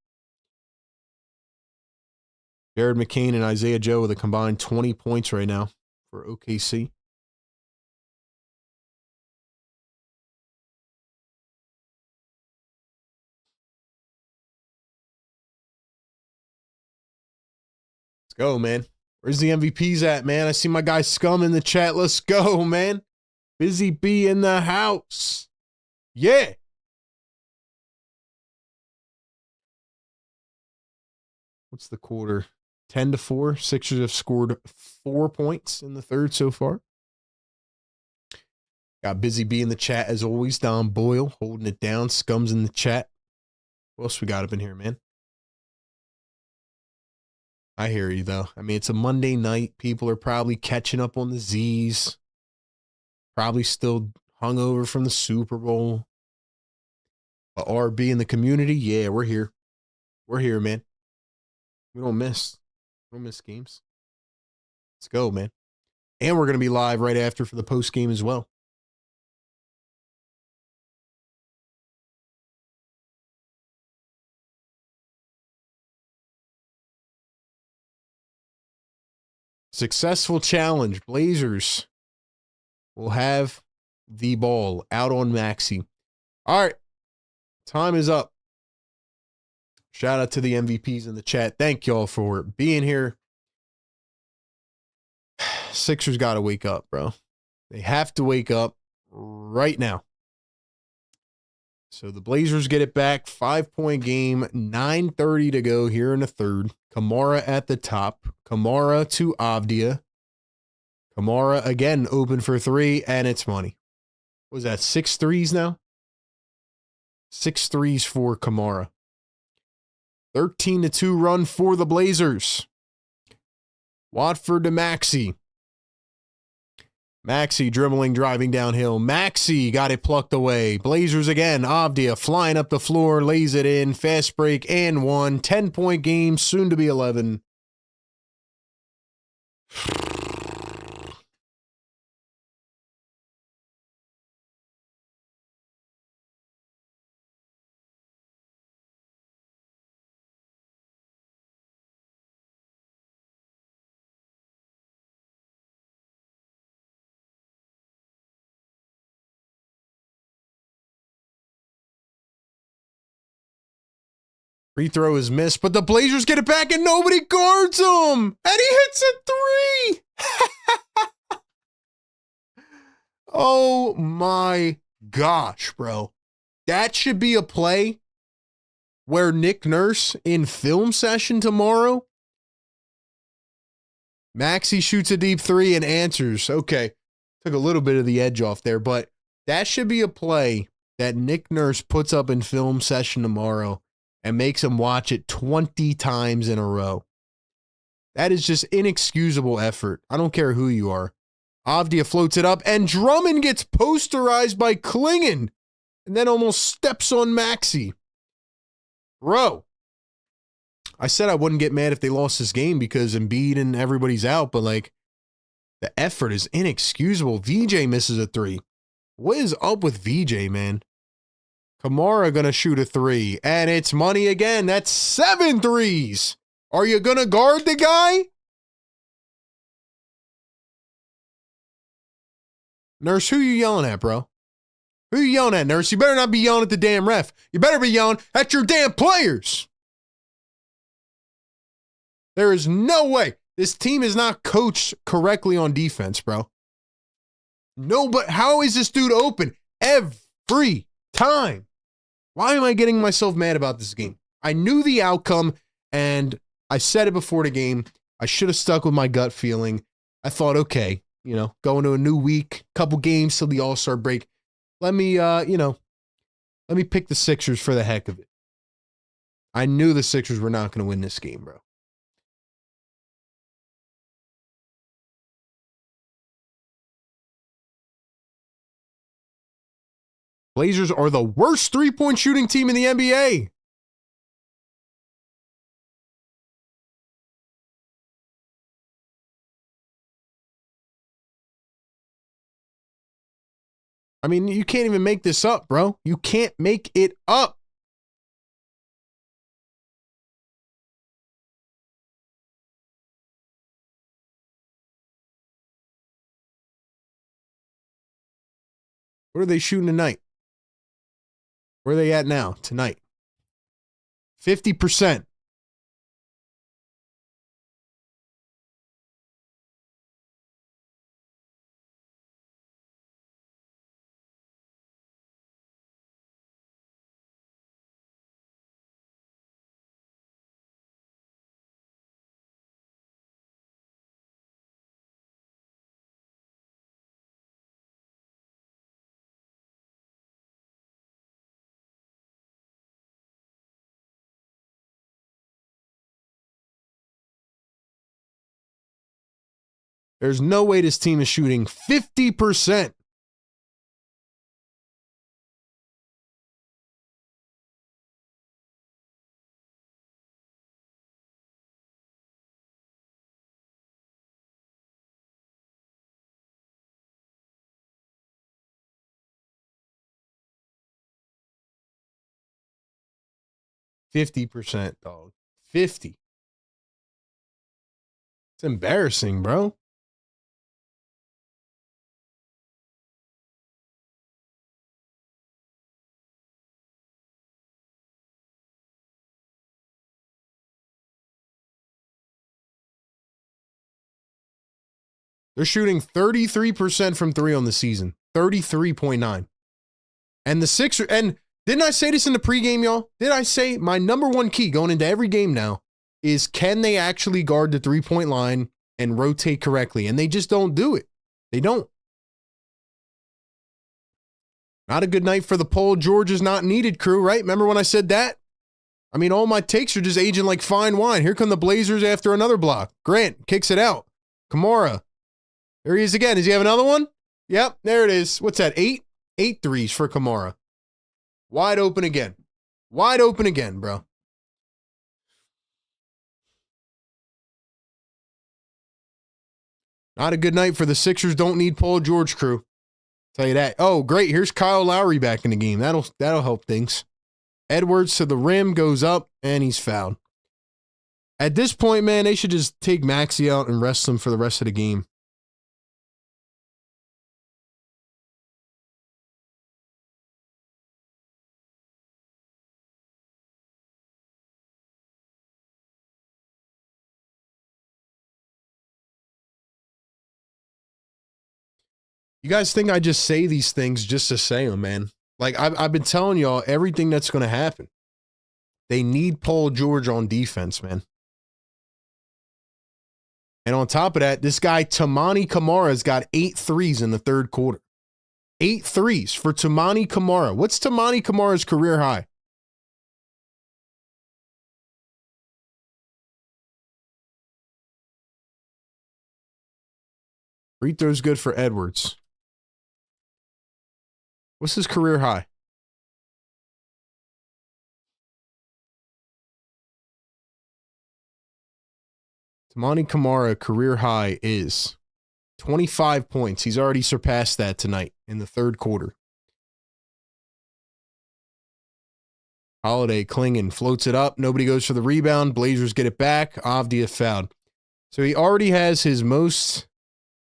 Jared McCain and Isaiah Joe with a combined 20 points right now for OKC. Let's go, man. Where's the MVPs at, man? I see my guy Scum in the chat. Let's go, man. Busy B in the house. Yeah. What's the quarter? 10-4. Sixers have scored 4 points in the third so far. Got Busy B in the chat as always. Don Boyle holding it down. Scum's in the chat. What else we got up in here, man? I hear you, though. I mean, it's a Monday night. People are probably catching up on the Z's. Probably still hungover from the Super Bowl. But RB in the community, yeah, we're here. We're here, man. We don't miss. We don't miss games. Let's go, man. And we're going to be live right after for the post game as well. Successful challenge. Blazers will have the ball out on Maxey. All right. Time is up. Shout out to the MVPs in the chat. Thank y'all for being here. Sixers got to wake up, bro. They have to wake up right now. So the Blazers get it back. 5-point game. 9:30 to go here in the third. Kamara at the top. Kamara to Avdia. Kamara again open for three, and it's money. What was that, 6 threes now? 6 threes for Kamara. 13-2 run for the Blazers. Watford to Maxey. Maxey dribbling, driving downhill. Maxey got it plucked away. Blazers again. Avdia flying up the floor, lays it in. Fast break and one. 10-point game, soon to be 11. Free throw is missed, but the Blazers get it back and nobody guards him. And he hits a three. Oh my gosh, bro. That should be a play where Nick Nurse in film session tomorrow. Maxey shoots a deep three and answers. Okay. Took a little bit of the edge off there, but that should be a play that Nick Nurse puts up in film session tomorrow and makes him watch it 20 times in a row. That is just inexcusable effort. I don't care who you are. Avdia floats it up, and Drummond gets posterized by Klingon, and then almost steps on Maxey. Bro, I said I wouldn't get mad if they lost this game because Embiid and everybody's out, but like, the effort is inexcusable. VJ misses a three. What is up with VJ, man? Kamara gonna shoot a three, and it's money again. That's 7 threes. Are you gonna guard the guy? Nurse, who you yelling at, bro? Who you yelling at, Nurse? You better not be yelling at the damn ref. You better be yelling at your damn players. There is no way. This team is not coached correctly on defense, bro. No, but how is this dude open every time? Why am I getting myself mad about this game? I knew the outcome, and I said it before the game. I should have stuck with my gut feeling. I thought, okay, going to a new week, couple games till the All-Star break. Let me, let me pick the Sixers for the heck of it. I knew the Sixers were not going to win this game, bro. Blazers are the worst three-point shooting team in the NBA. I mean, you can't even make this up, bro. You can't make it up. What are they shooting tonight? Where are they at now, tonight? 50%. There's no way this team is shooting 50%. %, dog. 50. It's embarrassing, bro. They're shooting 33% from three on the season. 33.9. And the Sixers, and didn't I say this in the pregame, y'all? Did I say my number one key going into every game now is can they actually guard the three-point line and rotate correctly? And they just don't do it. They don't. Not a good night for the Paul George is not needed crew, right? Remember when I said that? I mean, all my takes are just aging like fine wine. Here come the Blazers after another block. Grant kicks it out. Kamara. There he is again. Does he have another one? Yep, there it is. What's that, 8? 8 threes for Kamara. Wide open again. Wide open again, bro. Not a good night for the Sixers. Don't need Paul George crew. Tell you that. Oh, great. Here's Kyle Lowry back in the game. That'll help things. Edwards to the rim, goes up, and he's fouled. At this point, man, they should just take Maxey out and rest him for the rest of the game. You guys think I just say these things just to say them, man? Like, I've been telling y'all everything that's going to happen. They need Paul George on defense, man. And on top of that, this guy, Tamani Kamara's got 8 threes in the third quarter. 8 threes for Tamani Kamara. What's Tamani Kamara's career high? Free throw's good for Edwards. What's his career high? Tamani Kamara career high is 25 points. He's already surpassed that tonight in the third quarter. Holiday clinging, floats it up. Nobody goes for the rebound. Blazers get it back. Avdia fouled. So he already has his most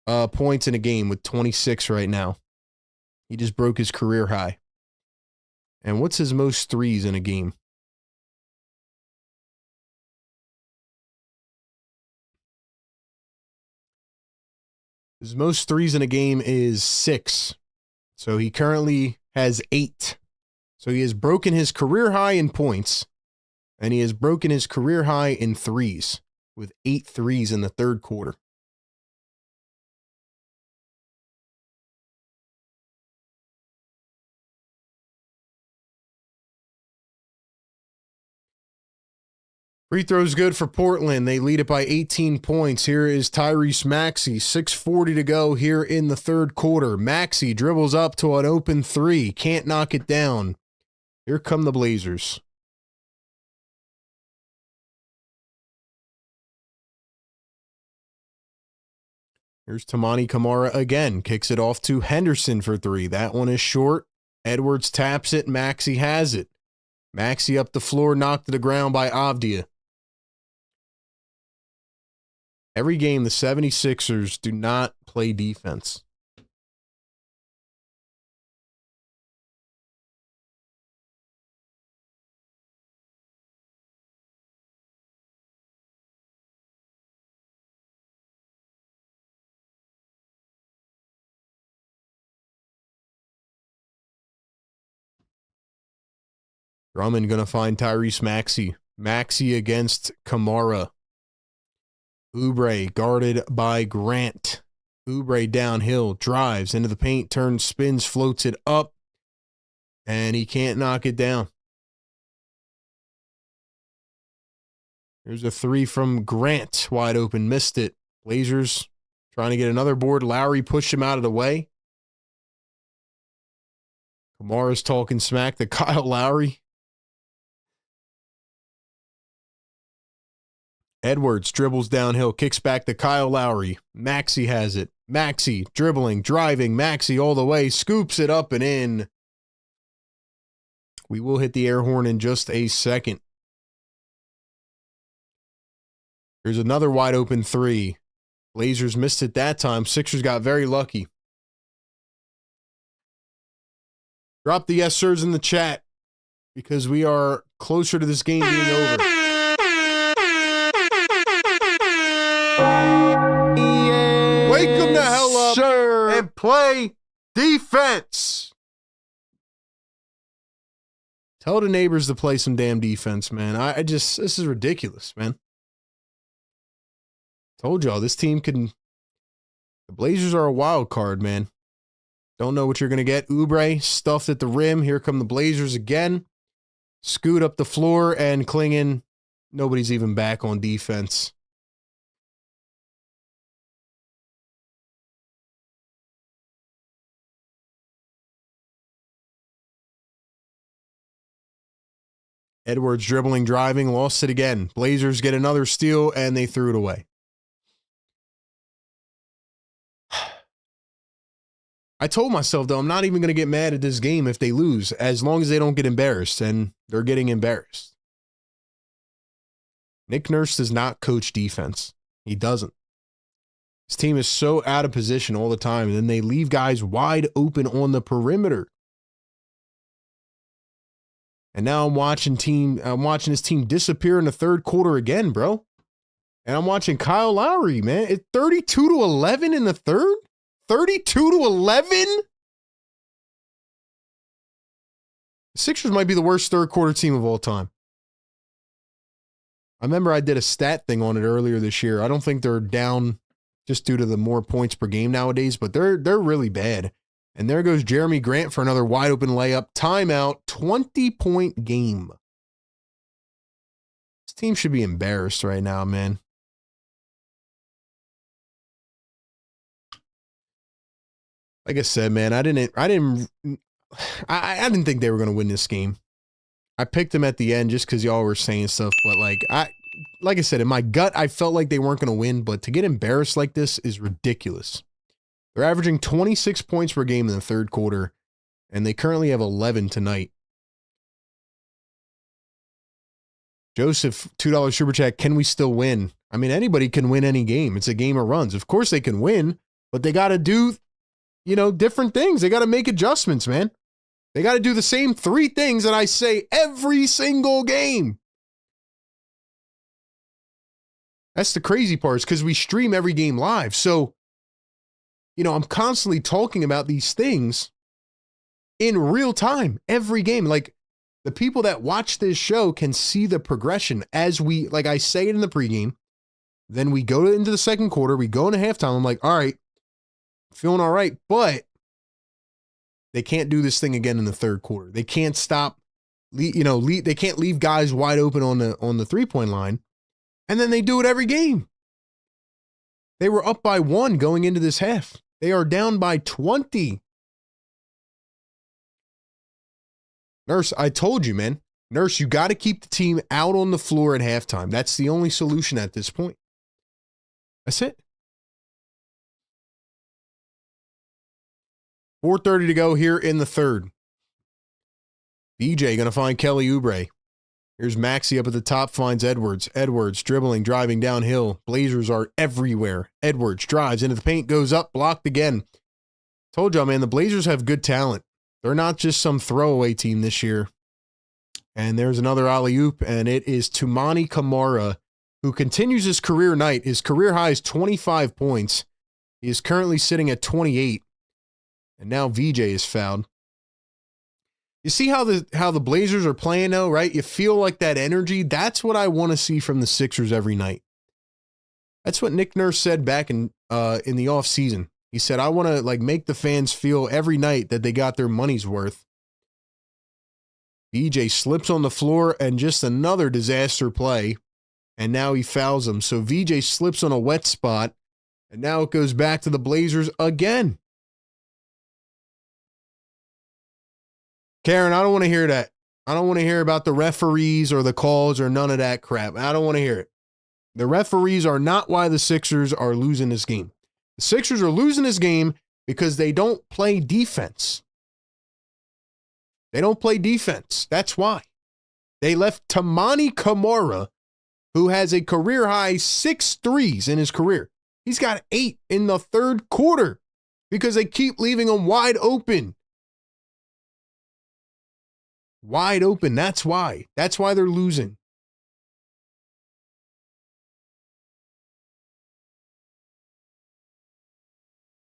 points in a game with 26 right now. He just broke his career high. And what's his most threes in a game? His most threes in a game is 6. So he currently has 8. So he has broken his career high in points, and he has broken his career high in threes with 8 threes in the third quarter. Free throws good for Portland. They lead it by 18 points. Here is Tyrese Maxey. 6:40 to go here in the third quarter. Maxey dribbles up to an open 3. Can't knock it down. Here come the Blazers. Here's Tamani Kamara again. Kicks it off to Henderson for 3. That one is short. Edwards taps it. Maxey has it. Maxey up the floor, knocked to the ground by Avdia. Every game, the 76ers do not play defense. Drummond going to find Tyrese Maxey. Maxey against Kamara. Oubre guarded by Grant. Oubre downhill, drives into the paint, turns, spins, floats it up, and he can't knock it down. Here's a three from Grant, wide open, missed it. Blazers trying to get another board. Lowry pushed him out of the way. Kamara's talking smack to Kyle Lowry. Edwards dribbles downhill, kicks back to Kyle Lowry. Maxey has it. Maxey dribbling, driving. Maxey all the way, scoops it up and in. We will hit the air horn in just a second. Here's another wide open three. Blazers missed it that time. Sixers got very lucky. Drop the yes sirs in the chat because we are closer to this game being over. Wake them the hell up and play defense. Tell the neighbors to play some damn defense, man. This is ridiculous, man. Told y'all, this team can, the Blazers are a wild card, man. Don't know what you're going to get. Oubre stuffed at the rim. Here come the Blazers again. Scoot up the floor and Klingon. Nobody's even back on defense. Edwards dribbling, driving, lost it again. Blazers get another steal, and they threw it away. I told myself, though, I'm not even going to get mad at this game if they lose, as long as they don't get embarrassed, and they're getting embarrassed. Nick Nurse does not coach defense. He doesn't. His team is so out of position all the time, and then they leave guys wide open on the perimeter. And now I'm watching his team disappear in the third quarter again, bro. And I'm watching Kyle Lowry, man. It's 32-11 in the third? 32-11? The Sixers might be the worst third quarter team of all time. I remember I did a stat thing on it earlier this year. I don't think they're down just due to the more points per game nowadays, but they're really bad. And there goes Jeremy Grant for another wide open layup. Timeout, 20-point game. This team should be embarrassed right now, man. Like I said, man, I didn't think they were going to win this game. I picked them at the end just because y'all were saying stuff, but like I said, in my gut, I felt like they weren't going to win, but to get embarrassed like this is ridiculous. They're averaging 26 points per game in the third quarter, and they currently have 11 tonight. Joseph, $2 super chat, can we still win? I mean, anybody can win any game. It's a game of runs. Of course they can win, but they got to do, different things. They got to make adjustments, man. They got to do the same three things that I say every single game. That's the crazy part, is because we stream every game live. So, I'm constantly talking about these things in real time, every game. Like, the people that watch this show can see the progression as like I say it in the pregame, then we go into the second quarter, we go into halftime. I'm like, all right, feeling all right, but they can't do this thing again in the third quarter. They can't stop, they can't leave guys wide open on the 3-point line, and then they do it every game. They were up by 1 going into this half. They are down by 20. Nurse, I told you, man. Nurse, you got to keep the team out on the floor at halftime. That's the only solution at this point. That's it. 4:30 to go here in the third. BJ going to find Kelly Oubre. Here's Maxey up at the top, finds Edwards. Edwards dribbling, driving downhill. Blazers are everywhere. Edwards drives into the paint, goes up, blocked again. Told y'all, man, the Blazers have good talent. They're not just some throwaway team this year. And there's another alley-oop, and it is Toumani Camara, who continues his career night. His career high is 25 points. He is currently sitting at 28. And now VJ is fouled. You see how the Blazers are playing though, right? You feel like that energy. That's what I want to see from the Sixers every night. That's what Nick Nurse said back in the offseason. He said, I want to make the fans feel every night that they got their money's worth. VJ slips on the floor and just another disaster play. And now he fouls him. So VJ slips on a wet spot. And now it goes back to the Blazers again. Karen, I don't want to hear that. I don't want to hear about the referees or the calls or none of that crap. I don't want to hear it. The referees are not why the Sixers are losing this game. The Sixers are losing this game because they don't play defense. They don't play defense. That's why. They left Tamani Kamara, who has a career-high 6 threes in his career. He's got 8 in the third quarter because they keep leaving him wide open. Wide open. That's why. That's why they're losing.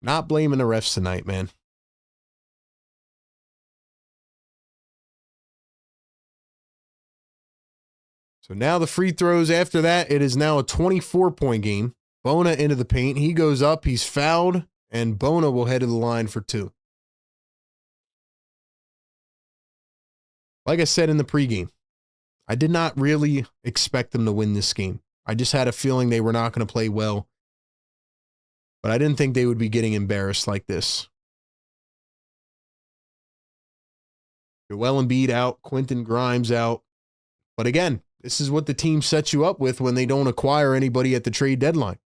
Not blaming the refs tonight, man. So now the free throws after that, it is now a 24-point game. Bona into the paint. He goes up, he's fouled, and Bona will head to the line for 2. Like I said in the pregame, I did not really expect them to win this game. I just had a feeling they were not going to play well. But I didn't think they would be getting embarrassed like this. Joel Embiid out, Quentin Grimes out. But again, this is what the team sets you up with when they don't acquire anybody at the trade deadline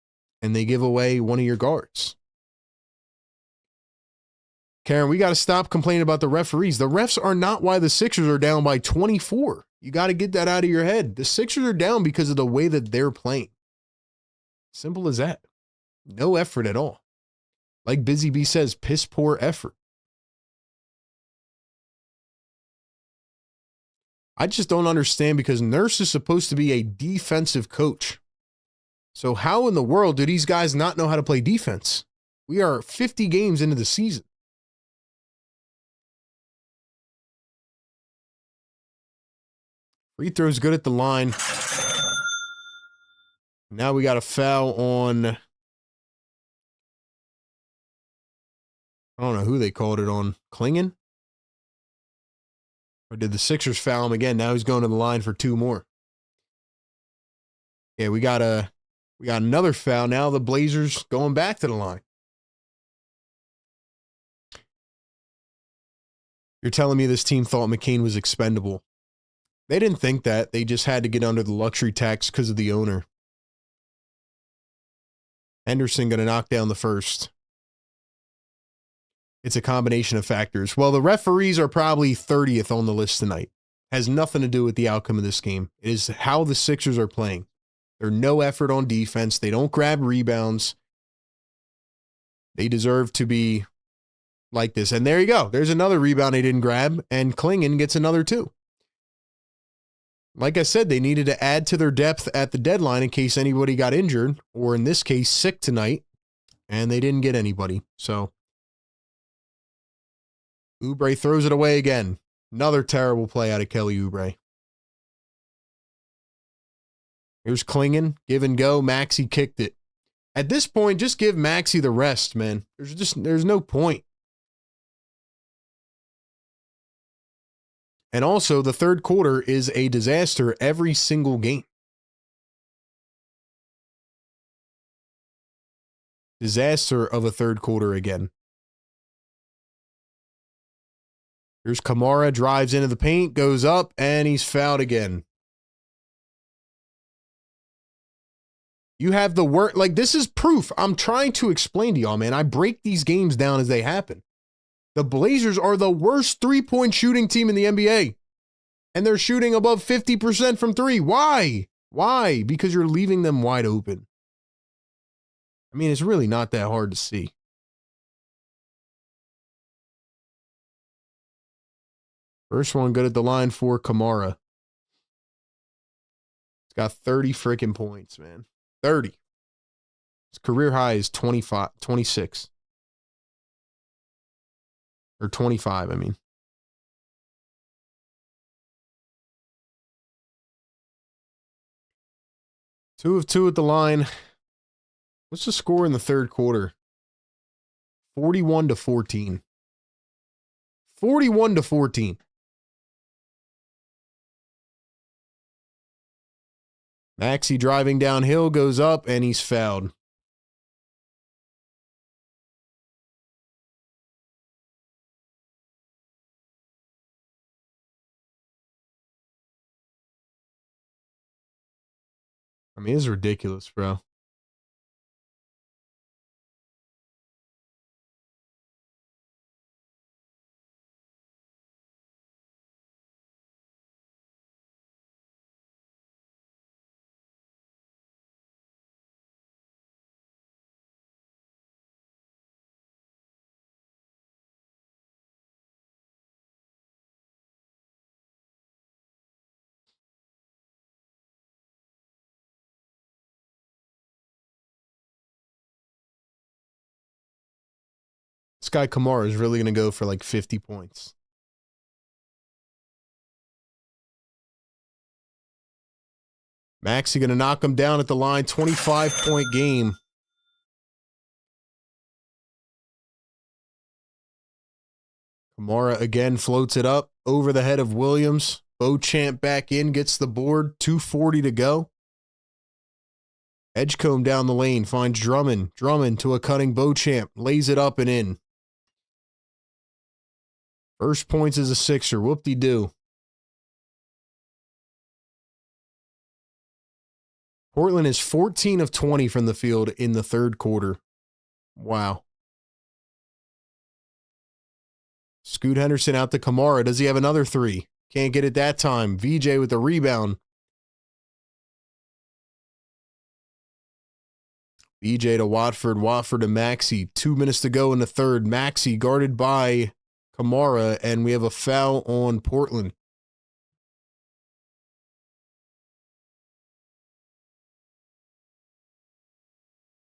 and they give away one of your guards. Karen, we got to stop complaining about the referees. The refs are not why the Sixers are down by 24. You got to get that out of your head. The Sixers are down because of the way that they're playing. Simple as that. No effort at all. Like Busy Bee says, piss poor effort. I just don't understand because Nurse is supposed to be a defensive coach. So how in the world do these guys not know how to play defense? We are 50 games into the season. Free throw's good at the line. Now we got a foul on, I don't know who they called it on. Klingon? Or did the Sixers foul him again? Now he's going to the line for 2 more. Yeah, we got another foul. Now the Blazers going back to the line. You're telling me this team thought McCain was expendable. They didn't think that. They just had to get under the luxury tax because of the owner. Henderson going to knock down the first. It's a combination of factors. Well, the referees are probably 30th on the list tonight. Has nothing to do with the outcome of this game. It is how the Sixers are playing. There's no effort on defense. They don't grab rebounds. They deserve to be like this. And there you go. There's another rebound they didn't grab, and Klingon gets another 2. Like I said, they needed to add to their depth at the deadline in case anybody got injured, or in this case, sick tonight, and they didn't get anybody. So Oubre throws it away again. Another terrible play out of Kelly Oubre. Here's Klingon, give and go. Maxey kicked it. At this point, just give Maxey the rest, man. There's no point. And also, the third quarter is a disaster every single game. Disaster of a third quarter again. Here's Kamara, drives into the paint, goes up, and he's fouled again. You have the work, this is proof. I'm trying to explain to y'all, man. I break these games down as they happen. The Blazers are the worst three-point shooting team in the NBA. And they're shooting above 50% from 3. Why? Why? Because you're leaving them wide open. I mean, it's really not that hard to see. First one good at the line for Kamara. He's got 30 freaking points, man. 30. His career high is 26. Or 25, I mean. 2 of 2 at the line. What's the score in the third quarter? 41-14. 41-14. Maxey driving downhill, goes up, and he's fouled. I mean, it's ridiculous, bro. This guy Kamara is really going to go for like 50 points. Maxey going to knock him down at the line. 25-point game. Kamara again floats it up over the head of Williams. Beauchamp back in, gets the board. 2:40 to go. Edgecombe down the lane, finds Drummond. Drummond to a cutting Beauchamp. Lays it up and in. First points as a Sixer. Whoop-de-doo. Portland is 14 of 20 from the field in the third quarter. Wow. Scoot Henderson out to Kamara. Does he have another three? Can't get it that time. VJ with the rebound. VJ to Watford. Watford to Maxey. 2 minutes to go in the third. Maxey guarded by Kamara, and we have a foul on Portland.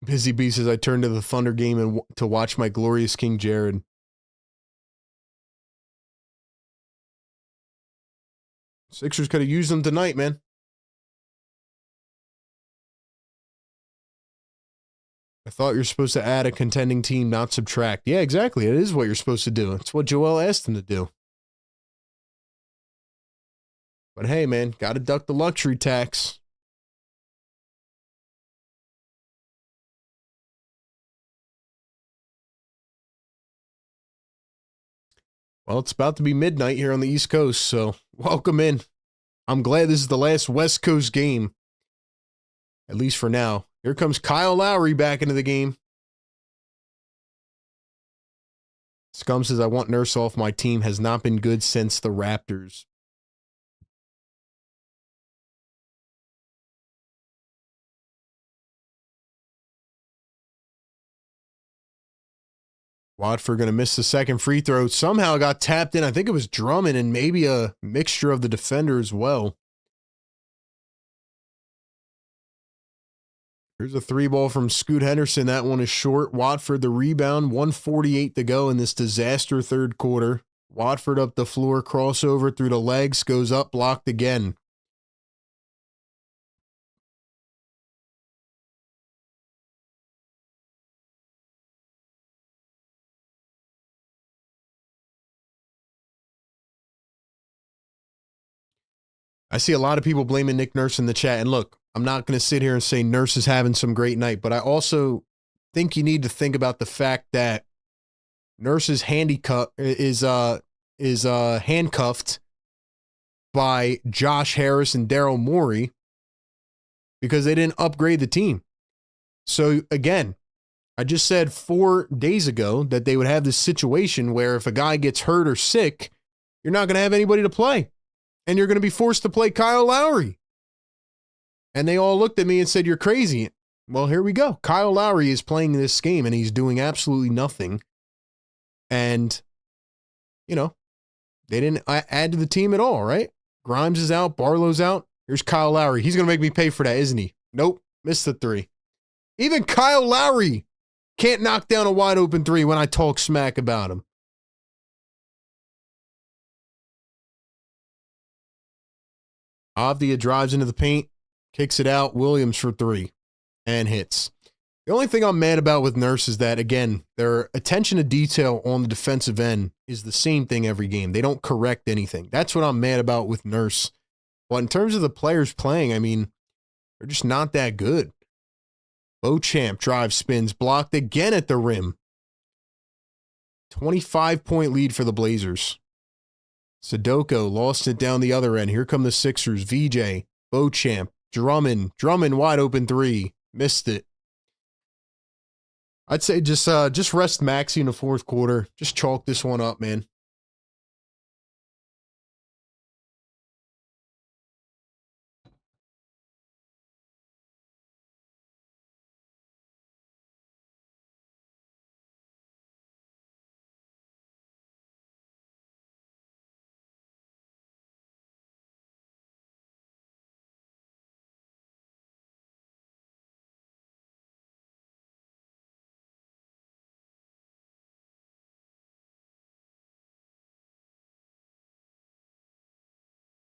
Busy Bee says, I turned to the Thunder game and to watch my glorious King Jared. Sixers could have used them tonight, man. I thought you're supposed to add a contending team, not subtract. Yeah, exactly. It is what you're supposed to do. It's what Joel asked him to do. But hey, man, got to duck the luxury tax. Well, it's about to be midnight here on the East Coast, so welcome in. I'm glad this is the last West Coast game, at least for now. Here comes Kyle Lowry back into the game. Scum says, I want Nurse off my team. Has not been good since the Raptors. Watford going to miss the second free throw. Somehow got tapped in. I think it was Drummond and maybe a mixture of the defender as well. Here's a three ball from Scoot Henderson. That one is short. Watford the rebound. 1:48 to go in this disaster third quarter. Watford up the floor. Crossover through the legs. Goes up. Blocked again. I see a lot of people blaming Nick Nurse in the chat. And look, I'm not going to sit here and say Nurse is having some great night, but I also think you need to think about the fact that Nurse is handcuffed by Josh Harris and Daryl Morey because they didn't upgrade the team. So again, I just said 4 days ago that they would have this situation where if a guy gets hurt or sick, you're not going to have anybody to play. And you're going to be forced to play Kyle Lowry. And they all looked at me and said, you're crazy. Well, here we go. Kyle Lowry is playing this game and he's doing absolutely nothing. And, you know, they didn't add to the team at all, right? Grimes is out. Barlow's out. Here's Kyle Lowry. He's going to make me pay for that, isn't he? Nope. Missed the three. Even Kyle Lowry can't knock down a wide open three when I talk smack about him. Avdia drives into the paint. kicks it out. Williams for three and hits. The only thing I'm mad about with Nurse is that, again, their attention to detail on the defensive end is the same thing every game. They don't correct anything. That's what I'm mad about with Nurse. But in terms of the players playing, I mean, they're just not that good. Beauchamp drive spins, blocked again at the rim. 25-point lead for the Blazers. Sudoku lost it down the other end. Here come the Sixers. VJ, Beauchamp, Drummond wide open three. Missed it. I'd say just rest Maxey in the fourth quarter. Just chalk this one up, man.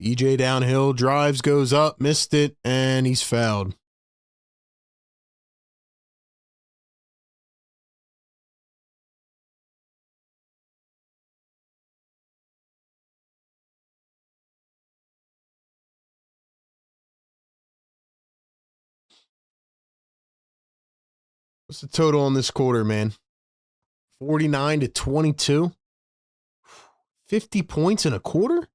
EJ downhill, drives, goes up, missed it, and he's fouled. What's the total on this quarter, man? 49-22. 50 points in a quarter?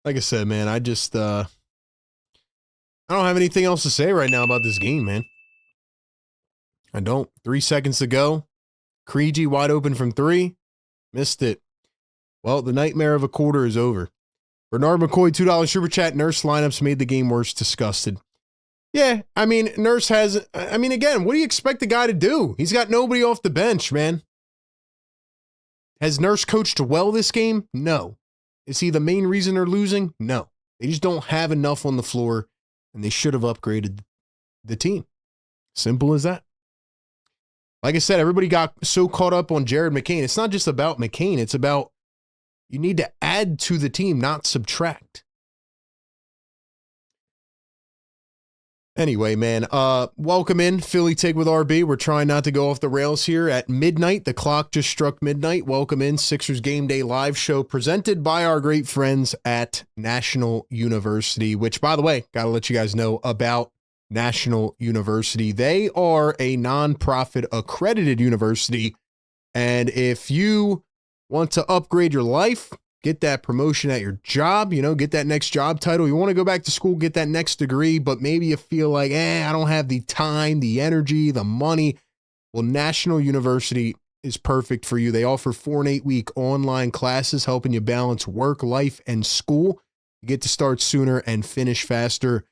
Like I said, man, I just I don't have anything else to say right now about this game, man. I don't. 3 seconds to go. Krejci wide open from three. Missed it. Well, the nightmare of a quarter is over. Bernard McCoy, $2 super chat. Nurse lineups made the game worse. Disgusted. Yeah, I mean, Nurse has, I mean, again, what do you expect the guy to do? He's got nobody off the bench, man. Has Nurse coached well this game? No. Is he the main reason they're losing? No. They just don't have enough on the floor, and they should have upgraded the team. Simple as that. Like I said, everybody got so caught up on Jared McCain. It's not just about McCain. It's about you need to add to the team, not subtract. Anyway, man, welcome in. Philly Take with RB. We're trying not to go off the rails here at midnight. The clock just struck midnight. Welcome in. Sixers Game Day live show presented by our great friends at National University, which, by the way, got to let you guys know about National University. They are a nonprofit accredited university. And if you want to upgrade your life, get that promotion at your job, you know, get that next job title. You want to go back to school, get that next degree, but maybe you feel like, I don't have the time, the energy, the money. Well, National University is perfect for you. They offer 4 and 8 week online classes, helping you balance work, life, and school. You get to start sooner and finish faster.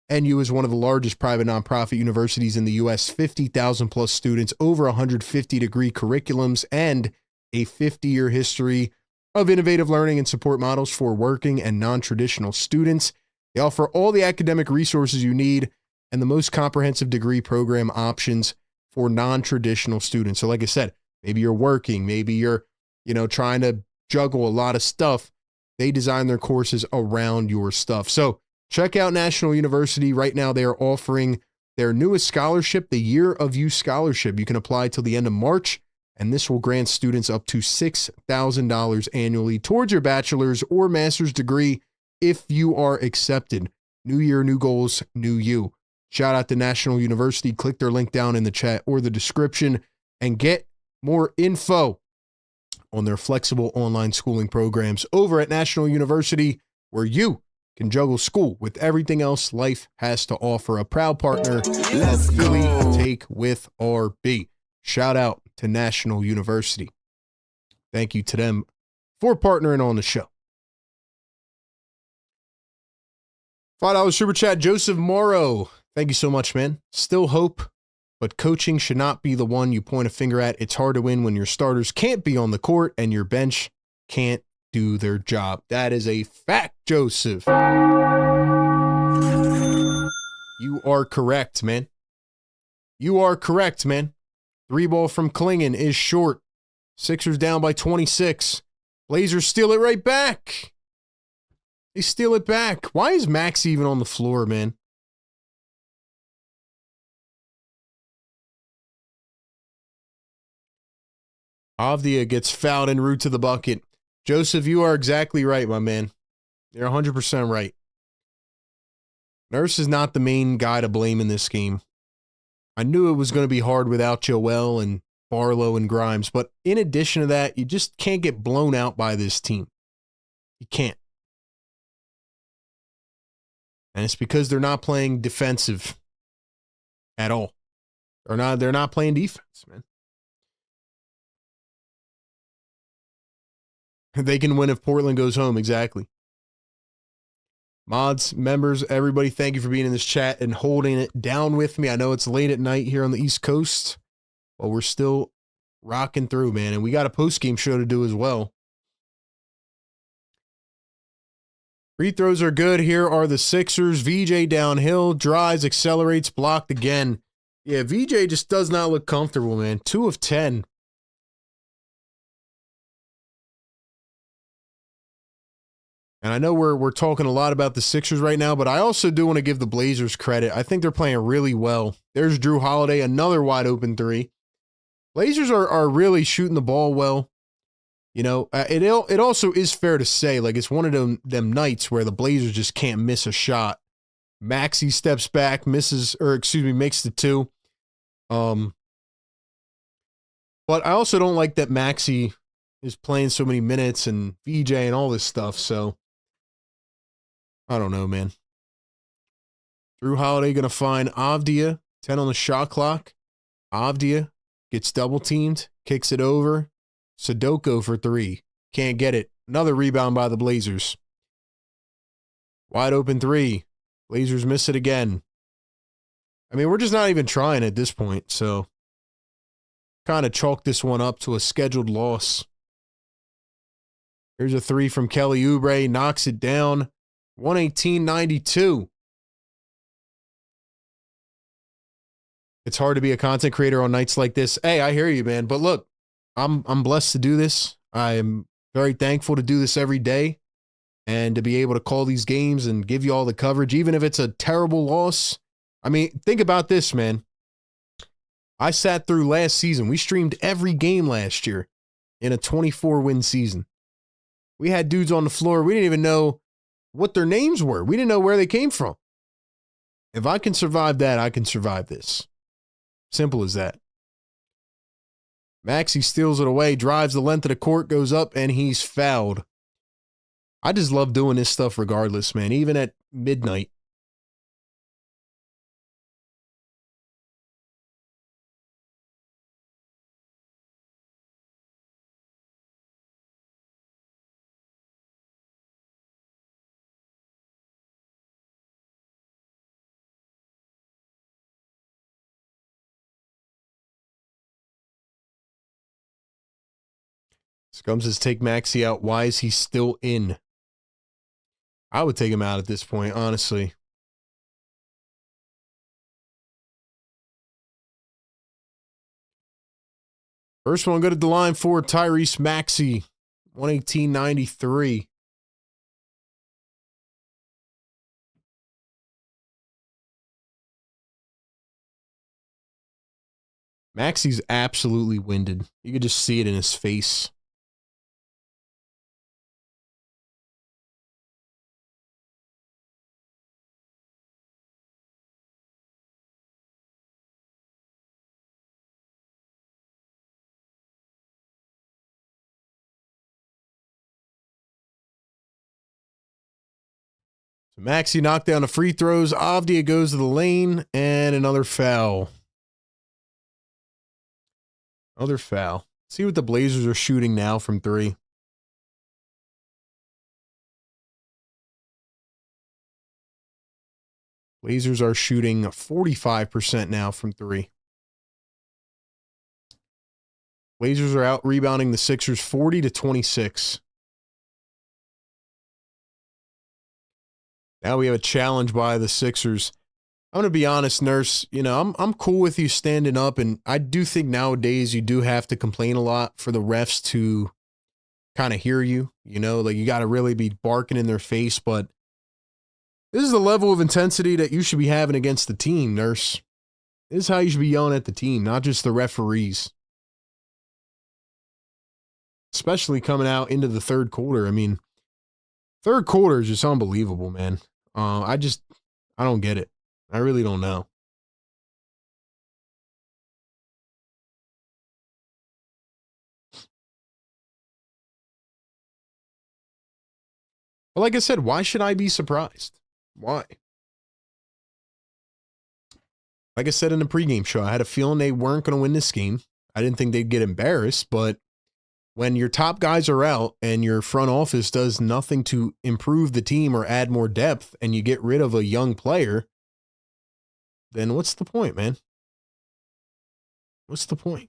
NU is one of the largest private nonprofit universities in the U.S., 50,000 plus students, over 150 degree curriculums, and a 50-year history of innovative learning and support models for working and non-traditional students. They offer all the academic resources you need and the most comprehensive degree program options for non-traditional students. So like I said, maybe you're working, maybe you're, trying to juggle a lot of stuff. They design their courses around your stuff. So check out National University. Right now, they are offering their newest scholarship, the Year of You Scholarship. You can apply till the end of March, and this will grant students up to $6,000 annually towards your bachelor's or master's degree if you are accepted. New year, new goals, new you. Shout out to National University. Click their link down in the chat or the description and get more info on their flexible online schooling programs over at National University, where you can juggle school with everything else life has to offer. A proud partner of Philly Take with RB. Shout out to National University. Thank you to them for partnering on the show. $5 super chat, Joseph Morrow. Thank you so much, man. Still hope, but coaching should not be the one you point a finger at. It's hard to win when your starters can't be on the court and your bench can't do their job. That is a fact, Joseph. You are correct, man. You are correct, man. 3-ball from Klingon is short. Sixers down by 26. Blazers steal it right back. They steal it back. Why is Max even on the floor, man? Avdia gets fouled en route to the bucket. Joseph, you are exactly right, my man. You're 100% right. Nurse is not the main guy to blame in this game. I knew it was going to be hard without Joel and Barlow and Grimes, but in addition to that, you just can't get blown out by this team. You can't. And it's because they're not playing defensive at all. They're not playing defense, man. They can win if Portland goes home, exactly. Mods, members, everybody, thank you for being in this chat and holding it down with me. I know it's late at night here on the East Coast, but we're still rocking through, man. And we got a post-game show to do as well. Free throws are good. Here are the Sixers. VJ downhill, drives, accelerates, blocked again. Yeah, VJ just does not look comfortable, man. 2 of 10. And I know we're talking a lot about the Sixers right now, but I also do want to give the Blazers credit. I think they're playing really well. There's Drew Holiday, another wide open 3. Blazers are really shooting the ball well. You know, it also is fair to say, like, it's one of them nights where the Blazers just can't miss a shot. Maxey steps back, makes the 2. But I also don't like that Maxey is playing so many minutes and VJ and all this stuff, so I don't know, man. Drew Holiday going to find Avdia, 10 on the shot clock. Avdia gets double teamed, kicks it over. Sudoku for 3. Can't get it. Another rebound by the Blazers. Wide open 3. Blazers miss it again. I mean, we're just not even trying at this point, so kind of chalk this one up to a scheduled loss. Here's a 3 from Kelly Oubre, knocks it down. 118-92. It's hard to be a content creator on nights like this. Hey, I hear you, man. But look, I'm blessed to do this. I'm very thankful to do this every day and to be able to call these games and give you all the coverage, even if it's a terrible loss. I mean, think about this, man. I sat through last season. We streamed every game last year in a 24-win season. We had dudes on the floor. We didn't even know what their names were. We didn't know where they came from. If I can survive that, I can survive this. Simple as that. Maxey steals it away, drives the length of the court, goes up, and he's fouled. I just love doing this stuff regardless, man, even at midnight. Scum says, take Maxey out. Why is he still in? I would take him out at this point, honestly. First one, go to the line for Tyrese Maxey. 118-93. Maxey's absolutely winded. You could just see it in his face. So Maxey knocked down the free throws. Avdia goes to the lane, and another foul. Another foul. See what the Blazers are shooting now from 3. Blazers are shooting 45% now from 3. Blazers are out rebounding the Sixers 40-26. Now we have a challenge by the Sixers. I'm going to be honest, Nurse. You know, I'm cool with you standing up, and I do think nowadays you do have to complain a lot for the refs to kind of hear you. You know, like you got to really be barking in their face, but this is the level of intensity that you should be having against the team, Nurse. This is how you should be yelling at the team, not just the referees. Especially coming out into the third quarter. I mean, third quarter is just unbelievable, man. I don't get it. I really don't know. But like I said, why should I be surprised? Why? Like I said in the pregame show, I had a feeling they weren't going to win this game. I didn't think they'd get embarrassed, but when your top guys are out and your front office does nothing to improve the team or add more depth and you get rid of a young player, then what's the point, man? What's the point?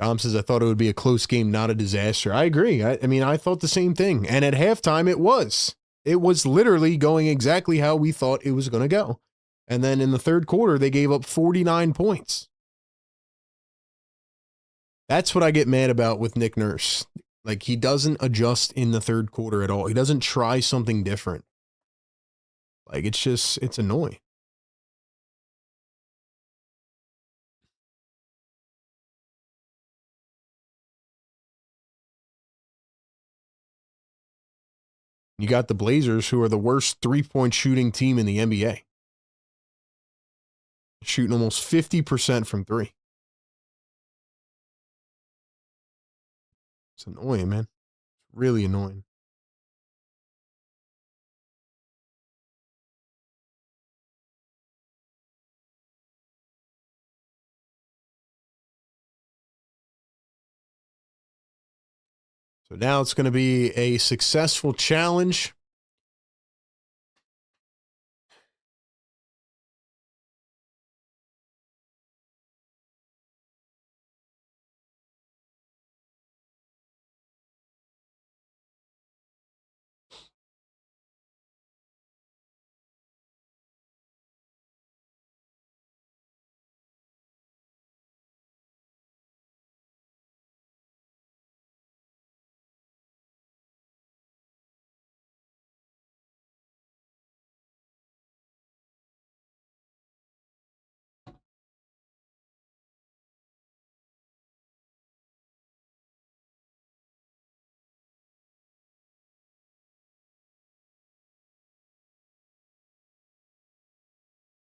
Dom says, I thought it would be a close game, not a disaster. I agree. I mean, I thought the same thing. And at halftime, it was. It was literally going exactly how we thought it was going to go. And then in the third quarter, they gave up 49 points. That's what I get mad about with Nick Nurse. Like, he doesn't adjust in the third quarter at all. He doesn't try something different. Like, it's annoying. You got the Blazers, who are the worst three-point shooting team in the NBA. Shooting almost 50% from three. It's annoying, man. It's really annoying. So now it's going to be a successful challenge.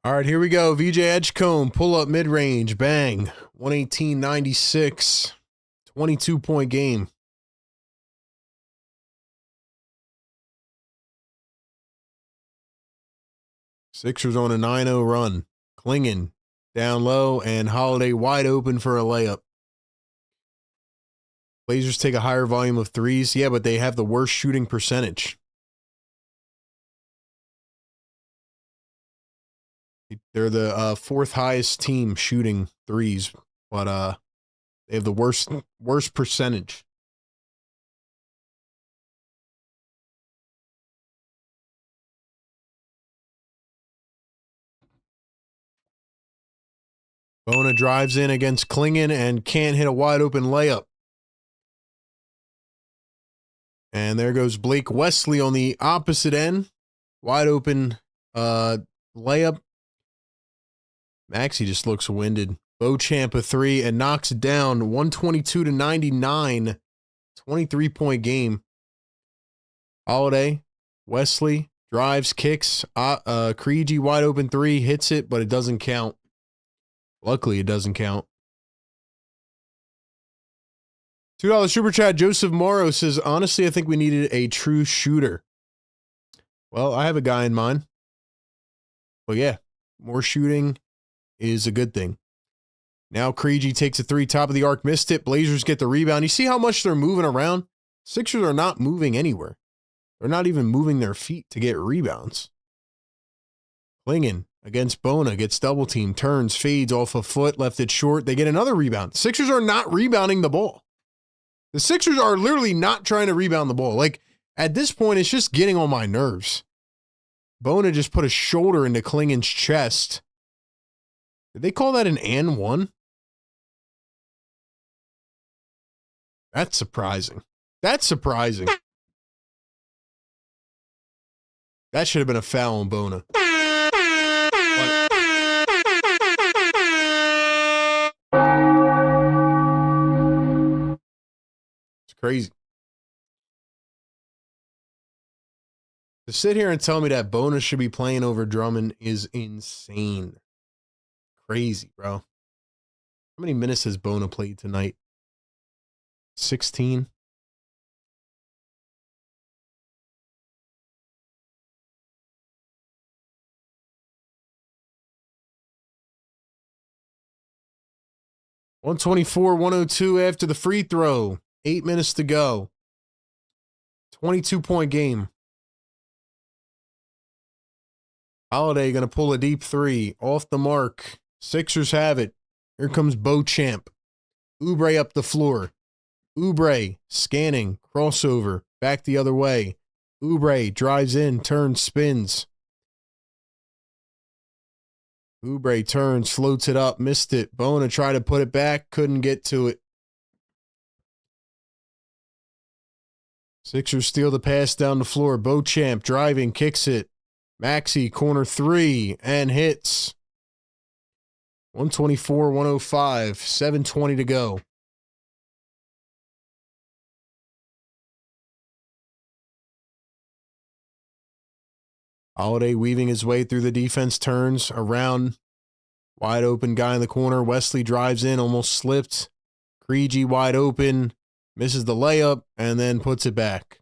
All right, here we go. VJ Edgecombe, pull up mid-range, bang. 118-96, 22-point game. Sixers on a 9-0 run. Klingin down low and Holiday wide open for a layup. Blazers take a higher volume of threes. Yeah, but they have the worst shooting percentage. They're the fourth highest team shooting threes, but they have the worst percentage. Bona drives in against Klingin and can't hit a wide open layup. And there goes Blake Wesley on the opposite end. Wide open layup. Maxey just looks winded. Beauchamp a three and knocks it down 122-99. 23-point game. Holiday, Wesley, drives, kicks. Krejci wide open three, hits it, but it doesn't count. Luckily, it doesn't count. $2 super chat. Joseph Morrow says, honestly, I think we needed a true shooter. Well, I have a guy in mind. Well, yeah, more shooting is a good thing. Now Krejci takes a three, top of the arc, missed it. Blazers get the rebound. You see how much they're moving around? Sixers are not moving anywhere. They're not even moving their feet to get rebounds. Klingon against Bona, gets double teamed, turns, fades off a foot, left it short. They get another rebound. Sixers are not rebounding the ball. The Sixers are literally not trying to rebound the ball. Like, at this point, it's just getting on my nerves. Bona just put a shoulder into Klingon's chest. Did they call that an and one? That's surprising. That's surprising. That should have been a foul on Bona. It's crazy. To sit here and tell me that Bona should be playing over Drummond is insane. Crazy, bro. How many minutes has Bona played tonight? 16? $124, 102 after the free throw. 8 minutes to go. 22-point game. Holiday going to pull a deep three. Off the mark. Sixers have it. Here comes Beauchamp. Oubre up the floor. Oubre scanning. Crossover. Back the other way. Oubre drives in. Turns. Spins. Oubre turns. Floats it up. Missed it. Bona tried to put it back. Couldn't get to it. Sixers steal the pass down the floor. Beauchamp driving. Kicks it. Maxey, corner three, and hits. 124, 105, 7:20 to go. Holiday weaving his way through the defense, turns around. Wide open guy in the corner. Wesley drives in, almost slipped. Krejci wide open, misses the layup, and then puts it back.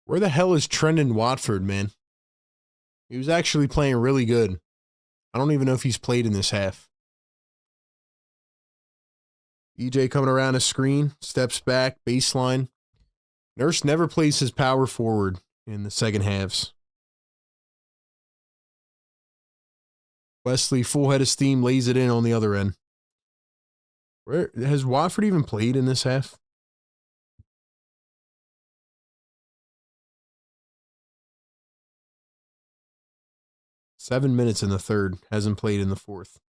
Where the hell is Trendon Watford, man? He was actually playing really good. I don't even know if he's played in this half. EJ coming around a screen, steps back, baseline. Nurse never plays his power forward in the second halves. Wesley, full head of steam, lays it in on the other end. Where has Watford even played in this half? Seven minutes in the third. Hasn't played in the fourth.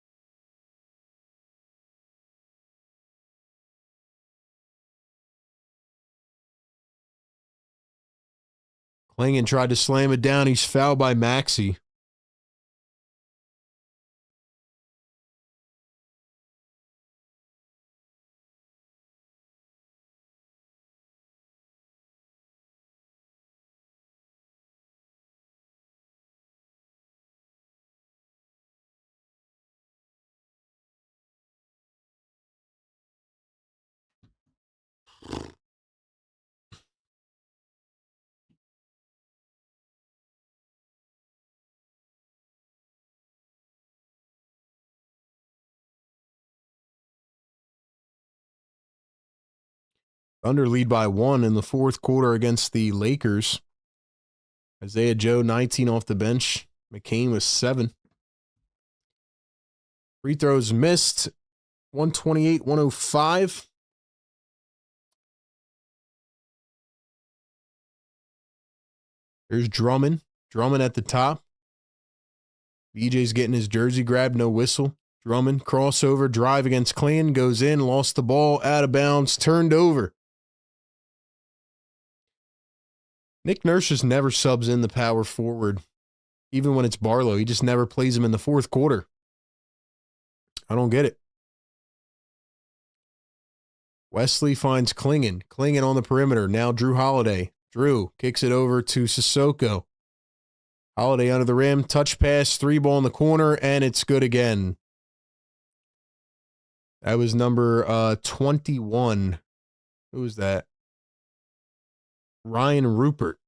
Klingon tried to slam it down. He's fouled by Maxey. Thunder lead by 1 in the fourth quarter against the Lakers. Isaiah Joe, 19 off the bench. McCain was 7. Free throws missed. 128, 105. There's Drummond. Drummond at the top. BJ's getting his jersey grabbed, no whistle. Drummond, crossover, drive against Klingon, goes in, lost the ball, out of bounds, turned over. Nick Nurse just never subs in the power forward, even when it's Barlow. He just never plays him in the fourth quarter. I don't get it. Wesley finds Klingon. Klingon on the perimeter. Now Drew Holiday. Drew kicks it over to Sissoko. Holiday under the rim. Touch pass. 3-ball in the corner, and it's good again. That was number 21. Who was that? Ryan Rupert.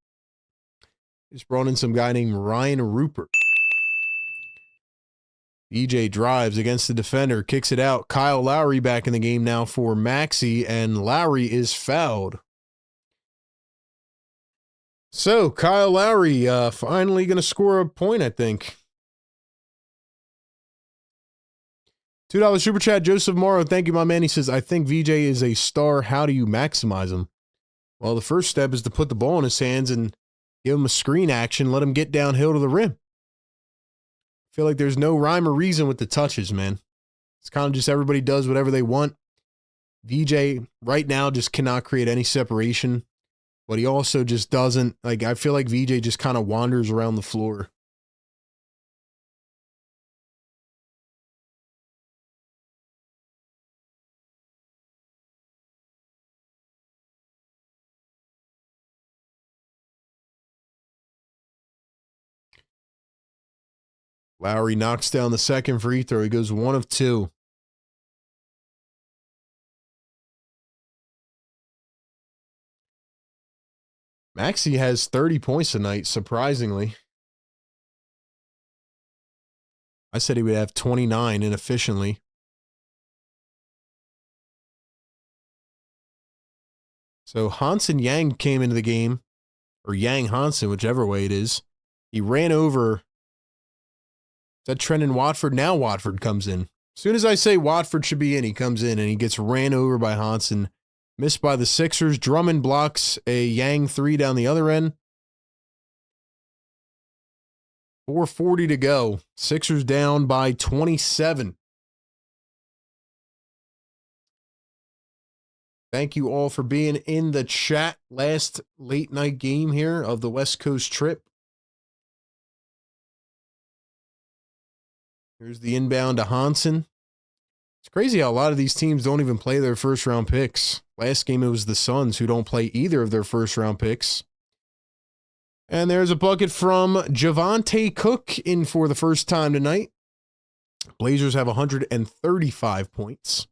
Just brought in some guy named Ryan Rupert. EJ drives against the defender, kicks it out. Kyle Lowry back in the game now for Maxey, and Lowry is fouled. So, Kyle Lowry finally going to score a point, I think. $2 super chat, Joseph Morrow. Thank you, my man. He says, I think VJ is a star. How do you maximize him? Well, the first step is to put the ball in his hands and give him a screen action, let him get downhill to the rim. I feel like there's no rhyme or reason with the touches, man. It's kind of just everybody does whatever they want. VJ right now just cannot create any separation, but he also just doesn't, like, I feel like VJ just kind of wanders around the floor. Lowry knocks down the second free throw. He goes 1 of 2. Maxey has 30 points tonight, surprisingly. I said he would have 29 inefficiently. So Hansen Yang came into the game, or Yang Hansen, whichever way it is. He ran over. Is that Trenton Watford? Now Watford comes in. As soon as I say Watford should be in, he comes in and he gets ran over by Hansen. Missed by the Sixers. Drummond blocks a Yang 3 down the other end. 4:40 to go. Sixers down by 27. Thank you all for being in the chat. Last late night game here of the West Coast trip. Here's the inbound to Hansen. It's crazy how a lot of these teams don't even play their first round picks. Last game it was the Suns who don't play either of their first round picks. And there's a bucket from Javonte Cook in for the first time tonight. Blazers have 135 points.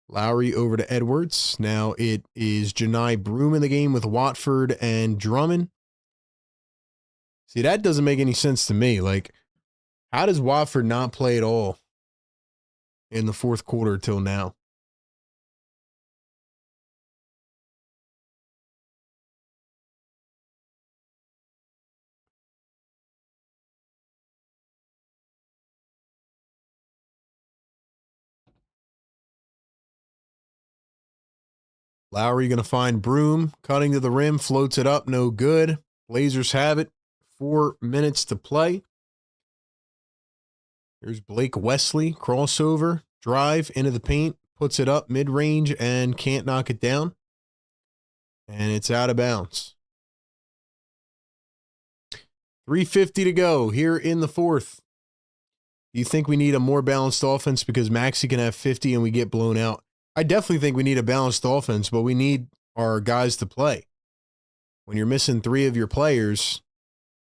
Lowry over to Edwards. Now it is Janai Broom in the game with Watford and Drummond. See, that doesn't make any sense to me. Like, how does Watford not play at all in the fourth quarter till now? Lowry going to find Broom, cutting to the rim, floats it up, no good. Blazers have it. 4 minutes to play. Here's Blake Wesley, crossover, drive into the paint, puts it up mid-range and can't knock it down. And it's out of bounds. 3:50 to go here in the fourth. Do you think we need a more balanced offense because Maxey can have 50 and we get blown out? I definitely think we need a balanced offense, but we need our guys to play. When you're missing 3 of your players,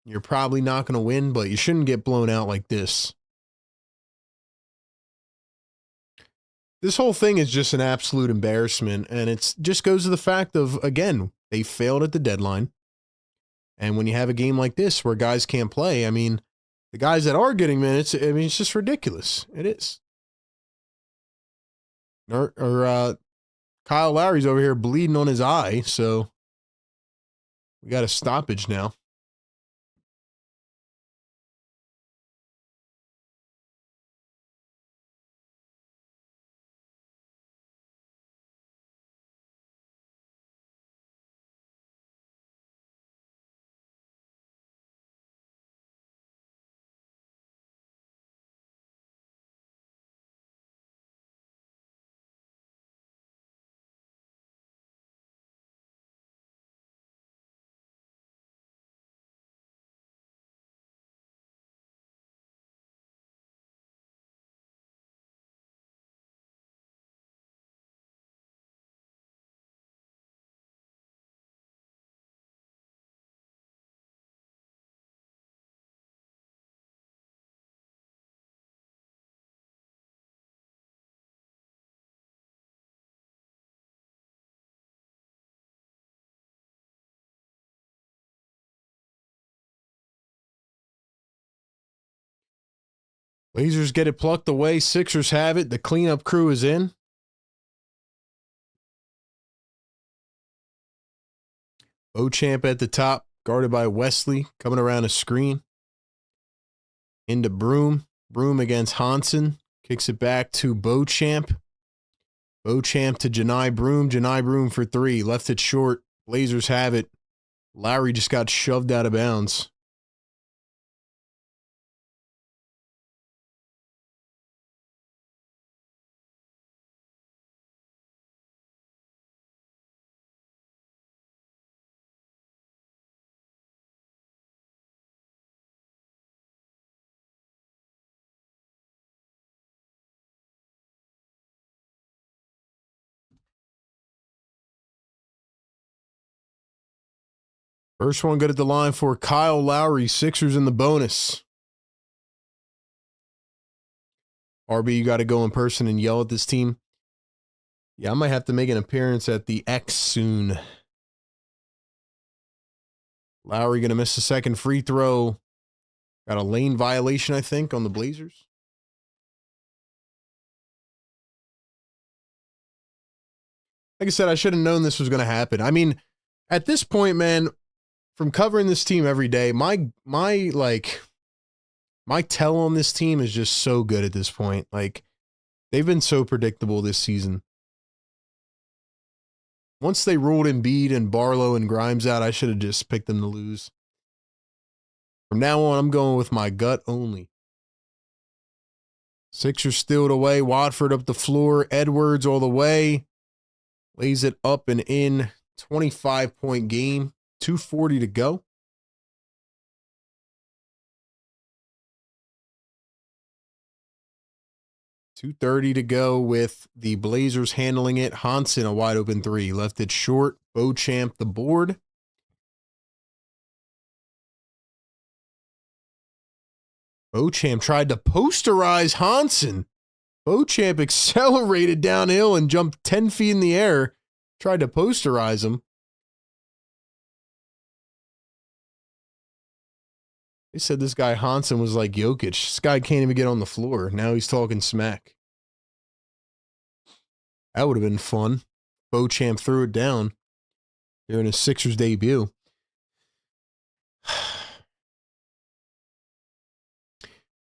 you're probably not going to win, but you shouldn't get blown out like this. This whole thing is just an absolute embarrassment, and it just goes to the fact of, again, they failed at the deadline. And when you have a game like this where guys can't play, I mean, the guys that are getting minutes, I mean, it's just ridiculous. It is. Kyle Lowry's over here bleeding on his eye, so we got a stoppage now. Blazers get it plucked away. Sixers have it. The cleanup crew is in. Beauchamp at the top, guarded by Wesley, coming around a screen. Into Broom. Broom against Hansen. Kicks it back to Beauchamp. Beauchamp to Janai Broom. Janai Broom for three. Left it short. Blazers have it. Lowry just got shoved out of bounds. First one good at the line for Kyle Lowry. Sixers in the bonus. RB, you got to go in person and yell at this team. Yeah, I might have to make an appearance at the X soon. Lowry going to miss the second free throw. Got a lane violation, I think, on the Blazers. Like I said, I should have known this was going to happen. I mean, at this point, man, from covering this team every day, my tell on this team is just so good at this point. Like, they've been so predictable this season. Once they ruled Embiid and Barlow and Grimes out, I should have just picked them to lose. From now on, I'm going with my gut only. Sixers steal it away. Watford up the floor. Edwards all the way. Lays it up and in. 25-point game. 2:40 to go. .230 to go with the Blazers handling it. Hansen, a wide open three. Left it short. Beauchamp the board. Beauchamp tried to posterize Hansen. Beauchamp accelerated downhill and jumped 10 feet in the air. Tried to posterize him. They said this guy Hansen was like Jokic. This guy can't even get on the floor. Now he's talking smack. That would have been fun. Beauchamp threw it down during his Sixers debut.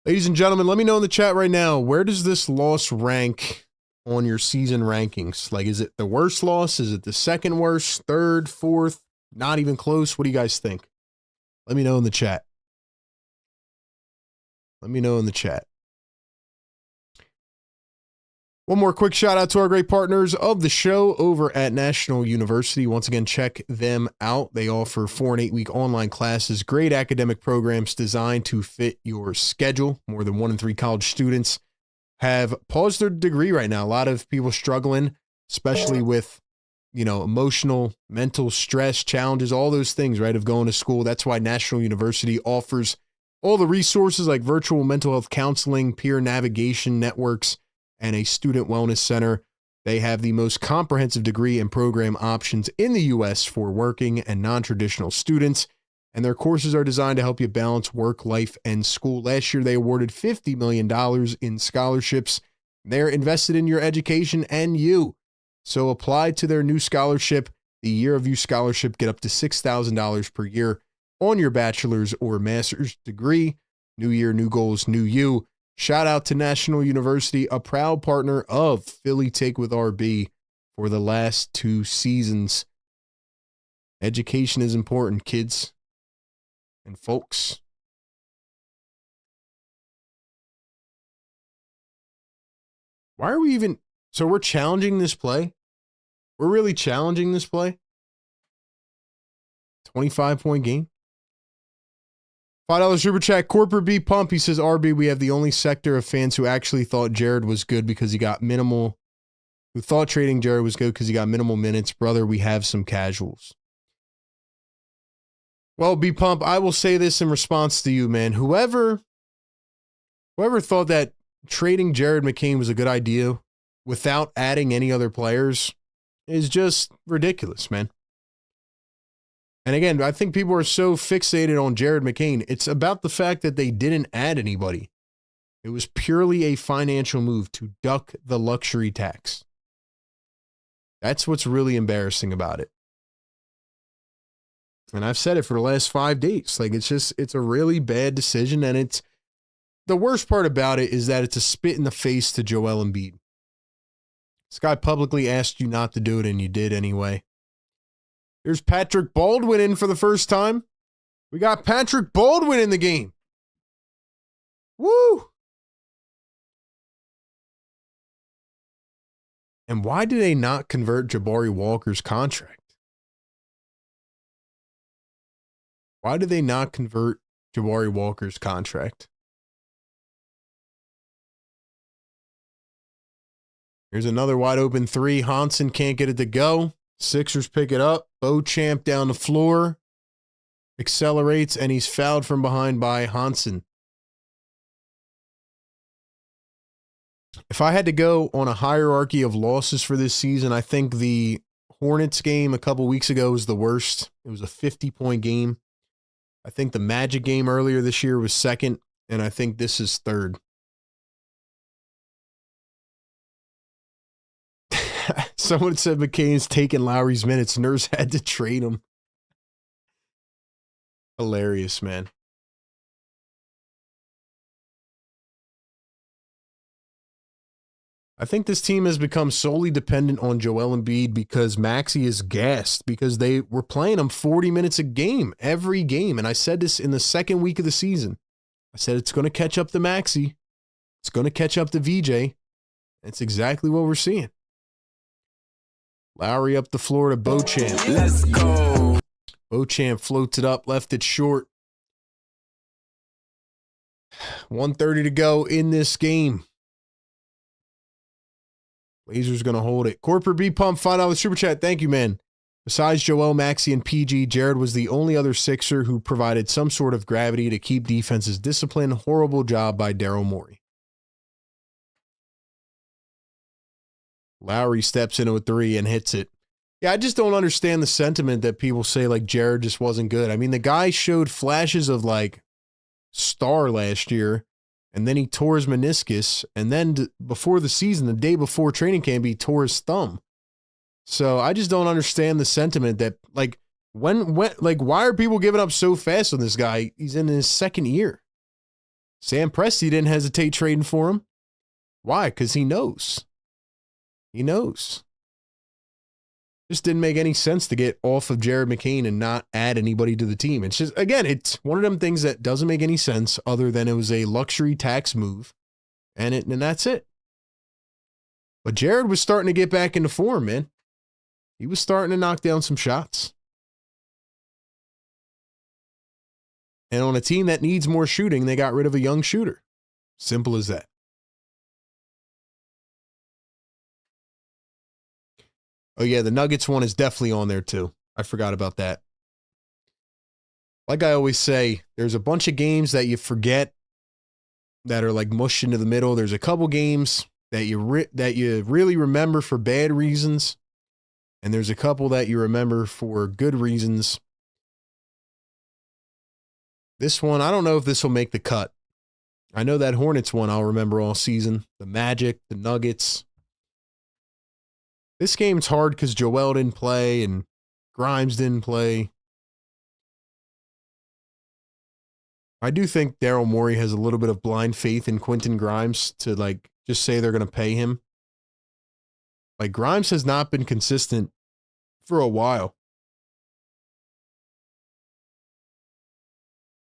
Ladies and gentlemen, let me know in the chat right now, where does this loss rank on your season rankings? Like, is it the worst loss? Is it the second worst, third, fourth? Not even close? What do you guys think? Let me know in the chat. Let me know in the chat. One more quick shout out to our great partners of the show over at National University. Once again, check them out. They offer 4 and 8 week online classes, great academic programs designed to fit your schedule. More than 1 in 3 college students have paused their degree right now. A lot of people struggling, especially with, emotional, mental stress, challenges, all those things, right, of going to school. That's why National University offers all the resources like virtual mental health counseling, peer navigation networks, and a student wellness center. They have the most comprehensive degree and program options in the U.S. for working and non-traditional students, and their courses are designed to help you balance work, life, and school. Last year, they awarded $50 million in scholarships. They're invested in your education and you. So apply to their new scholarship, the Year of You Scholarship. Get up to $6,000 per year on your bachelor's or master's degree. New year, new goals, new you. Shout out to National University, a proud partner of Philly Take with RB for the last 2 seasons. Education is important, kids and folks. Why are we even... So we're challenging this play? We're really challenging this play? 25-point game? $5 super chat. Corporate B Pump. He says, RB, we have the only sector of fans who actually thought Jared was good because he got minimal, who thought trading Jared was good because he got minimal minutes. Brother, we have some casuals. Well, B Pump, I will say this in response to you, man. Whoever thought that trading Jared McCain was a good idea without adding any other players is just ridiculous, man. And again, I think people are so fixated on Jared McCain. It's about the fact that they didn't add anybody. It was purely a financial move to duck the luxury tax. That's what's really embarrassing about it. And I've said it for the last 5 days. Like, it's a really bad decision. And the worst part about it is that it's a spit in the face to Joel Embiid. This guy publicly asked you not to do it, and you did anyway. There's Patrick Baldwin in for the first time. We got Patrick Baldwin in the game. Woo! And why do they not convert Jabari Walker's contract? Why do they not convert Jabari Walker's contract? Here's another wide open three. Hansen can't get it to go. Sixers pick it up. Beauchamp down the floor. Accelerates, and he's fouled from behind by Hansen. If I had to go on a hierarchy of losses for this season, I think the Hornets game a couple weeks ago was the worst. It was a 50-point game. I think the Magic game earlier this year was second, and I think this is third. Someone said McCain's taking Lowry's minutes. Nurse had to trade him. Hilarious, man. I think this team has become solely dependent on Joel Embiid because Maxey is gassed because they were playing him 40 minutes a game, every game. And I said this in the second week of the season. I said it's going to catch up to Maxey. It's going to catch up to VJ. That's exactly what we're seeing. Lowry up the floor to Beauchamp.
Let's go.
Beauchamp floats it up, left it short. 1:30 to go in this game. Blazers going to hold it. Corporate B Pump, $5 super chat. Thank you, man. Besides Joel, Maxey, and PG, Jared was the only other Sixer who provided some sort of gravity to keep defenses disciplined. Horrible job by Daryl Morey. Lowry steps into a three and hits it. Yeah, I just don't understand the sentiment that people say, like, Jared just wasn't good. I mean, the guy showed flashes of, like, star last year, and then he tore his meniscus, and then before the season, the day before training camp, he tore his thumb. So I just don't understand the sentiment that, like, why are people giving up so fast on this guy? He's in his second year. Sam Presti didn't hesitate trading for him. Why? Because he knows. He knows. Just didn't make any sense to get off of Jared McCain and not add anybody to the team. It's just, again, it's one of them things that doesn't make any sense other than it was a luxury tax move, and that's it. But Jared was starting to get back into form, man. He was starting to knock down some shots. And on a team that needs more shooting, they got rid of a young shooter. Simple as that. Oh, yeah, the Nuggets one is definitely on there, too. I forgot about that. Like I always say, there's a bunch of games that you forget that are like mushed into the middle. There's a couple games that you really remember for bad reasons, and there's a couple that you remember for good reasons. This one, I don't know if this will make the cut. I know that Hornets one I'll remember all season. The Magic, the Nuggets. This game's hard because Joel didn't play and Grimes didn't play. I do think Daryl Morey has a little bit of blind faith in Quentin Grimes to, like, just say they're going to pay him. Like, Grimes has not been consistent for a while.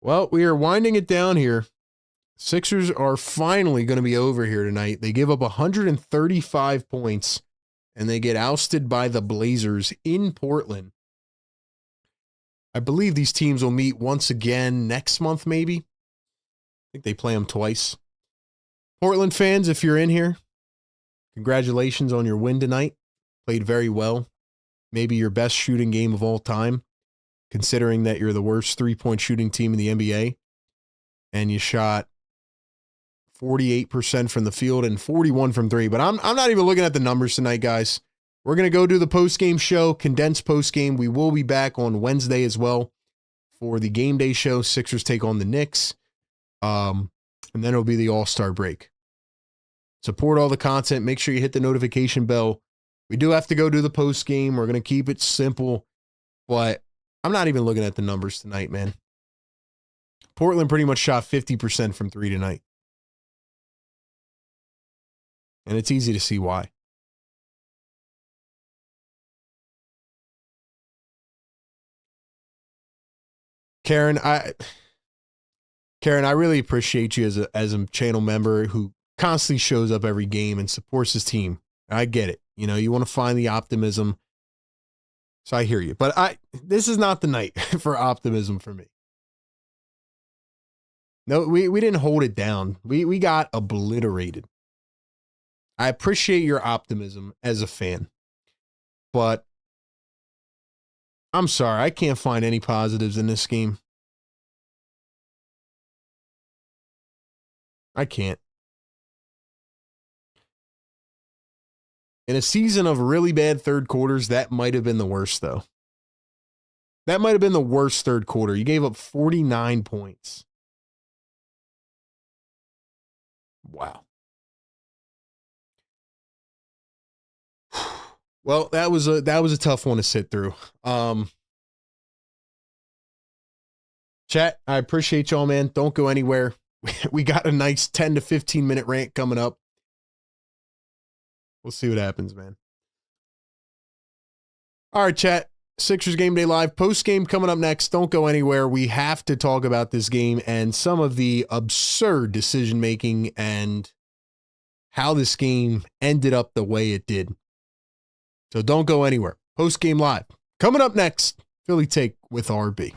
Well, we are winding it down here. Sixers are finally going to be over here tonight. They give up 135 points. And they get ousted by the Blazers in Portland. I believe these teams will meet once again next month, maybe. I think they play them twice. Portland fans, if you're in here, congratulations on your win tonight. Played very well. Maybe your best shooting game of all time, considering that you're the worst three-point shooting team in the NBA. And you shot 48% from the field and 41 from three. But I'm not even looking at the numbers tonight, guys. We're going to go do the post-game show, condensed post-game. We will be back on Wednesday as well for the game day show. Sixers take on the Knicks. and then it'll be the All-Star break. Support all the content. Make sure you hit the notification bell. We do have to go do the post game. We're going to keep it simple, but I'm not even looking at the numbers tonight, man. Portland pretty much shot 50% from 3 tonight. And it's easy to see why. Karen, I really appreciate you as a channel member who constantly shows up every game and supports his team. I get it. You know, you want to find the optimism. So I hear you. But this is not the night for optimism for me. No, we didn't hold it down. We got obliterated. I appreciate your optimism as a fan. But I'm sorry, I can't find any positives in this game. I can't. In a season of really bad third quarters, that might have been the worst, though. That might have been the worst third quarter. You gave up 49 points. Wow. Well, that was a tough one to sit through. Chat, I appreciate y'all, man. Don't go anywhere. We got a nice 10 to 15 minute rant coming up. We'll see what happens, man. All right, chat. Sixers Game Day Live. Post game coming up next. Don't go anywhere. We have to talk about this game and some of the absurd decision making and how this game ended up the way it did. So don't go anywhere. Post game live. Coming up next, Philly Take with RB.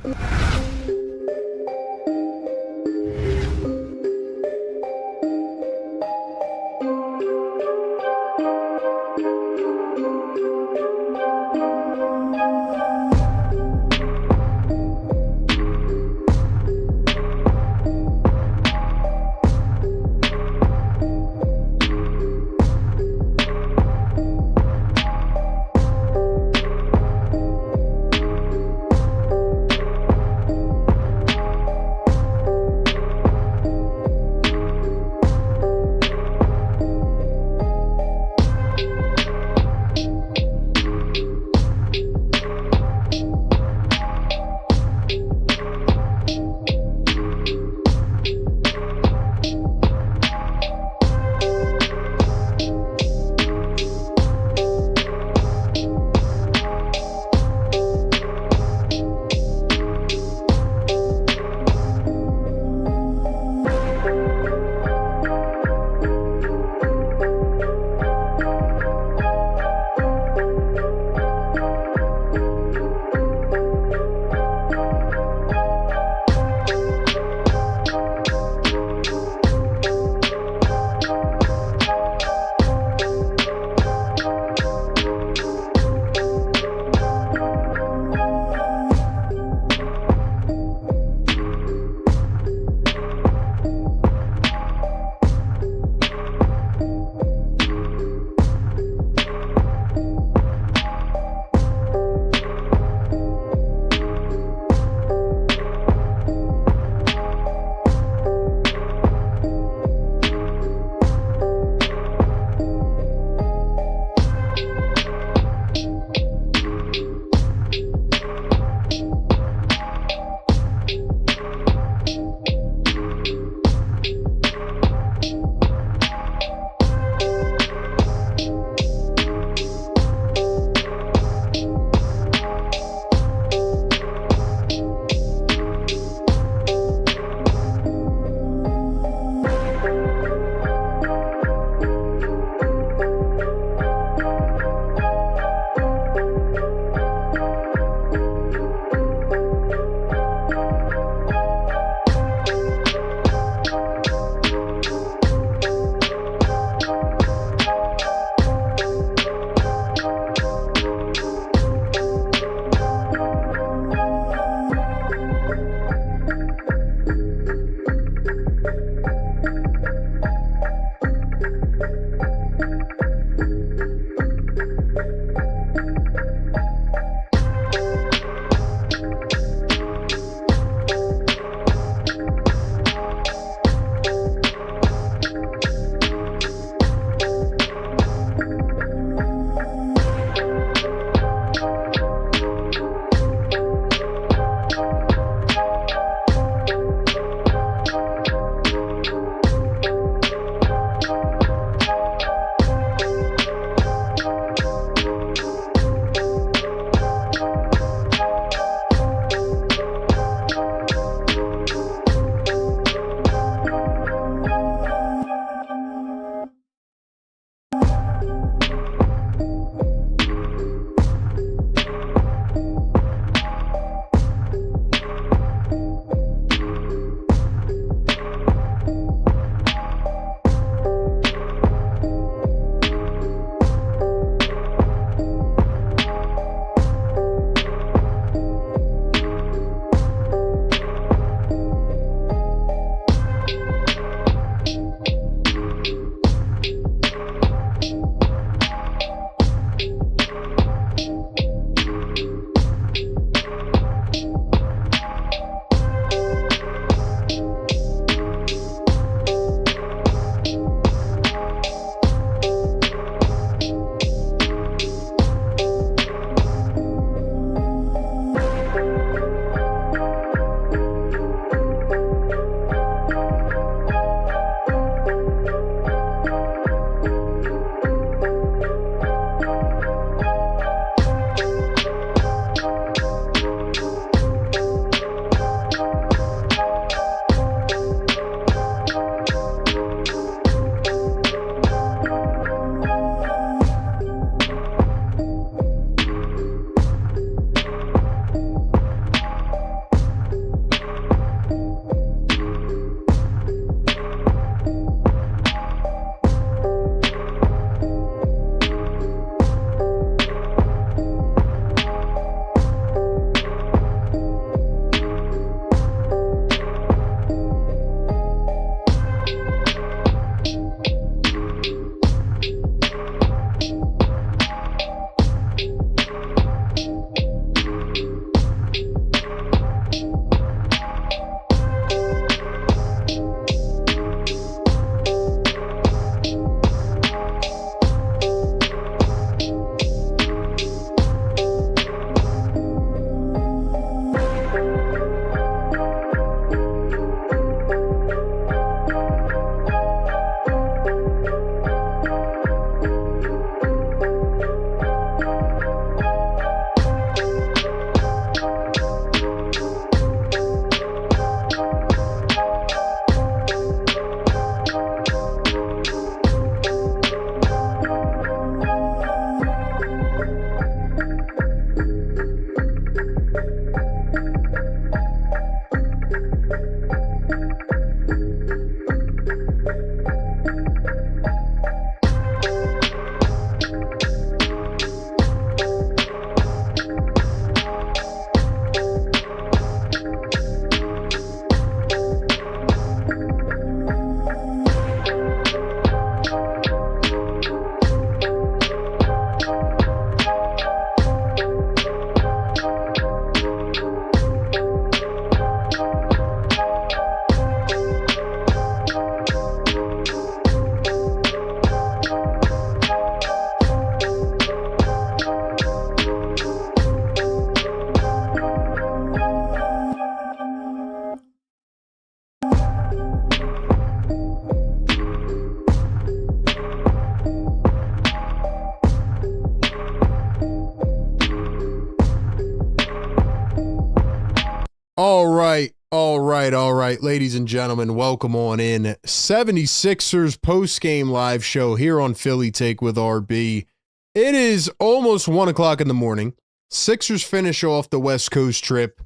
All right, ladies and gentlemen, welcome on in. 76ers postgame live show here on Philly Take with RB. It is almost 1 o'clock in the morning. Sixers finish off the West Coast trip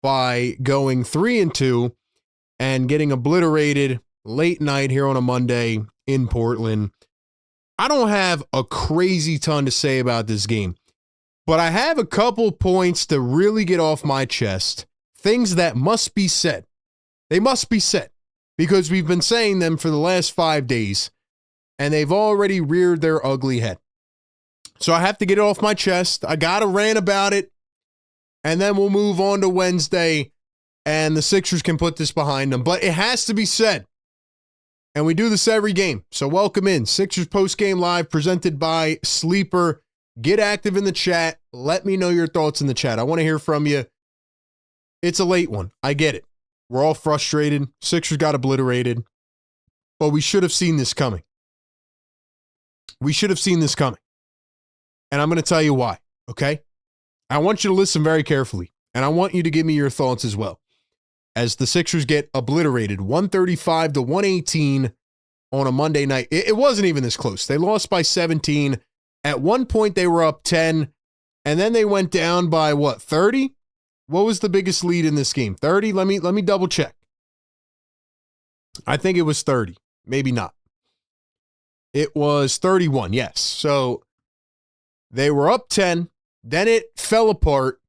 by going 3-2 and getting obliterated late night here on a Monday in Portland. I don't have a crazy ton to say about this game, but I have a couple points to really get off my chest. Things that must be said. They must be said because we've been saying them for the last 5 days and they've already reared their ugly head. So I have to get it off my chest. I got to rant about it and then we'll move on to Wednesday and the Sixers can put this behind them. But it has to be said. And we do this every game. So welcome in. Sixers postgame live presented by Sleeper. Get active in the chat. Let me know your thoughts in the chat. I want to hear from you. It's a late one. I get it. We're all frustrated. Sixers got obliterated. But we should have seen this coming. We should have seen this coming. And I'm going to tell you why, okay? I want you to listen very carefully. And I want you to give me your thoughts as well. As the Sixers get obliterated, 135-118 on a Monday night. It wasn't even this close. They lost by 17. At one point, they were up 10. And then they went down by, 30? What was the biggest lead in this game? 30? Let me double check. I think it was 30. Maybe not. It was 31, yes. So they were up 10. Then it fell apart.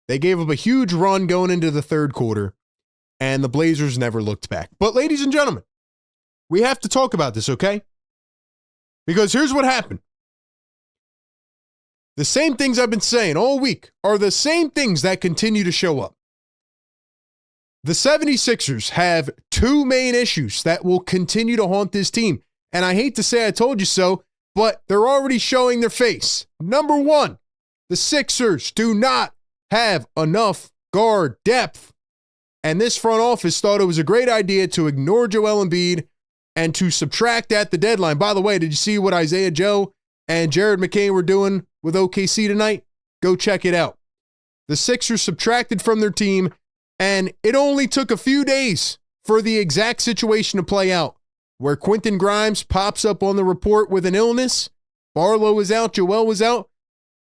They gave up a huge run going into the third quarter. And the Blazers never looked back. But ladies and gentlemen, we have to talk about this, okay? Because here's what happened. The same things I've been saying all week are the same things that continue to show up. The 76ers have two main issues that will continue to haunt this team. And I hate to say I told you so, but they're already showing their face. Number one, the Sixers do not have enough guard depth. And this front office thought it was a great idea to ignore Joel Embiid and to subtract at the deadline. By the way, did you see what Isaiah Joe and Jared McCain were doing with OKC tonight? Go check it out. The Sixers subtracted from their team, and it only took a few days for the exact situation to play out, where Quentin Grimes pops up on the report with an illness, Barlow is out, Joel was out,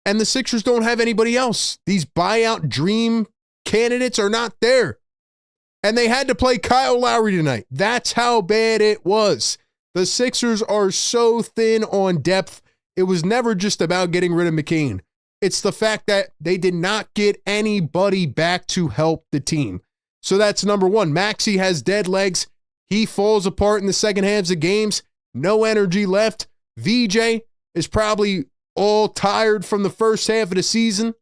and the Sixers don't have anybody else. These buyout dream candidates are not there. And they had to play Kyle Lowry tonight. That's how bad it was. The Sixers are so thin on depth. It was never just about getting rid of McCain. It's the fact that they did not get anybody back to help the team. So that's number one. Maxey has dead legs. He falls apart in the second halves of games. No energy left. VJ is probably all tired from the first half of the season.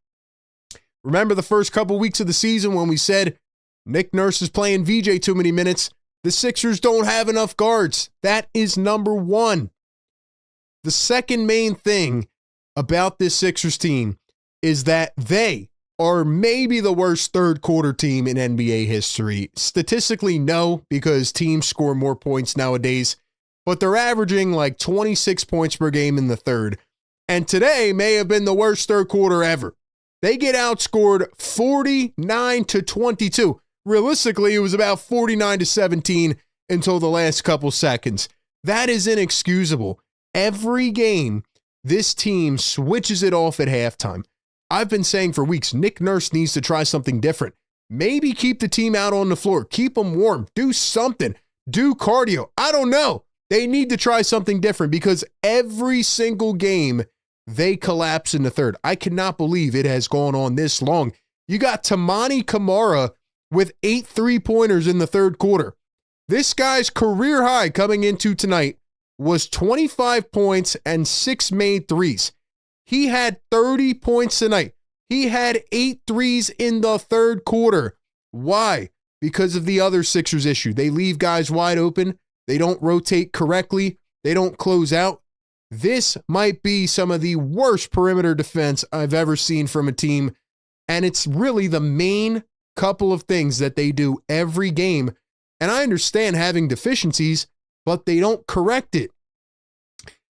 Remember the first couple weeks of the season when we said Nick Nurse is playing VJ too many minutes? The Sixers don't have enough guards. That is number one. The second main thing about this Sixers team is that they are maybe the worst third quarter team in NBA history. Statistically, no, because teams score more points nowadays, but they're averaging like 26 points per game in the third. And today may have been the worst third quarter ever. They get outscored 49-22. Realistically, it was about 49-17 until the last couple seconds. That is inexcusable. Every game, this team switches it off at halftime. I've been saying for weeks, Nick Nurse needs to try something different. Maybe keep the team out on the floor. Keep them warm. Do something. Do cardio. I don't know. They need to try something different because every single game, they collapse in the third. I cannot believe it has gone on this long. You got Tamani Kamara with 8 3-pointers in the third quarter. This guy's career high coming into tonight was 25 points and 6 made threes. He had 30 points tonight. He had 8 threes in the third quarter. Why? Because of the other Sixers issue. They leave guys wide open. They don't rotate correctly. They don't close out. This might be some of the worst perimeter defense I've ever seen from a team, and it's really the main couple of things that they do every game. And I understand having deficiencies, but they don't correct it.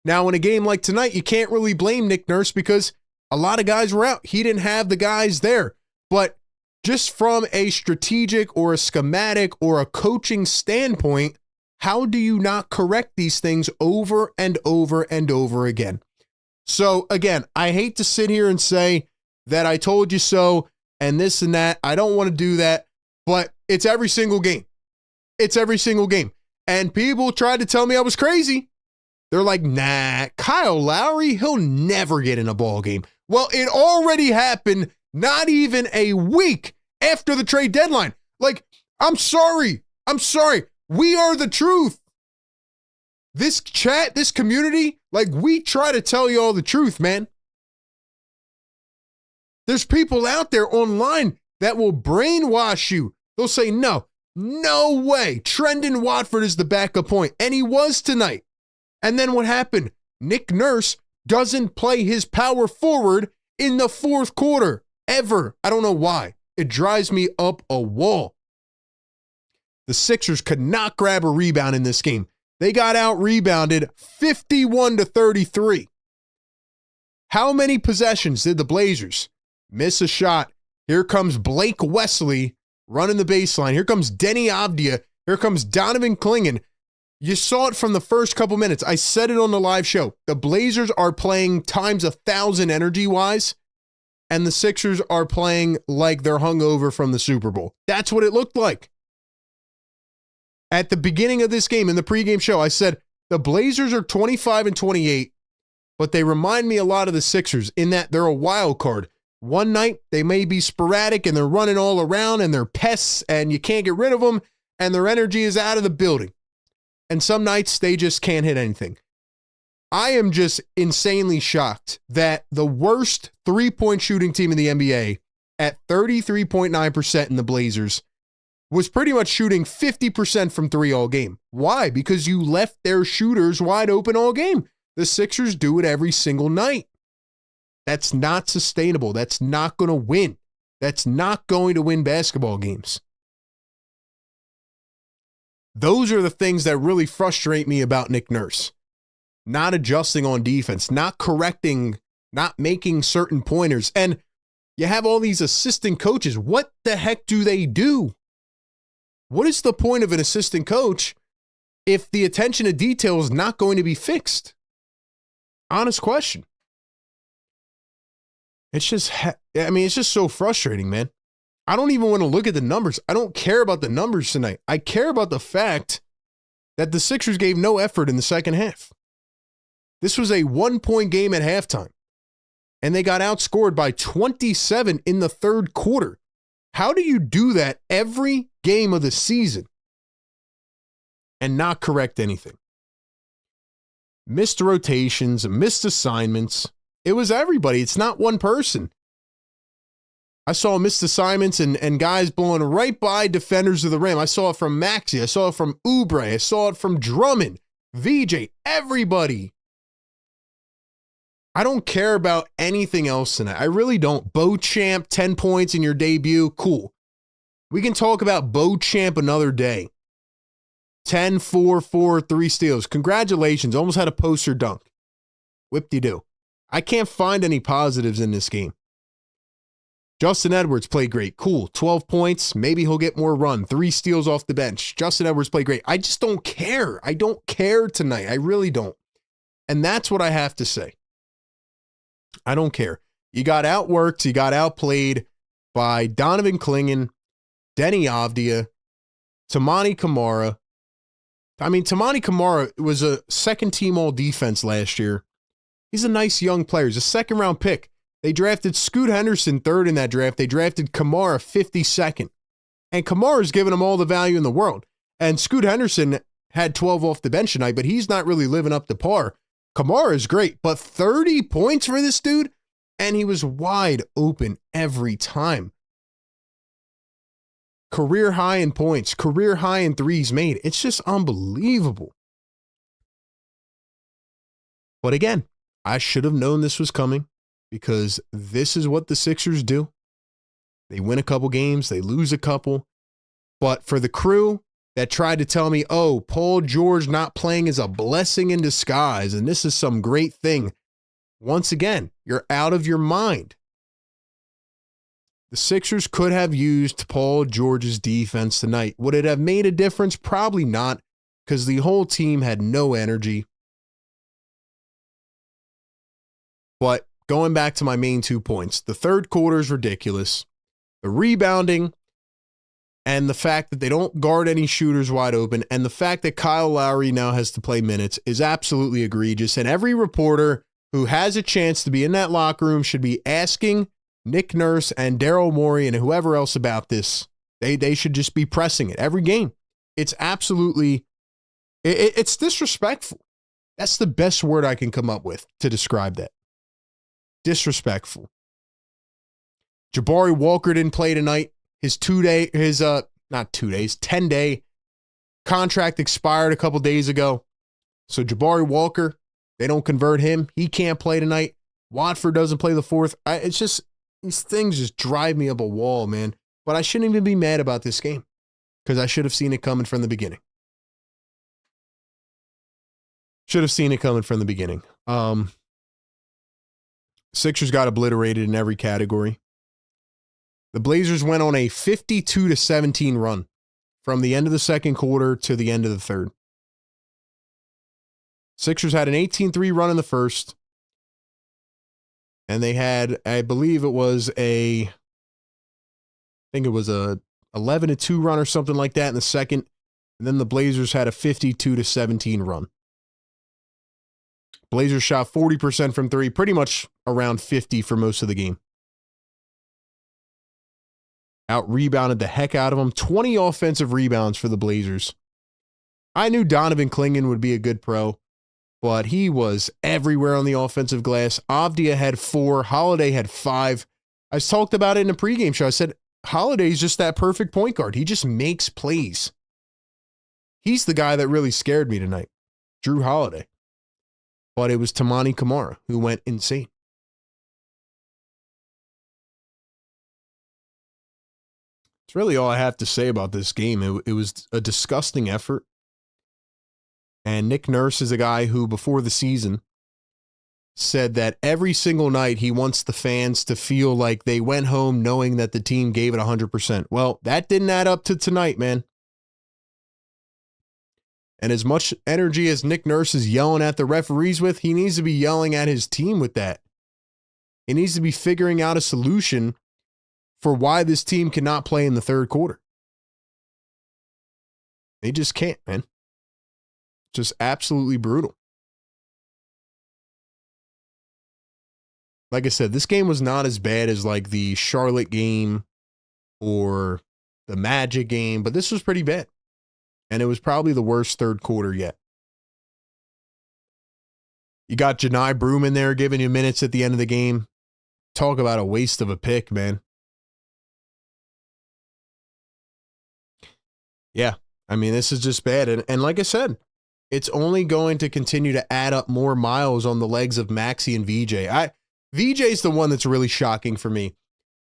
Now, in a game like tonight, you can't really blame Nick Nurse because a lot of guys were out. He didn't have the guys there. But just from a strategic or a schematic or a coaching standpoint, how do you not correct these things over and over and over again? So again, I hate to sit here and say that I told you so and this and that. I don't want to do that, but it's every single game. It's every single game. And people tried to tell me I was crazy. They're like, nah, Kyle Lowry, he'll never get in a ball game. Well, it already happened not even a week after the trade deadline. Like, I'm sorry. We are the truth. This chat, this community, like we try to tell you all the truth, man. There's people out there online that will brainwash you. They'll say, no way. Trendon Watford is the backup point. And he was tonight. And then what happened? Nick Nurse doesn't play his power forward in the fourth quarter ever. I don't know why. It drives me up a wall. The Sixers could not grab a rebound in this game. They got out-rebounded 51-33. How many possessions did the Blazers miss a shot? Here comes Blake Wesley running the baseline. Here comes Denny Avdia. Here comes Donovan Clingan. You saw it from the first couple minutes. I said it on the live show. The Blazers are playing times 1,000 energy-wise, and the Sixers are playing like they're hungover from the Super Bowl. That's what it looked like. At the beginning of this game, in the pregame show, I said, the Blazers are 25-28, but they remind me a lot of the Sixers in that they're a wild card. One night, they may be sporadic and they're running all around and they're pests and you can't get rid of them and their energy is out of the building. And some nights, they just can't hit anything. I am just insanely shocked that the worst three-point shooting team in the NBA at 33.9% in the Blazers was pretty much shooting 50% from three all game. Why? Because you left their shooters wide open all game. The Sixers do it every single night. That's not sustainable. That's not going to win. That's not going to win basketball games. Those are the things that really frustrate me about Nick Nurse. Not adjusting on defense, not correcting, not making certain pointers. And you have all these assistant coaches. What the heck do they do? What is the point of an assistant coach if the attention to detail is not going to be fixed? Honest question. It's just so frustrating, man. I don't even want to look at the numbers. I don't care about the numbers tonight. I care about the fact that the Sixers gave no effort in the second half. This was a 1-point game at halftime, and they got outscored by 27 in the third quarter. How do you do that every game of the season and not correct anything? Missed rotations, missed assignments. It was everybody. It's not one person. I saw missed assignments and guys blowing right by defenders of the rim. I saw it from Maxey. I saw it from Oubre. I saw it from Drummond, VJ, everybody. I don't care about anything else tonight. I really don't. Beauchamp, 10 points in your debut. Cool. We can talk about Beauchamp another day. 10, 4, 4, 3 steals. Congratulations. Almost had a poster dunk. Whip-de-doo. I can't find any positives in this game. Justin Edwards played great. Cool. 12 points. Maybe he'll get more run. 3 steals off the bench. Justin Edwards played great. I just don't care. I don't care tonight. I really don't. And that's what I have to say. I don't care. You got outworked, you got outplayed by Donovan Clingan, Denny Avdia, Tamani Kamara. I mean, Tamani Kamara was a second-team all-defense last year. He's a nice young player. He's a second-round pick. They drafted Scoot Henderson third in that draft. They drafted Kamara 52nd. And Kamara's given him all the value in the world. And Scoot Henderson had 12 off the bench tonight, but he's not really living up to par. Kamara is great, but 30 points for this dude? And he was wide open every time. Career high in points, career high in threes made. It's just unbelievable. But again, I should have known this was coming because this is what the Sixers do. They win a couple games, they lose a couple. But for the crew that tried to tell me, oh, Paul George not playing is a blessing in disguise and this is some great thing. Once again, you're out of your mind. The Sixers could have used Paul George's defense tonight. Would it have made a difference? Probably not, because the whole team had no energy. But going back to my main 2 points, the third quarter is ridiculous. The rebounding and the fact that they don't guard any shooters wide open and the fact that Kyle Lowry now has to play minutes is absolutely egregious. And every reporter who has a chance to be in that locker room should be asking Nick Nurse and Daryl Morey and whoever else about this. They should just be pressing it every game. It's absolutely, it's disrespectful. That's the best word I can come up with to describe that. Disrespectful. Jabari Walker didn't play tonight. His 10-day contract expired a couple days ago. So Jabari Walker, they don't convert him. He can't play tonight. Watford doesn't play the fourth. It's just, these things just drive me up a wall, man. But I shouldn't even be mad about this game because I should have seen it coming from the beginning. Sixers got obliterated in every category. The Blazers went on a 52-17 run from the end of the second quarter to the end of the third. Sixers had an 18-3 run in the first. And they had, I believe it was a 11-2 run or something like that in the second. And then the Blazers had a 52-17 run. Blazers shot 40% from three, pretty much around 50 for most of the game. Out-rebounded the heck out of them. 20 offensive rebounds for the Blazers. I knew Donovan Clingan would be a good pro, but he was everywhere on the offensive glass. Avdia had 4. Holiday had 5. I talked about it in a pregame show. I said, Holiday's just that perfect point guard. He just makes plays. He's the guy that really scared me tonight, Drew Holiday. But it was Tamani Kamara who went insane. It's really all I have to say about this game. It was a disgusting effort. And Nick Nurse is a guy who, before the season, said that every single night he wants the fans to feel like they went home knowing that the team gave it 100%. Well, that didn't add up to tonight, man. And as much energy as Nick Nurse is yelling at the referees with, he needs to be yelling at his team with that. He needs to be figuring out a solution for why this team cannot play in the third quarter. They just can't, man. Just absolutely brutal. Like I said, this game was not as bad as like the Charlotte game or the Magic game, but this was pretty bad. And it was probably the worst third quarter yet. You got Janai Broom in there giving you minutes at the end of the game. Talk about a waste of a pick, man. Yeah, I mean, this is just bad. And like I said, it's only going to continue to add up more miles on the legs of Maxey and VJ. VJ's the one that's really shocking for me.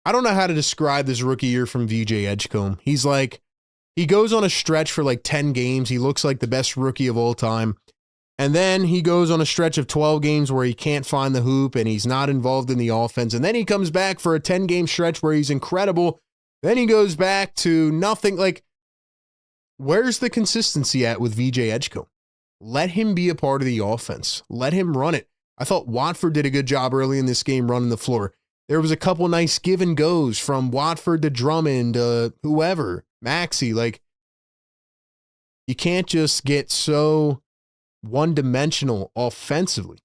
I don't know how to describe this rookie year from VJ Edgecombe. He's like, he goes on a stretch for like 10 games. He looks like the best rookie of all time. And then he goes on a stretch of 12 games where he can't find the hoop and he's not involved in the offense. And then he comes back for a 10-game stretch where he's incredible. Then he goes back to nothing. Like, where's the consistency at with VJ Edgecombe? Let him be a part of the offense. Let him run it. I thought Watford did a good job early in this game running the floor. There was a couple nice give and goes from Watford to Drummond to whoever, Maxey. Like, you can't just get so one-dimensional offensively.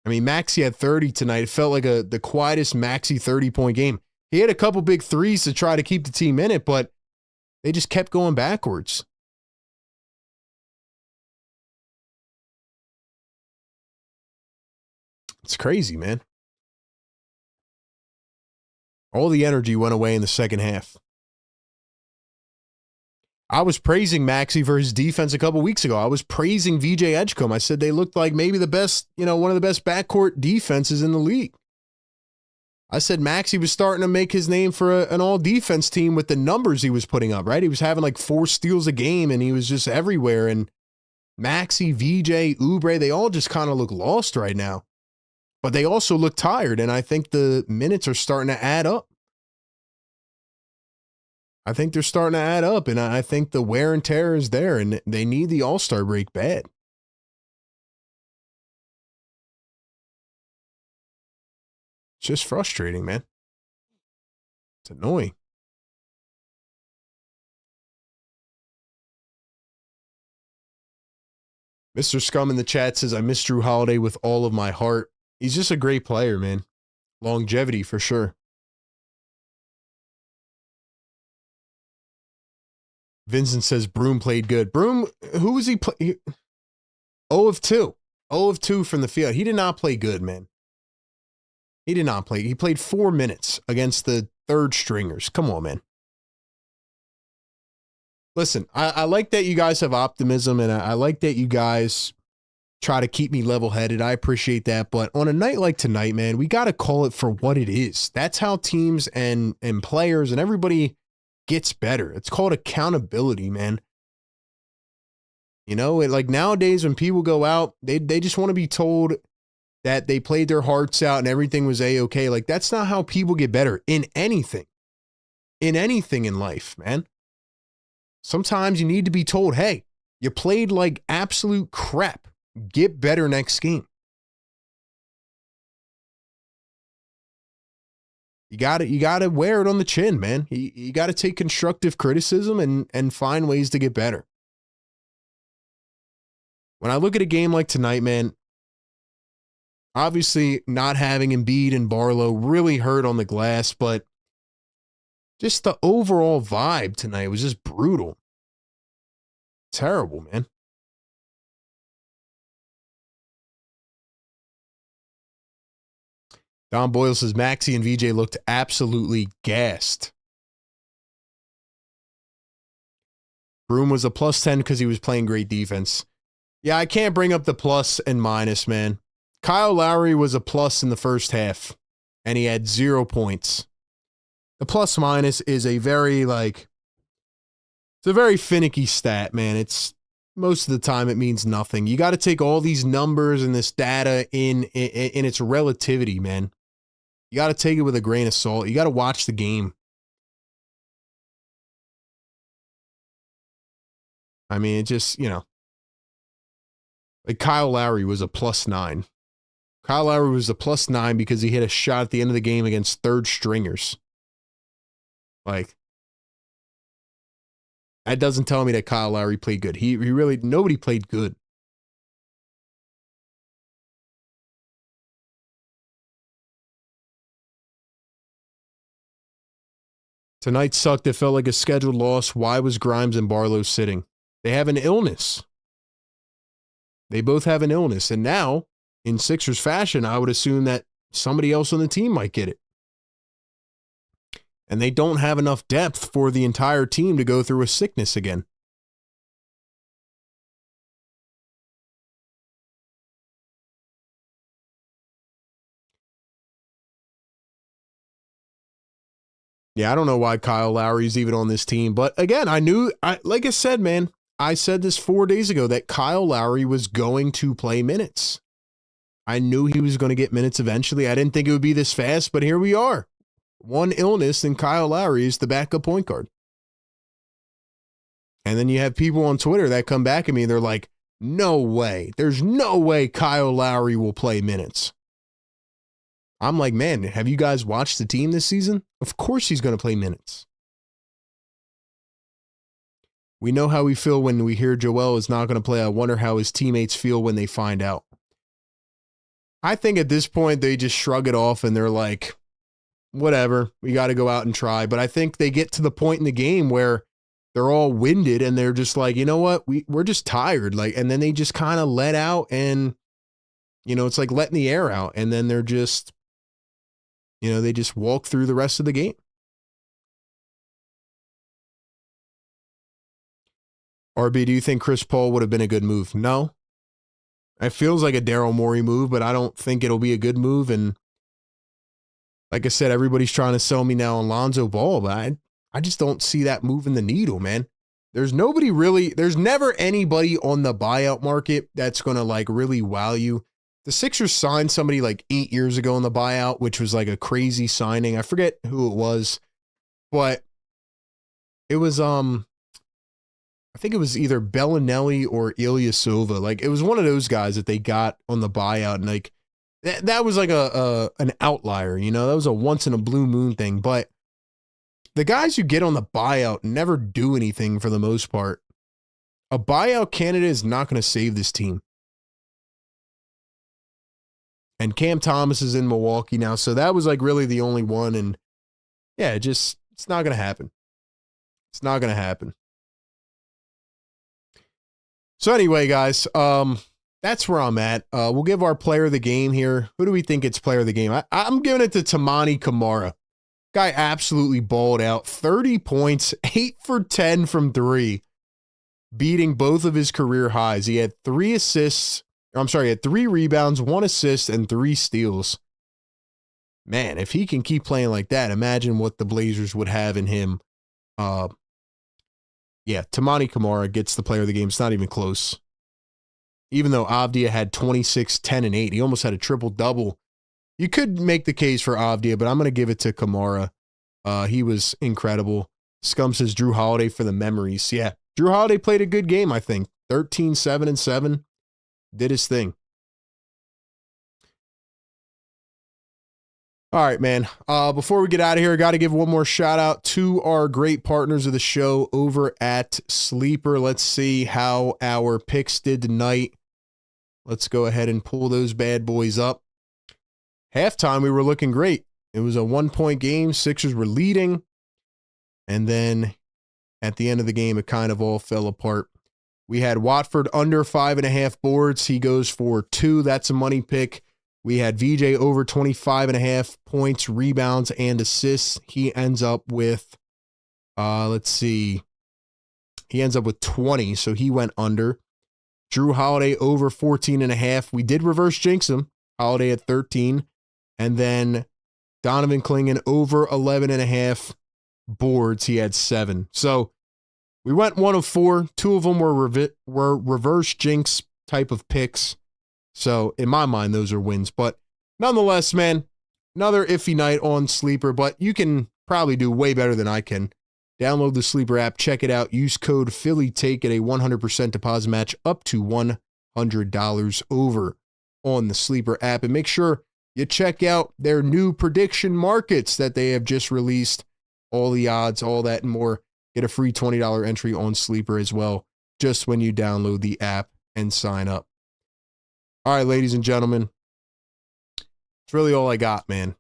I mean, Maxey had 30 tonight. It felt like the quietest Maxey 30-point game. He had a couple big threes to try to keep the team in it, but they just kept going backwards. It's crazy, man. All the energy went away in the second half. I was praising Maxey for his defense a couple weeks ago. I was praising VJ Edgecombe. I said they looked like maybe the best, one of the best backcourt defenses in the league. I said Maxey was starting to make his name for an all-defense team with the numbers he was putting up, right? He was having like 4 steals a game, and he was just everywhere. And Maxey, VJ, Oubre, they all just kind of look lost right now. But they also look tired, and I think the minutes are starting to add up. I think they're starting to add up, and I think the wear and tear is there, and they need the All-Star break bad. It's just frustrating, man. It's annoying. Mr. Scum in the chat says, I miss Drew Holiday with all of my heart. He's just a great player, man. Longevity for sure. Vincent says Broom played good. Broom, who was he play? 0 of 2. 0 of 2 from the field. He did not play good, man. He did not play. He played 4 minutes against the third stringers. Come on, man. Listen, I like that you guys have optimism, and I like that you guys try to keep me level-headed. I appreciate that. But on a night like tonight, man, we got to call it for what it is. That's how teams and players and everybody gets better. It's called accountability, man. Like nowadays when people go out, they just want to be told that they played their hearts out and everything was A-okay. Like, that's not how people get better in anything. In anything in life, man. Sometimes you need to be told, hey, you played like absolute crap. Get better next game. You gotta wear it on the chin, man. You gotta take constructive criticism and find ways to get better. When I look at a game like tonight, man, obviously not having Embiid and Barlow really hurt on the glass, but just the overall vibe tonight was just brutal. Terrible, man. Don Boyle says Maxey and VJ looked absolutely gassed. Broom was a +10 because he was playing great defense. Yeah, I can't bring up the plus and minus, man. Kyle Lowry was a plus in the first half, and he had 0 points. The plus-minus is a very, it's a very finicky stat, man. It's most of the time it means nothing. You got to take all these numbers and this data in its relativity, man. You got to take it with a grain of salt. You got to watch the game. I mean, it just, like Kyle Lowry was a +9. Kyle Lowry was a +9 because he hit a shot at the end of the game against third stringers. Like, that doesn't tell me that Kyle Lowry played good. He really, nobody played good. Tonight sucked. It felt like a scheduled loss. Why was Grimes and Barlow sitting? They have an illness. They both have an illness. And now, in Sixers fashion, I would assume that somebody else on the team might get it. And they don't have enough depth for the entire team to go through a sickness again. Yeah, I don't know why Kyle Lowry's even on this team. But again, like I said, man, I said this 4 days ago that Kyle Lowry was going to play minutes. I knew he was going to get minutes eventually. I didn't think it would be this fast, but here we are. One illness, and Kyle Lowry is the backup point guard. And then you have people on Twitter that come back at me and they're like, no way. There's no way Kyle Lowry will play minutes. I'm like, man, have you guys watched the team this season? Of course he's going to play minutes. We know how we feel when we hear Joel is not going to play. I wonder how his teammates feel when they find out. I think at this point, they just shrug it off and they're like, whatever, we got to go out and try. But I think they get to the point in the game where they're all winded and they're just like, you know what, we're just tired. Like, and then they just kind of let out and, you know, it's like letting the air out. And then they're just, you know, they just walk through the rest of the game. RB, do you think Chris Paul would have been a good move? No. It feels like a Daryl Morey move, but I don't think it'll be a good move. And like I said, everybody's trying to sell me now on Lonzo Ball, but I just don't see that moving the needle, man. There's never anybody on the buyout market that's going to like really wow you. The Sixers signed somebody like 8 years ago in the buyout, which was like a crazy signing. I forget who it was, but it was, I think it was either Bellinelli or Ilyasova. Like it was one of those guys that they got on the buyout, and like that was like an outlier, you know, that was a once in a blue moon thing. But the guys you get on the buyout never do anything for the most part. A buyout candidate is not going to save this team. And Cam Thomas is in Milwaukee now, so that was like really the only one. And yeah, it's not going to happen. It's not going to happen. So anyway, guys, that's where I'm at. We'll give our player of the game here. Who do we think it's player of the game? I'm giving it to Tamani Kamara. Guy absolutely balled out. 30 points, 8 for 10 from 3, beating both of his career highs. He had 3 assists. He had 3 rebounds, 1 assist, and 3 steals. Man, if he can keep playing like that, imagine what the Blazers would have in him. Yeah, Tamani Kamara gets the player of the game. It's not even close. Even though Avdia had 26, 10, and 8. He almost had a triple-double. You could make the case for Avdia, but I'm going to give it to Kamara. He was incredible. Scum says Drew Holiday for the memories. Yeah, Drew Holiday played a good game, I think. 13, 7, and 7. Did his thing. All right, man. Before we get out of here, I got to give one more shout out to our great partners of the show over at Sleeper. Let's see how our picks did tonight. Let's go ahead and pull those bad boys up. Halftime, we were looking great. It was a 1-point game. Sixers were leading. And then at the end of the game, it kind of all fell apart. We had Watford under 5.5 boards. He goes for 2. That's a money pick. We had VJ over 25.5 points, rebounds, and assists. He ends up with, he ends up with 20, so he went under. Drew Holiday over 14.5. We did reverse jinx him. Holiday at 13. And then Donovan Clingan over 11.5 boards. He had 7. So we went 1 of 4. 2 of them were reverse jinx type of picks. So in my mind, those are wins. But nonetheless, man, another iffy night on Sleeper, but you can probably do way better than I can. Download the Sleeper app, check it out, use code PHILLYTAKE, get a 100% deposit match up to $100 over on the Sleeper app. And make sure you check out their new prediction markets that they have just released. All the odds, all that and more. Get a free $20 entry on Sleeper as well, just when you download the app and sign up. All right, ladies and gentlemen, it's really all I got, man.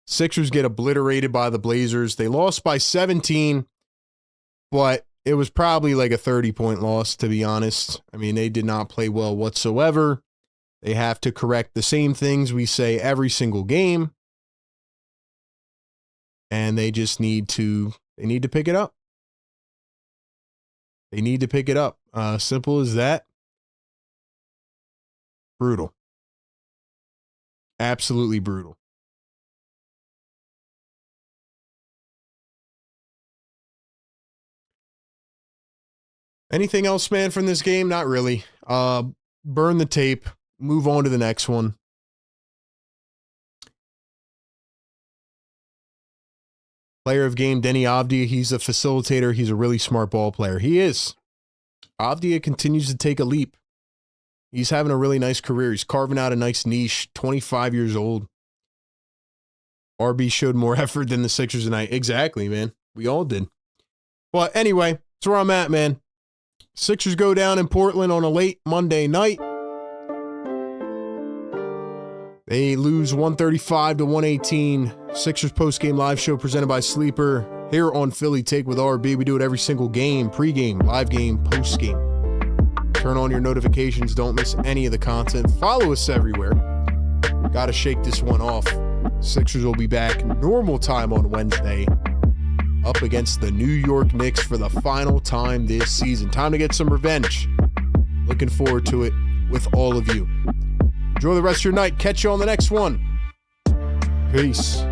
Sixers get obliterated by the Blazers. They lost by 17, but it was probably like a 30-point loss, to be honest. I mean, they did not play well whatsoever. They have to correct the same things we say every single game, and they just need to pick it up. They need to pick it up. Simple as that. Brutal. Absolutely brutal. Anything else, man, from this game? Not really. Burn the tape. Move on to the next one. Player of game, Denny Avdia. He's a facilitator. He's a really smart ball player. He is. Avdia continues to take a leap. He's having a really nice career. He's carving out a nice niche, 25 years old. RB showed more effort than the Sixers tonight. Exactly, man. We all did. But anyway, that's where I'm at, man. Sixers go down in Portland on a late Monday night. They lose 135-118. Sixers postgame live show presented by Sleeper here on Philly Take with RB. We do it every single game, pregame, live game, postgame. Turn on your notifications. Don't miss any of the content. Follow us everywhere. Got to shake this one off. Sixers will be back normal time on Wednesday up against the New York Knicks for the final time this season. Time to get some revenge. Looking forward to it with all of you. Enjoy the rest of your night. Catch you on the next one. Peace.